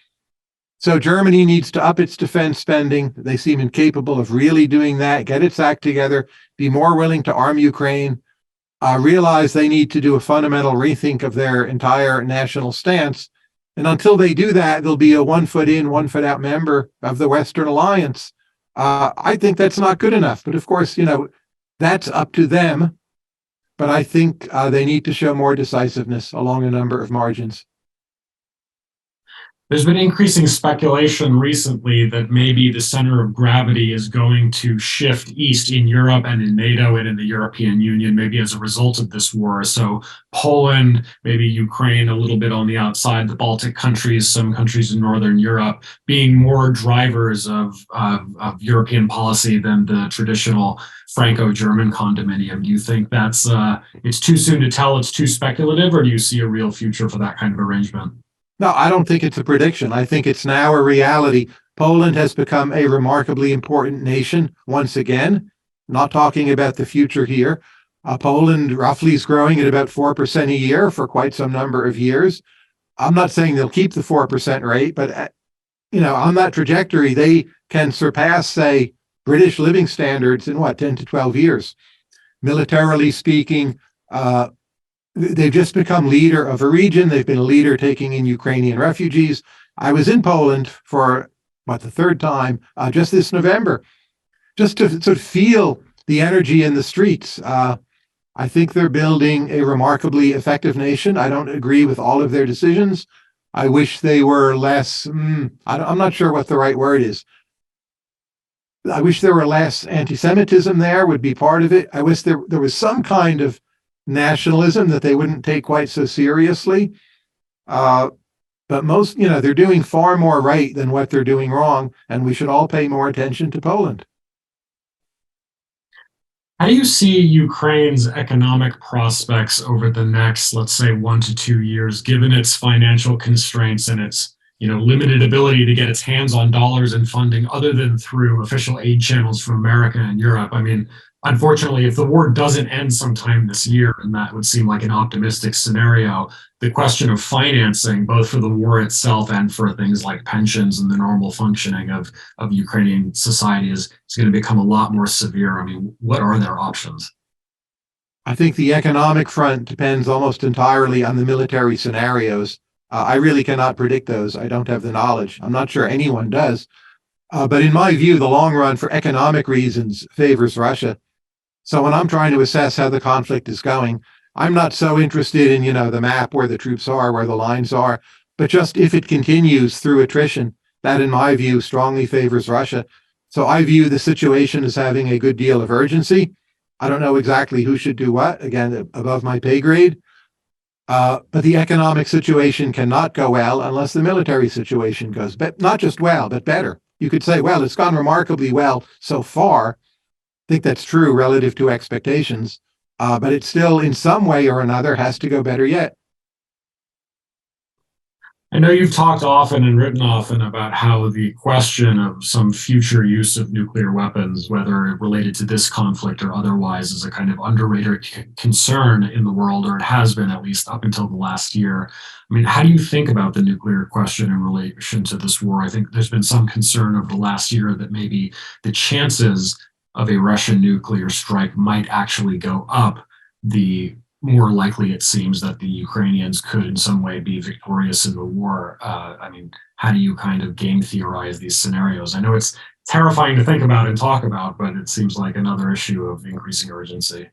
So Germany needs to up its defense spending. They seem incapable of really doing that, get its act together, be more willing to arm Ukraine, realize they need to do a fundamental rethink of their entire national stance. And until they do that, they'll be a 1 foot in, 1 foot out member of the Western Alliance. I think that's not good enough. But of course, that's up to them. But I think they need to show more decisiveness along a number of margins. There's been increasing speculation recently that maybe the center of gravity is going to shift east in Europe and in NATO and in the European Union, maybe as a result of this war. So Poland, maybe Ukraine, a little bit on the outside, the Baltic countries, some countries in Northern Europe, being more drivers of European policy than the traditional Franco-German condominium. Do you think that's it's too soon to tell, it's too speculative, or do you see a real future for that kind of arrangement? No, I don't think it's a prediction. I think it's now a reality. Poland has become a remarkably important nation once again. Not talking about the future here. Poland roughly is growing at about 4% a year for quite some number of years. I'm not saying they'll keep the 4% rate, but on that trajectory, they can surpass, say, British living standards in 10 to 12 years. Militarily speaking, they've just become leader of a region. They've been a leader taking in Ukrainian refugees. I was in Poland for, the third time, just this November, just to sort of feel the energy in the streets. I think they're building a remarkably effective nation. I don't agree with all of their decisions. I wish they were less, I'm not sure what the right word is. I wish there were less anti-Semitism there, would be part of it. I wish there was some kind of nationalism that they wouldn't take quite so seriously. But most, they're doing far more right than what they're doing wrong, and we should all pay more attention to Poland. How do you see Ukraine's economic prospects over the next, let's say, 1 to 2 years, given its financial constraints and its limited ability to get its hands on dollars and funding other than through official aid channels from America and Europe? I mean, unfortunately, if the war doesn't end sometime this year, and that would seem like an optimistic scenario, the question of financing, both for the war itself and for things like pensions and the normal functioning of Ukrainian society is going to become a lot more severe. I mean, what are their options? I think the economic front depends almost entirely on the military scenarios. I really cannot predict those. I don't have the knowledge. I'm not sure anyone does. But in my view, the long run for economic reasons favors Russia. So when I'm trying to assess how the conflict is going, I'm not so interested in, the map where the troops are, where the lines are, but just if it continues through attrition, that in my view strongly favors Russia. So I view the situation as having a good deal of urgency. I don't know exactly who should do what, again, above my pay grade. But the economic situation cannot go well unless the military situation goes, but not just well, but better. You could say, well, it's gone remarkably well so far. I think that's true relative to expectations, but it still, in some way or another, has to go better yet. I know you've talked often and written often about how the question of some future use of nuclear weapons, whether related to this conflict or otherwise, is a kind of underrated concern in the world, or it has been at least up until the last year. I mean, how do you think about the nuclear question in relation to this war? I think there's been some concern over the last year that maybe the chances of a Russian nuclear strike might actually go up, the more likely it seems that the Ukrainians could in some way be victorious in the war. I mean, how do you kind of game theorize these scenarios? I know it's terrifying to think about and talk about, but it seems like another issue of increasing urgency.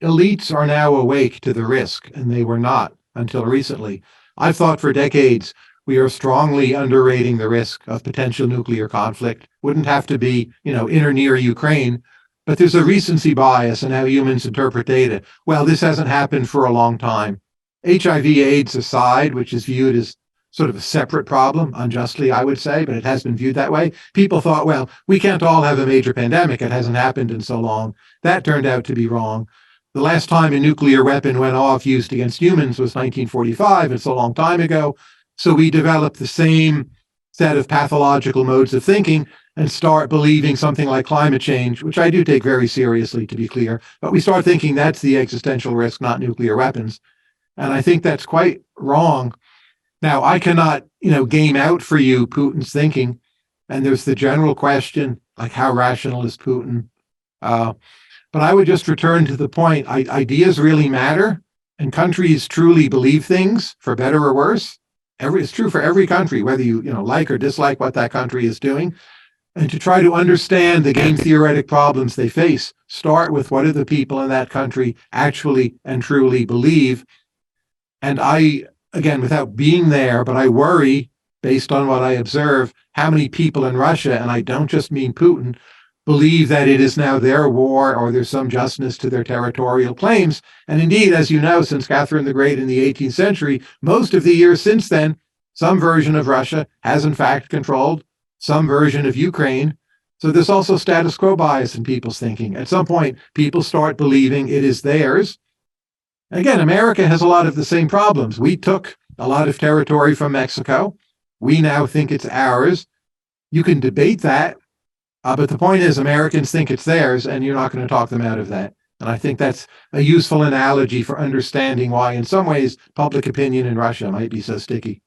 Elites are now awake to the risk, and they were not until recently. I've thought for decades we are strongly underrating the risk of potential nuclear conflict. Wouldn't have to be, in or near Ukraine, but there's a recency bias in how humans interpret data. Well, this hasn't happened for a long time. HIV/AIDS aside, which is viewed as sort of a separate problem, unjustly, I would say, but it has been viewed that way. People thought, well, we can't all have a major pandemic. It hasn't happened in so long. That turned out to be wrong. The last time a nuclear weapon went off used against humans was 1945. It's a long time ago. So we developed the same set of pathological modes of thinking and start believing something like climate change, which I do take very seriously, to be clear. But we start thinking that's the existential risk, not nuclear weapons. And I think that's quite wrong. Now, I cannot, game out for you Putin's thinking. And there's the general question, like, how rational is Putin? But I would just return to the point, ideas really matter, and countries truly believe things, for better or worse. It's true for every country, whether you like or dislike what that country is doing. And to try to understand the game theoretic problems they face, start with what do the people in that country actually and truly believe. And I, again, without being there, but I worry, based on what I observe, how many people in Russia, and I don't just mean Putin, believe that it is now their war or there's some justness to their territorial claims. And indeed, as you know, since Catherine the Great in the 18th century, most of the years since then, some version of Russia has in fact controlled some version of Ukraine. So there's also status quo bias in people's thinking. At some point, people start believing it is theirs. Again, America has a lot of the same problems. We took a lot of territory from Mexico. We now think it's ours. You can debate that. But the point is, Americans think it's theirs, and you're not going to talk them out of that. And I think that's a useful analogy for understanding why, in some ways, public opinion in Russia might be so sticky.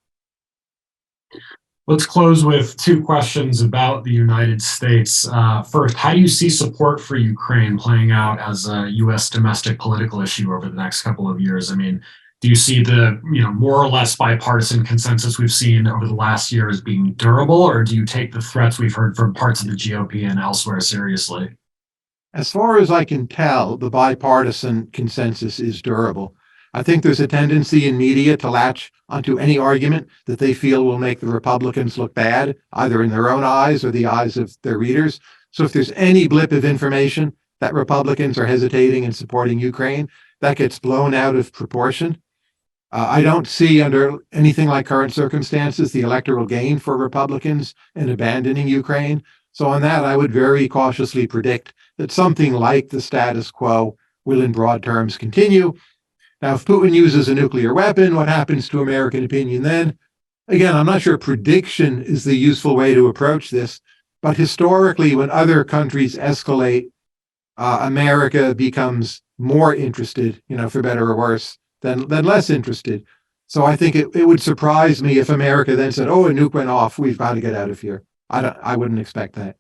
Let's close with two questions about the United States. First, how do you see support for Ukraine playing out as a U.S. domestic political issue over the next couple of years? I mean, do you see the more or less bipartisan consensus we've seen over the last year as being durable, or do you take the threats we've heard from parts of the GOP and elsewhere seriously? As far as I can tell, the bipartisan consensus is durable. I think there's a tendency in media to latch onto any argument that they feel will make the Republicans look bad, either in their own eyes or the eyes of their readers. So if there's any blip of information that Republicans are hesitating in supporting Ukraine, that gets blown out of proportion. I don't see, under anything like current circumstances, the electoral gain for Republicans in abandoning Ukraine. So on that, I would very cautiously predict that something like the status quo will in broad terms continue. Now, if Putin uses a nuclear weapon, what happens to American opinion then? Again, I'm not sure prediction is the useful way to approach this, but historically, when other countries escalate America becomes more interested, for better or worse, than less interested. So I think it would surprise me if America then said, "Oh, a nuke went off. We've got to get out of here." I wouldn't expect that.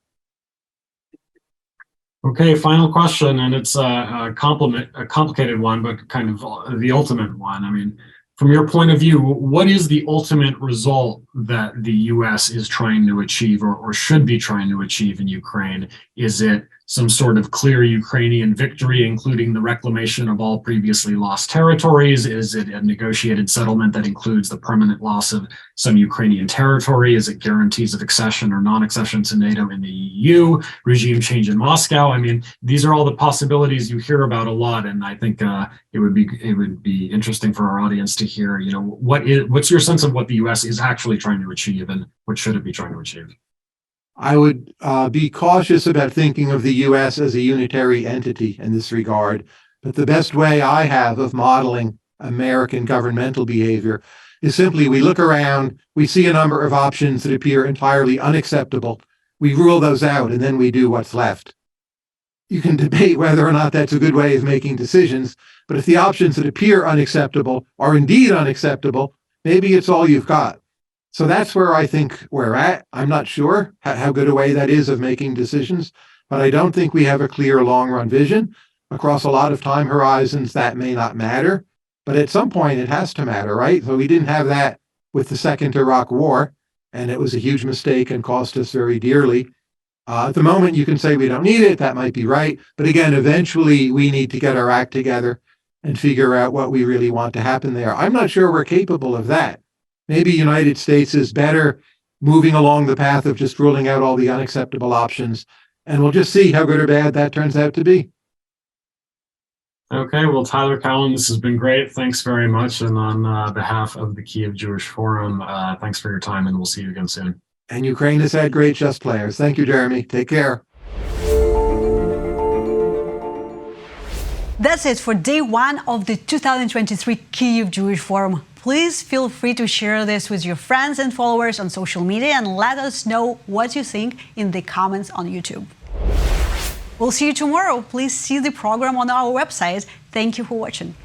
Okay, final question, and it's a complicated one, but kind of the ultimate one. I mean, from your point of view, what is the ultimate result that the U.S. is trying to achieve or should be trying to achieve in Ukraine? Is it some sort of clear Ukrainian victory, including the reclamation of all previously lost territories? Is it a negotiated settlement that includes the permanent loss of some Ukrainian territory? Is it guarantees of accession or non-accession to NATO in the EU? Regime change in Moscow? I mean, these are all the possibilities you hear about a lot, and I think it would be interesting for our audience to hear. What's your sense of what the U.S. is actually trying to achieve, and what should it be trying to achieve? I would be cautious about thinking of the U.S. as a unitary entity in this regard, but the best way I have of modeling American governmental behavior is simply we look around, we see a number of options that appear entirely unacceptable, we rule those out, and then we do what's left. You can debate whether or not that's a good way of making decisions, but if the options that appear unacceptable are indeed unacceptable, maybe it's all you've got. So that's where I think we're at. I'm not sure how good a way that is of making decisions, but I don't think we have a clear long-run vision. Across a lot of time horizons, that may not matter, but at some point it has to matter, right? So we didn't have that with the Second Iraq War, and it was a huge mistake and cost us very dearly. At the moment, you can say we don't need it. That might be right. But again, eventually we need to get our act together and figure out what we really want to happen there. I'm not sure we're capable of that. Maybe the United States is better moving along the path of just ruling out all the unacceptable options, and we'll just see how good or bad that turns out to be. Okay, well, Tyler Cowen, this has been great. Thanks very much. And on behalf of the Kyiv Jewish Forum, thanks for your time, and we'll see you again soon. And Ukraine has had great chess players. Thank you, Jeremy. Take care. That's it for day one of the 2023 Kyiv Jewish Forum. Please feel free to share this with your friends and followers on social media and let us know what you think in the comments on YouTube. We'll see you tomorrow. Please see the program on our website. Thank you for watching.